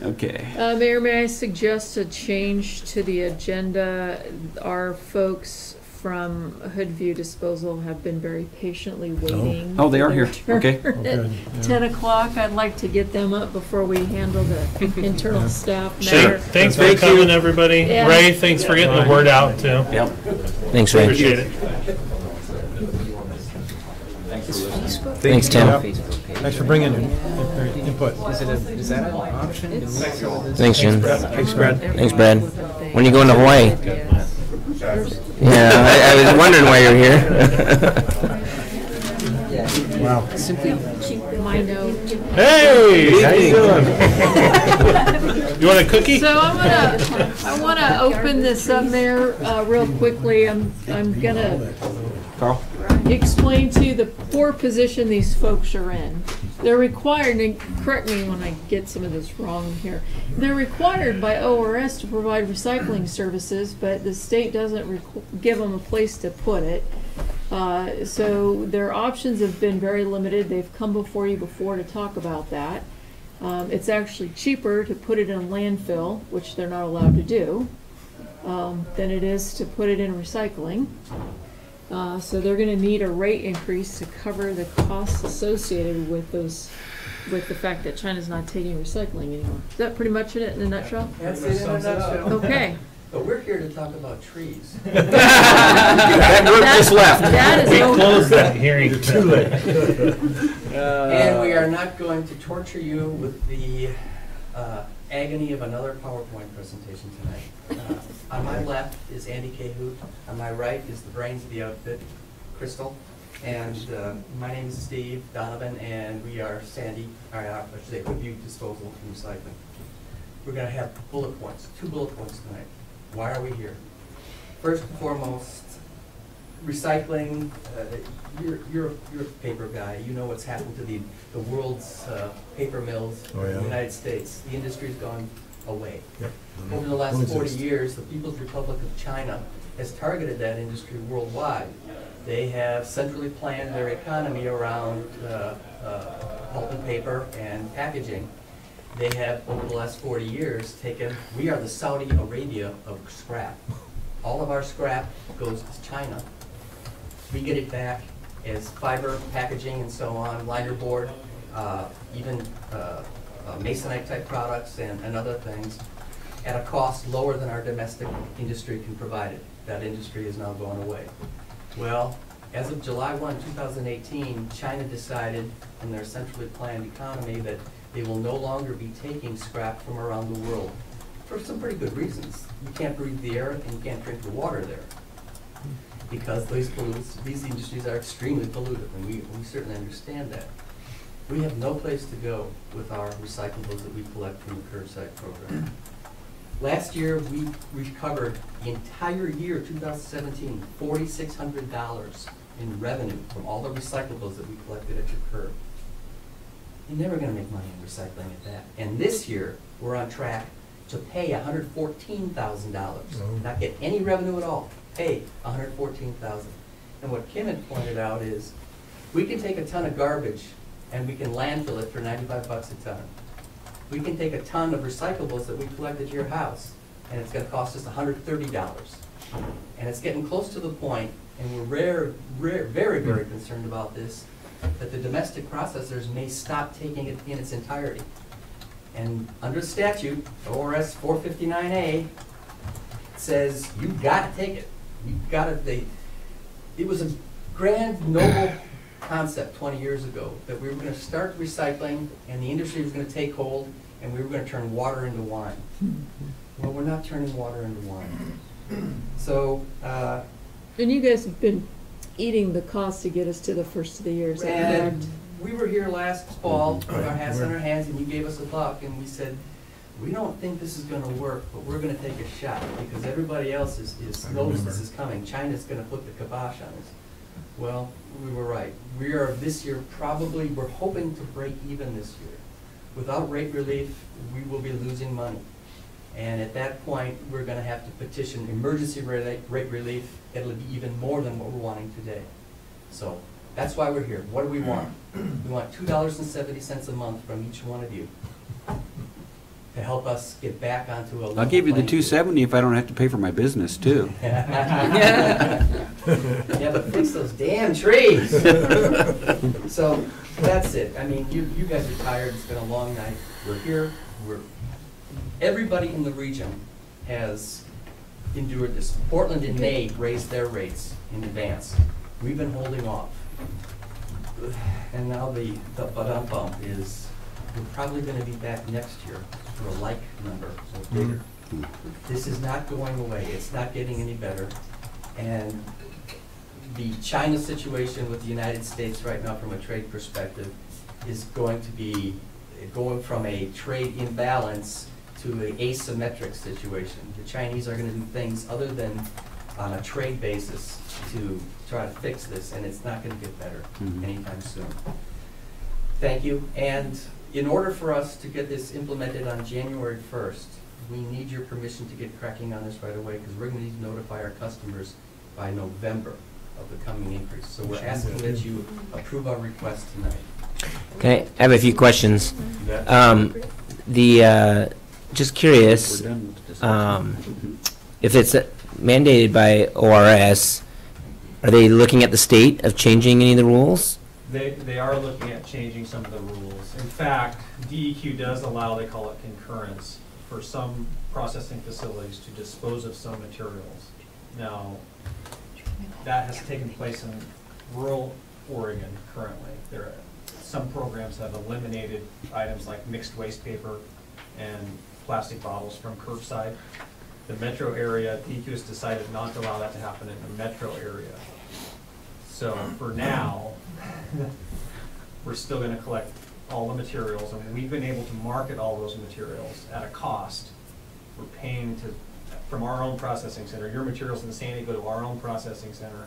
Okay. Mayor, may I suggest a change to the agenda? Our folks from Hoodview Disposal have been very patiently waiting. Oh, they are for here. their Okay. turn Okay, at yeah. 10 o'clock. I'd like to get them up before we handle the internal staff Sure. matter. Thanks for coming, everybody. Yeah. Ray, thanks for getting the word out, too. Yep. Thanks, Ray. Appreciate it. Thanks, Tim. Yeah. Thanks for bringing your input. Is that an option? Thanks, Jim. Thanks, Brad. Thanks, Brad. When are you going to Hawaii? Yeah, I was wondering why you're here. Wow. Keep my note. Hey, how you doing? You want a cookie? So I wanna open this up, Mayor, real quickly. I'm gonna Carl? explain to you the poor position these folks are in. They're required, and correct me when I get some of this wrong here, they're required by ORS to provide recycling services, but the state doesn't give them a place to put it. So their options have been very limited. They've come before you before to talk about that. It's actually cheaper to put it in a landfill, which they're not allowed to do, than it is to put it in recycling. So they're gonna need a rate increase to cover the costs associated with with the fact that China's not taking recycling anymore. Is that pretty much it in a nutshell? That's it in a nutshell. Okay. But we're here to talk about trees. That group just left. That is We over. closed that hearing. You're too late. And we are not going to torture you with the agony of another PowerPoint presentation tonight. On my left is Andy Cahoot. On my right is the brains of the outfit, Crystal. And my name is Steve Donovan, and we are Sandy, or I should say Hoodview Disposal and Recycling. We're going to have bullet points, 2 bullet points tonight. Why are we here? First and foremost, recycling. You're a paper guy. You know what's happened to the world's paper mills in the United States. The industry's gone away. Yep. Over the last 40 years, the People's Republic of China has targeted that industry worldwide. They have centrally planned their economy around pulp and paper and packaging. They have, over the last 40 years, we are the Saudi Arabia of scrap. All of our scrap goes to China. We get it back as fiber, packaging, and so on, liner board, even masonite type products and other things, at a cost lower than our domestic industry can provide it. That industry is now going away. Well, as of July 1, 2018, China decided in their centrally planned economy that they will no longer be taking scrap from around the world for some pretty good reasons. You can't breathe the air and you can't drink the water there because these industries are extremely polluted, and we certainly understand that. We have no place to go with our recyclables that we collect from the curbside program. Last year, we recovered the entire year, 2017, $4,600 in revenue from all the recyclables that we collected at your curb. You're never going to make money in recycling at that. And this year, we're on track to pay $114,000. Not get any revenue at all. Pay $114,000. And what Kim had pointed out is, we can take a ton of garbage and we can landfill it for 95 bucks a ton. We can take a ton of recyclables that we collected at your house, and it's going to cost us $130. And it's getting close to the point, and we're very, very concerned about this, that the domestic processors may stop taking it in its entirety. And under statute, ORS 459A says you've got to take it. You've got to. It was a grand, noble concept 20 years ago that we were going to start recycling, and the industry was going to take hold, and we were going to turn water into wine. Well, we're not turning water into wine. So. And you guys have been eating the cost to get us to the first of the year, is that correct? We were here last fall with our hats in our hands, and you gave us a buck, and we said, we don't think this is going to work, but we're going to take a shot because everybody else knows this is coming. China's going to put the kibosh on us. Well, we were right. We are this year we're hoping to break even this year. Without rate relief, we will be losing money. And at that point, we're going to have to petition emergency rate relief. It'll be even more than what we're wanting today. So that's why we're here. What do we want? We want $2.70 a month from each one of you to help us get back onto a level I'll give you the playing field. $2.70 if I don't have to pay for my business too. Yeah, but fix those damn trees. So that's it. I mean, you guys are tired. It's been a long night. We're here. Everybody in the region has endured this. Portland in May raised their rates in advance. We've been holding off. And now the bump is, we're probably going to be back next year for a like number, so bigger. This is not going away. It's not getting any better. And the China situation with the United States right now from a trade perspective is going to be going from a trade imbalance to an asymmetric situation. The Chinese are going to do things other than on a trade basis to try to fix this, and it's not going to get better anytime soon. Thank you. And in order for us to get this implemented on January 1st, we need your permission to get cracking on this right away, because we're going to need to notify our customers by November of the coming increase. So we're asking that you approve our request tonight. Okay, I have a few questions. Just curious, if it's mandated by ORS, are they looking at the state of changing any of the rules? They are looking at changing some of the rules. In fact, DEQ does allow, they call it concurrence, for some processing facilities to dispose of some materials. Now, that has taken place in rural Oregon currently. There are some programs have eliminated items like mixed waste paper and plastic bottles from curbside. The metro area, DEQ has decided not to allow that to happen in the metro area. So for now, we're still going to collect all the materials, and we've been able to market all those materials at a cost. We're paying from our own processing center. Your materials in Sandy go to our own processing center.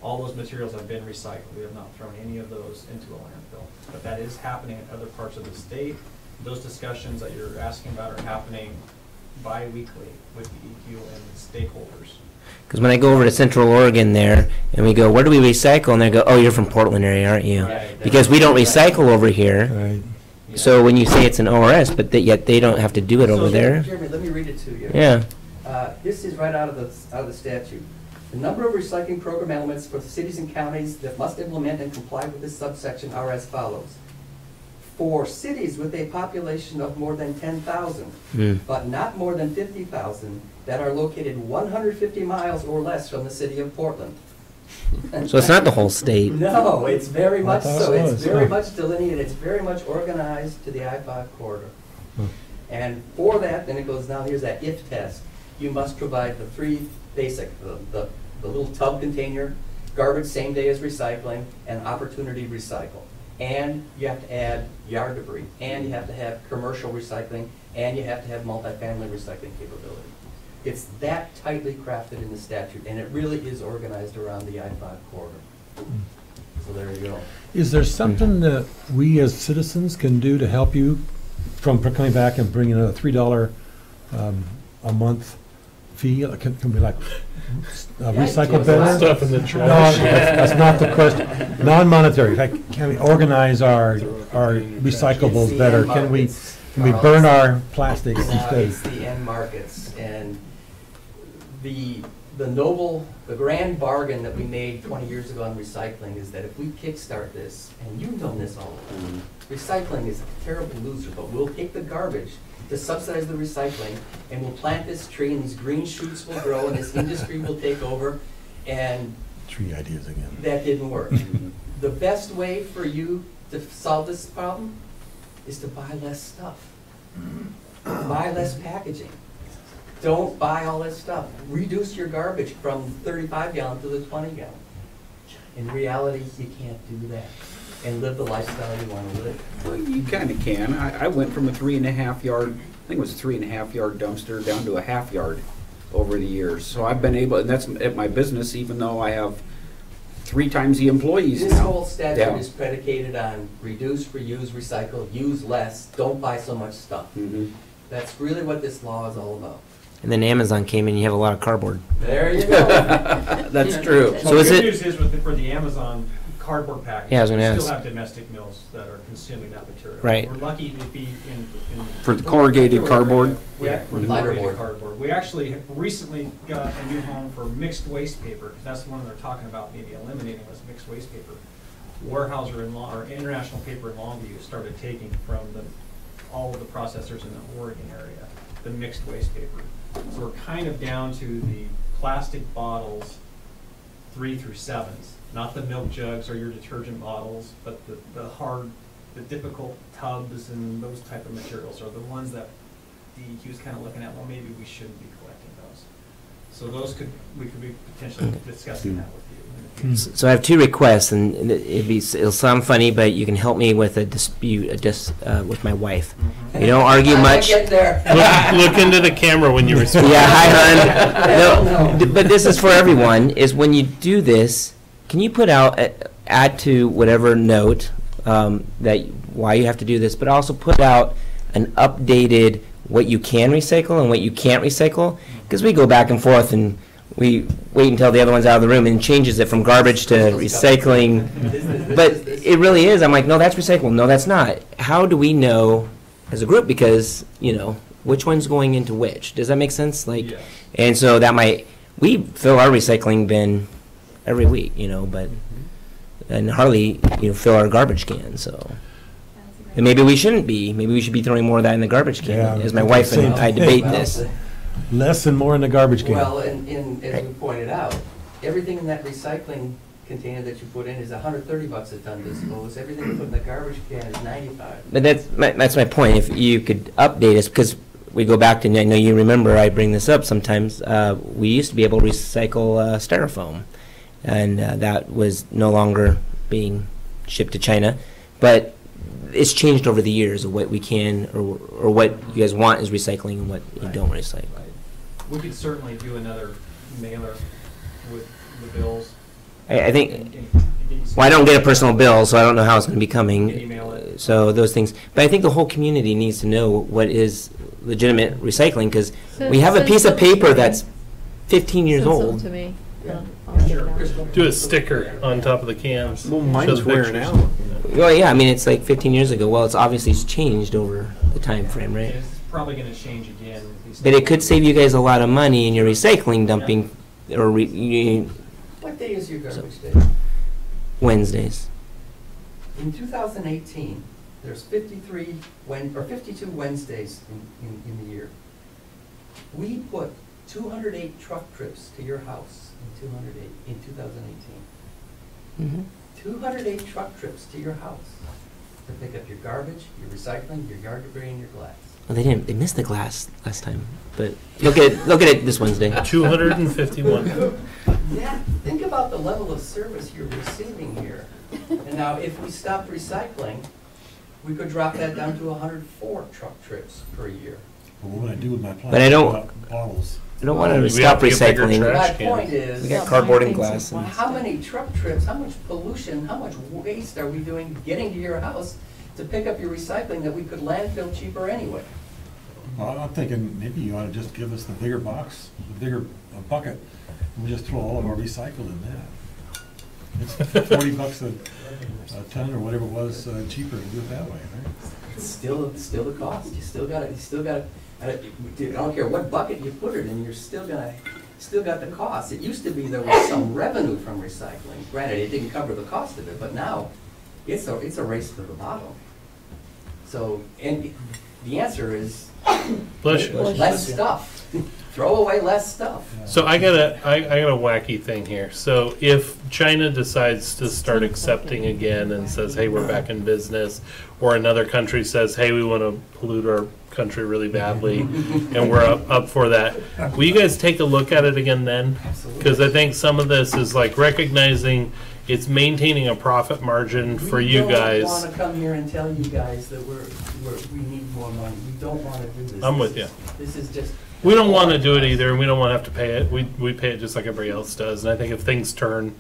All those materials have been recycled. We have not thrown any of those into a landfill. But that is happening in other parts of the state. Those discussions that you're asking about are happening bi-weekly with the EQ and the stakeholders. Because when I go over to Central Oregon there, and we go, where do we recycle? And they go, oh, you're from Portland area, aren't you? Right, because we don't recycle over here. Right. So when you say it's an ORS, but yet they don't have to do it over there. Jeremy, let me read it to you. Yeah. This is right out of the statute. The number of recycling program elements for cities and counties that must implement and comply with this subsection are as follows. For cities with a population of more than 10,000, but not more than 50,000, that are located 150 miles or less from the city of Portland. So it's not the whole state. No, it's very much so. It's very Oh. much delineated. It's very much organized to the I-5 corridor. And for that, then it goes, now here's that if test. You must provide the three basic, the little tub container, garbage same day as recycling, and opportunity recycle. And you have to add yard debris, and you have to have commercial recycling, and you have to have multifamily recycling capability. It's that tightly crafted in the statute, and it really is organized around the I-5 corridor. So there you go. Is there something that we as citizens can do to help you from coming back and bringing a $3 a month fee? It can be like recycle better? Stuff in the trash. No, that's not the question. Non-monetary. Like, can we organize our recyclables better? Can we burn our plastics instead? It's the end markets, and the grand bargain that we made 20 years ago on recycling is that if we kickstart this, and you've done this all the time, recycling is a terrible loser, but we'll take the garbage to subsidize the recycling, and we'll plant this tree, and these green shoots will grow, and this industry will take over, and Tree ideas again. that didn't work. The best way for you to solve this problem is to buy less stuff. Buy less packaging. Don't buy all this stuff. Reduce your garbage from 35 gallon to the 20 gallon. In reality, you can't do that and live the lifestyle you want to live. Well, you kind of can. I went from a 3.5 yard, I think it was a 3.5 yard dumpster down to a half yard over the years. So I've been able, and that's at my business, even though I have 3 times the employees This now. whole statute Yeah. is predicated on reduce, reuse, recycle, use less, don't buy so much stuff. That's really what this law is all about. and then Amazon came in, you have a lot of cardboard. There you go. That's true. So is the it? good news is for the Amazon cardboard package, Yeah, I was gonna we ask. still have domestic mills that are consuming that material. Right. We're lucky to be in For the corrugated cardboard? Yeah, for the Lighter corrugated board. cardboard. We actually have recently got a new home for mixed waste paper, because that's the one they're talking about maybe eliminating, was mixed waste paper. Weyerhaeuser or International Paper in Longview started taking from all of the processors in the Oregon area, the mixed waste paper. So we're kind of down to the plastic bottles 3 through 7s, not the milk jugs or your detergent bottles, but the difficult tubs and those type of materials are the ones that DEQ is kind of looking at, well, maybe we shouldn't be collecting those. So we could be potentially discussing that with you in the future. So I have two requests, and it'll sound funny, but you can help me with a dispute with my wife. You don't argue much. Get there. Look into the camera when you respond. Yeah, hi, hon. No, but this is for everyone. Is when you do this, can you put out, add to whatever note that why you have to do this, but also put out an updated what you can recycle and what you can't recycle, because we go back and forth and we wait until the other one's out of the room and changes it from garbage to recycling. But it really is. I'm like, no, that's recyclable. No, that's not. How do we know as a group? Because, which one's going into which? Does that make sense? Like, and so we fill our recycling bin every week, but, and hardly, fill our garbage can, so. And maybe we shouldn't be. Maybe we should be throwing more of that in the garbage can, as my wife and I debate this. Less and more in the garbage can. Well, and as we pointed out, everything in that recycling container that you put in is $130 a ton dispose. Everything you put in the garbage can is $95. But that's my point. If you could update us, because we go back to, I know you remember, I bring this up sometimes, we used to be able to recycle styrofoam, and that was no longer being shipped to China. But it's changed over the years of what we can or what you guys want is recycling and what you don't recycle. We could certainly do another mailer with the bills. I think, well, I don't get a personal bill, so I don't know how it's going to be coming. So those things. But I think the whole community needs to know what is legitimate recycling, because we have a piece of paper that's 15 years old. To me. Do a sticker on top of the cans. Well, mine's wearing out. Well, yeah, I mean, it's like 15 years ago. Well, it's obviously changed over the time frame, right? It's probably going to change again. But it could save you guys a lot of money in your recycling dumping, or What day is your garbage day? Wednesdays. In 2018, there's 52 Wednesdays in the year. We put 208 truck trips to your house in 2018. Mm-hmm. 208 truck trips to your house to pick up your garbage, your recycling, your yard debris, and your glass. Well, they didn't. They missed the glass last time. But look at it this Wednesday. 251. Yeah, think about the level of service you're receiving here. And now, if we stopped recycling, we could drop that down to 104 truck trips per year. Well, what would I do with my plastic But I don't. bottles? I don't want to stop recycling. My point is, we got cardboard and glass. And how many truck trips, how much pollution, how much waste are we doing getting to your house to pick up your recycling that we could landfill cheaper anyway? Well, I'm thinking maybe you ought to just give us the bigger box, the bigger bucket, and we just throw all of our recycled in that. It's $40 a ton or whatever it was cheaper to do it that way, right? It's still the cost. You still got to. I don't care what bucket you put it in. You're still got the cost. It used to be there was some revenue from recycling. Granted, it didn't cover the cost of it, but now it's a race to the bottom. So, and the answer is less stuff. Throw away less stuff. So I got a wacky thing here. So if China decides to start accepting again and says, hey, we're back in business, or another country says, hey, we want to pollute our country really badly, and we're up for that, will you guys take a look at it again then? Because I think some of this is like recognizing it's maintaining a profit margin for you guys. We don't want to come here and tell you guys that we need more money. We don't want to do this. I'm with you. This is just. We don't want to do it either, and we don't want to have to pay it. We pay it just like everybody else does. And I think if things turn,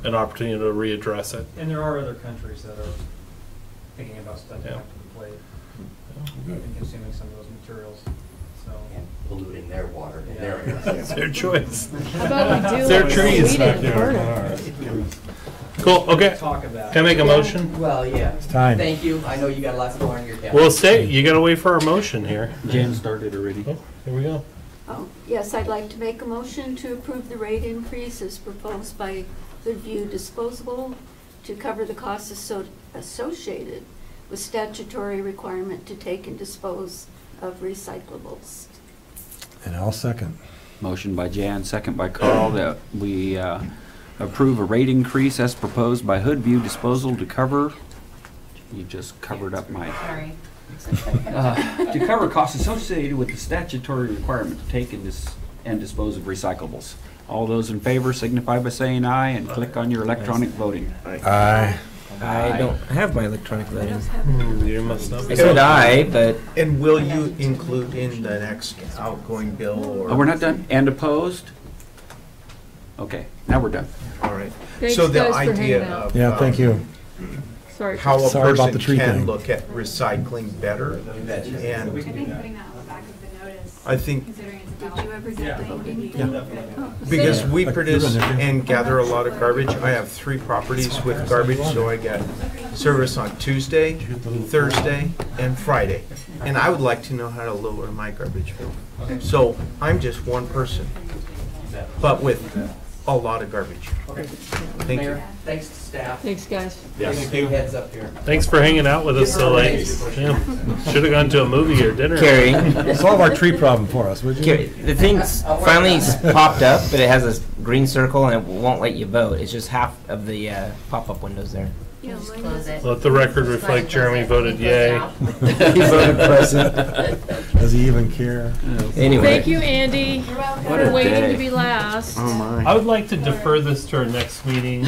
an opportunity to readdress it. And there are other countries that are thinking about stepping up to the plate and consuming some of those materials. So. Yeah. polluting their water in their area. It's their choice. How about we do Their like trees. Sweden and burn it? Cool, okay. Talk about Can I make a motion? Well, yeah. It's time. Thank you. I know you got lots going on your calendar. Well, stay, you gotta wait for our motion here. Jan started already. Oh, here we go. Oh, yes, I'd like to make a motion to approve the rate increase as proposed by Goodview Disposable to cover the costs associated with statutory requirement to take and dispose of recyclables. And I'll second. Motion by Jan, second by Carl, that we approve a rate increase as proposed by Hoodview Disposal to cover, you just covered up my, Sorry. to cover costs associated with the statutory requirement to take and dispose of recyclables. All those in favor signify by saying aye and click on your electronic voting. Aye. I don't have my electronic voting. You must not. I said aye, but And will you include in the next outgoing bill or? Oh, we're not done? And opposed? Okay, now we're done. All right. Thanks, So the guys, for idea hanging out. of, Yeah, thank you. Sorry. how a Sorry about person the tree can thing. look at recycling better, and I think putting that on the back of the notice. I think- Considering it's Did about. you ever get the voting? Yeah. because we produce and gather a lot of garbage. I have 3 properties with garbage, so I get service on Tuesday, Thursday, and Friday. And I would like to know how to lower my garbage bill. So I'm just one person, but with a lot of garbage. Thank you. Mayor, thanks to staff. Thanks, guys. Giving a big heads up here. Thanks for hanging out with us so late. Yeah. Should've gone to a movie or dinner. Carrie, Solve our tree problem for us, would you? Carrie, the thing's finally popped up, but it has a green circle and it won't let you vote. It's just half of the pop-up windows there. Yeah, mine doesn't. Let the record reflect Jeremy voted yay. He voted present. Does he even care? Anyway. Thank you, Andy, What a for waiting day. to be last. Oh my. I would like to defer this to our next meeting.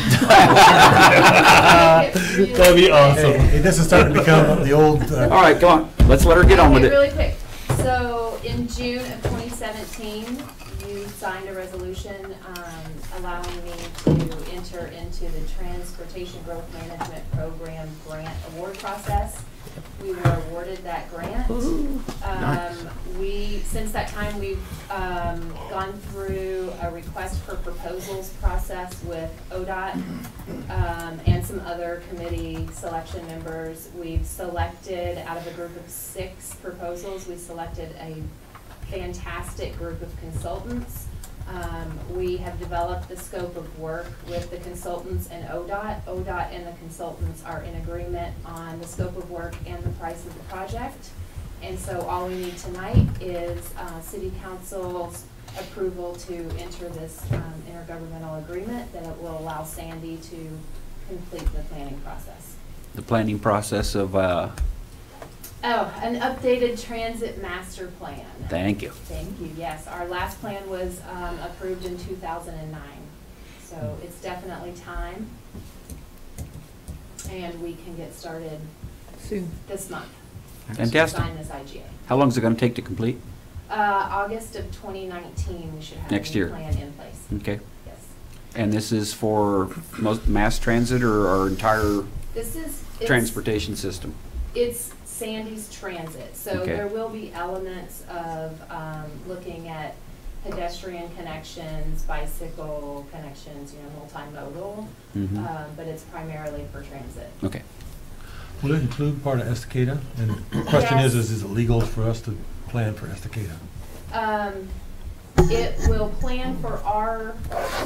That'd be awesome. Hey, this is starting to become the old. All right, come on, let's let her get on with Okay, it. really quick. So in June of 2017, you signed a resolution allowing me to enter into the Transportation Growth Management Program grant award process. We were awarded that grant. Since that time, we've gone through a request for proposals process with ODOT and some other committee selection members. We've selected, out of a group of 6 proposals, we selected a fantastic group of consultants. We have developed the scope of work with the consultants and ODOT. ODOT and the consultants are in agreement on the scope of work and the price of the project. And so all we need tonight is City Council's approval to enter this intergovernmental agreement that it will allow Sandy to complete the planning process. The planning process of, Oh, an updated transit master plan. thank you. Thank you, yes. Our last plan was approved in 2009, so it's definitely time. And we can get started Soon. this month. Fantastic. Sign this IGA. How long is it gonna take to complete? August of 2019, we should have Next a new year. plan in place. Okay. Yes. And this is for most mass transit or our entire This is, transportation system? it's Sandy's transit, so Okay. there will be elements of looking at pedestrian connections, bicycle connections, multimodal, Mhm. but it's primarily for transit. Okay. Will it include part of Estacada? And the question Yes. is it legal for us to plan for Estacada? It will plan for our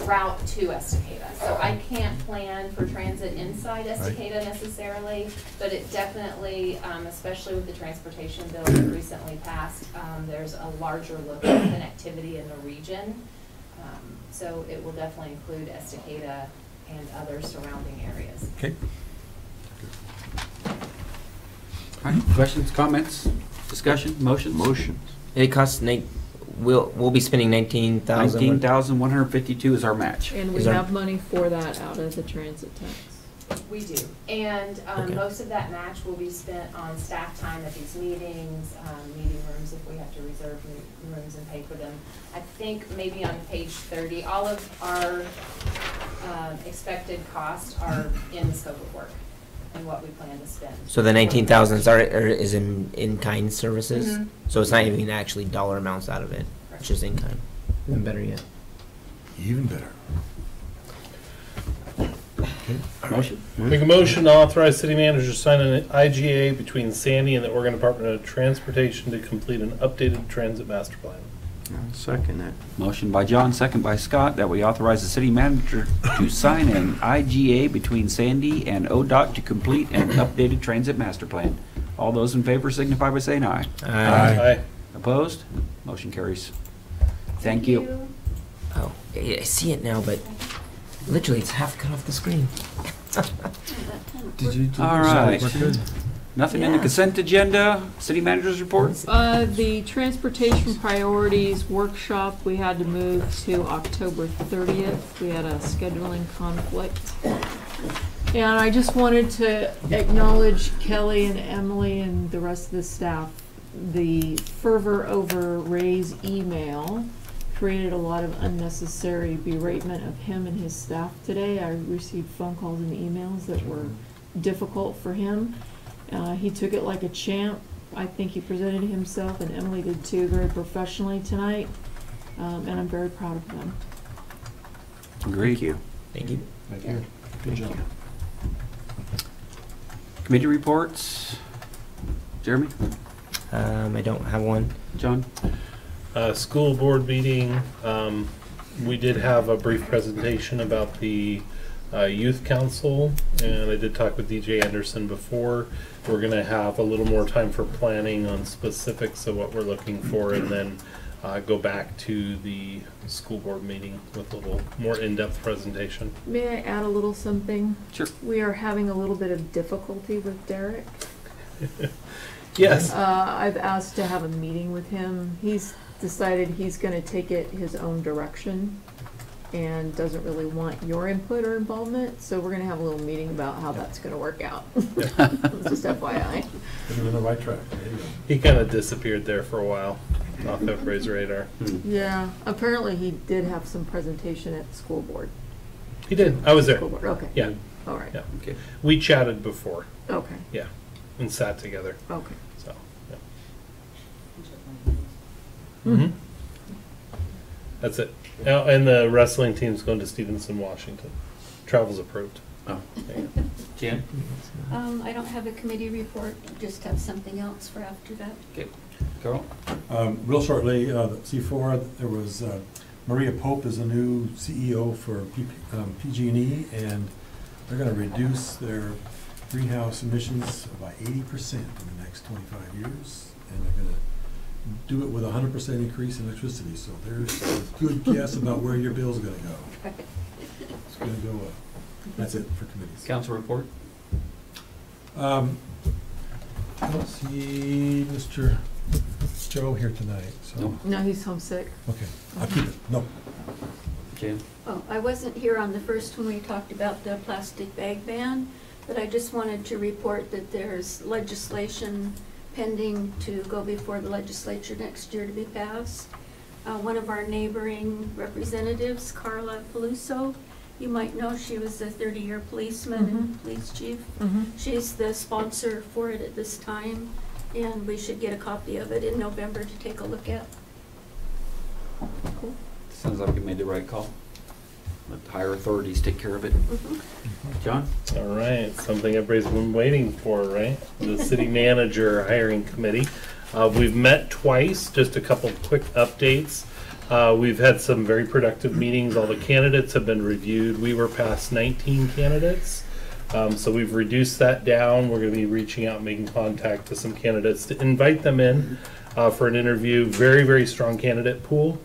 route to Estacada. So I can't plan for transit inside Estacada necessarily, but it definitely, especially with the transportation bill that recently passed, there's a larger look at connectivity in the region. So it will definitely include Estacada and other surrounding areas. Okay. All right, questions, comments, discussion, motions? Motions. It costs we'll be spending 19,000. 19,152 is our match. And we have money for that out of the transit tax. We do. And Okay. most of that match will be spent on staff time at these meetings, meeting rooms if we have to reserve rooms and pay for them. I think maybe on page 30, all of our expected costs are in the scope of work. and what we plan to spend. So the 19,000 is in kind services? Mhm. So it's not even actually dollar amounts out of it, it's just in kind. Even better yet. Even better. Motion? Make a motion to authorize city manager to sign an IGA between Sandy and the Oregon Department of Transportation to complete an updated transit master plan. Second that. Motion by John, second by Scott, that we authorize the city manager to sign an IGA between Sandy and ODOT to complete an updated transit master plan. All those in favor signify by saying aye. Aye. Opposed? Motion carries. Thank you. Oh, I see it now, but literally it's half cut off the screen. Did you? All right. We're good. Nothing in the consent agenda. City manager's report? The transportation priorities workshop, we had to move to October 30th. We had a scheduling conflict. And I just wanted to acknowledge Kelly and Emily and the rest of the staff. The fervor over Ray's email created a lot of unnecessary beratement of him and his staff today. I received phone calls and emails that were difficult for him. He took it like a champ. I think he presented himself, and Emily did too, very professionally tonight. And I'm very proud of them. Agreed. Thank you. Thank you. Thank you. Good job. Committee reports? Jeremy? I don't have one. John? School board meeting, we did have a brief presentation about the youth council, and I did talk with DJ Anderson before. We're gonna have a little more time for planning on specifics of what we're looking for, and then go back to the school board meeting with a little more in-depth presentation. May I add a little something? Sure. We are having a little bit of difficulty with Derek. Yes. I've asked to have a meeting with him. He's decided he's gonna take it his own direction and doesn't really want your input or involvement, so we're gonna have a little meeting about how that's gonna work out. Just FYI. Put him in the right track. There you go. He kind of disappeared there for a while, off everybody's radar. Yeah, apparently he did have some presentation at the school board. He did. I was there. School board, okay. Yeah. All right. Yeah. Okay. We chatted before. Okay. Yeah. And sat together. Okay. So, yeah. Mm-hmm. That's it. Oh, and the wrestling team's going to Stevenson, Washington. Travel's approved. Oh. Yeah. Jan? I don't have a committee report, just have something else for after that. Okay. Carl? Real shortly, C4, there was Maria Pope is the new CEO for PG&E, and they're going to reduce their greenhouse emissions by 80% in the next 25 years, and they're going to do it with a 100% increase in electricity. So there's a good guess about where your bill's going to go. It's going to go up. That's it for committees. Council report? I don't see Mr. Joe here tonight, so. No. No, he's homesick. Okay, I'll keep it. No. Jan? Oh, I wasn't here on the first when we talked about the plastic bag ban, but I just wanted to report that there's legislation pending to go before the legislature next year to be passed. One of our neighboring representatives, Carla Peluso, you might know, she was a 30-year policeman and police chief. She's the sponsor for it at this time, and we should get a copy of it in November to take a look at. Cool. Sounds like we made the right call. Let the higher authorities take care of it. John? All right, something everybody's been waiting for, right? The city manager hiring committee. We've met twice, just a couple quick updates. We've had some very productive meetings. All the candidates have been reviewed. We were past 19 candidates. So we've reduced that down. We're going to be reaching out and making contact to some candidates to invite them in for an interview. Very, very strong candidate pool.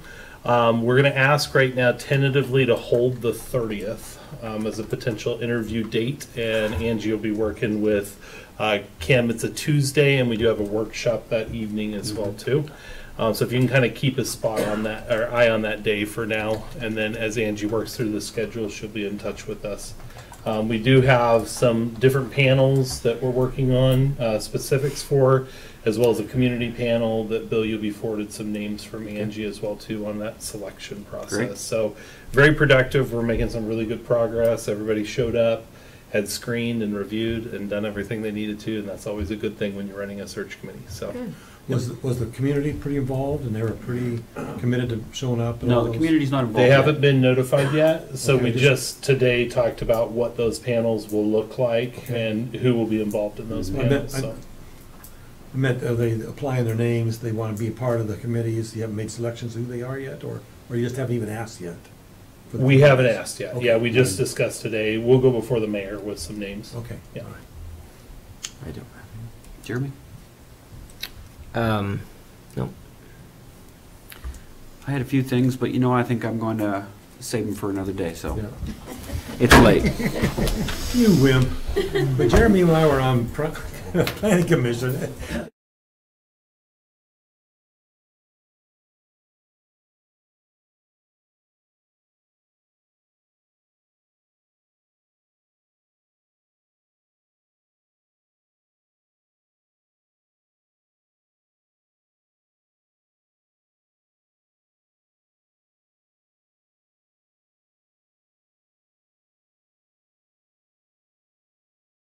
We're going to ask right now tentatively to hold the 30th as a potential interview date, and Angie will be working with Kim. It's a Tuesday, and we do have a workshop that evening as well too. So if you can kind of keep a spot on that, or eye on that day for now, and then as Angie works through the schedule, she'll be in touch with us. We do have some different panels that we're working on specifics for, as well as a community panel that Bill, you'll be forwarded some names from Angie as well too on that selection process. Great. So very productive. We're making some really good progress. Everybody showed up, had screened and reviewed and done everything they needed to, and that's always a good thing when you're running a search committee, so. Good. Was the community pretty involved, and they were pretty committed to showing up? And No, all the those? community's not involved They yet. haven't been notified yet, so Okay, we just- just today talked about what those panels will look like Okay. and who will be involved in those I meant- panels, I- so. I meant, are they applying their names, they want to be a part of the committees, you haven't made selections who they are yet, or you just haven't even asked yet? for the We haven't committees? asked yet, Okay. yeah, we just discussed today, we'll go before the mayor with some names. Okay. Yeah. All right. I don't. Jeremy? No. I had a few things, but you know, I think I'm going to save them for another day, so. Yeah. It's late. You wimp. But Jeremy and I were on planning commission.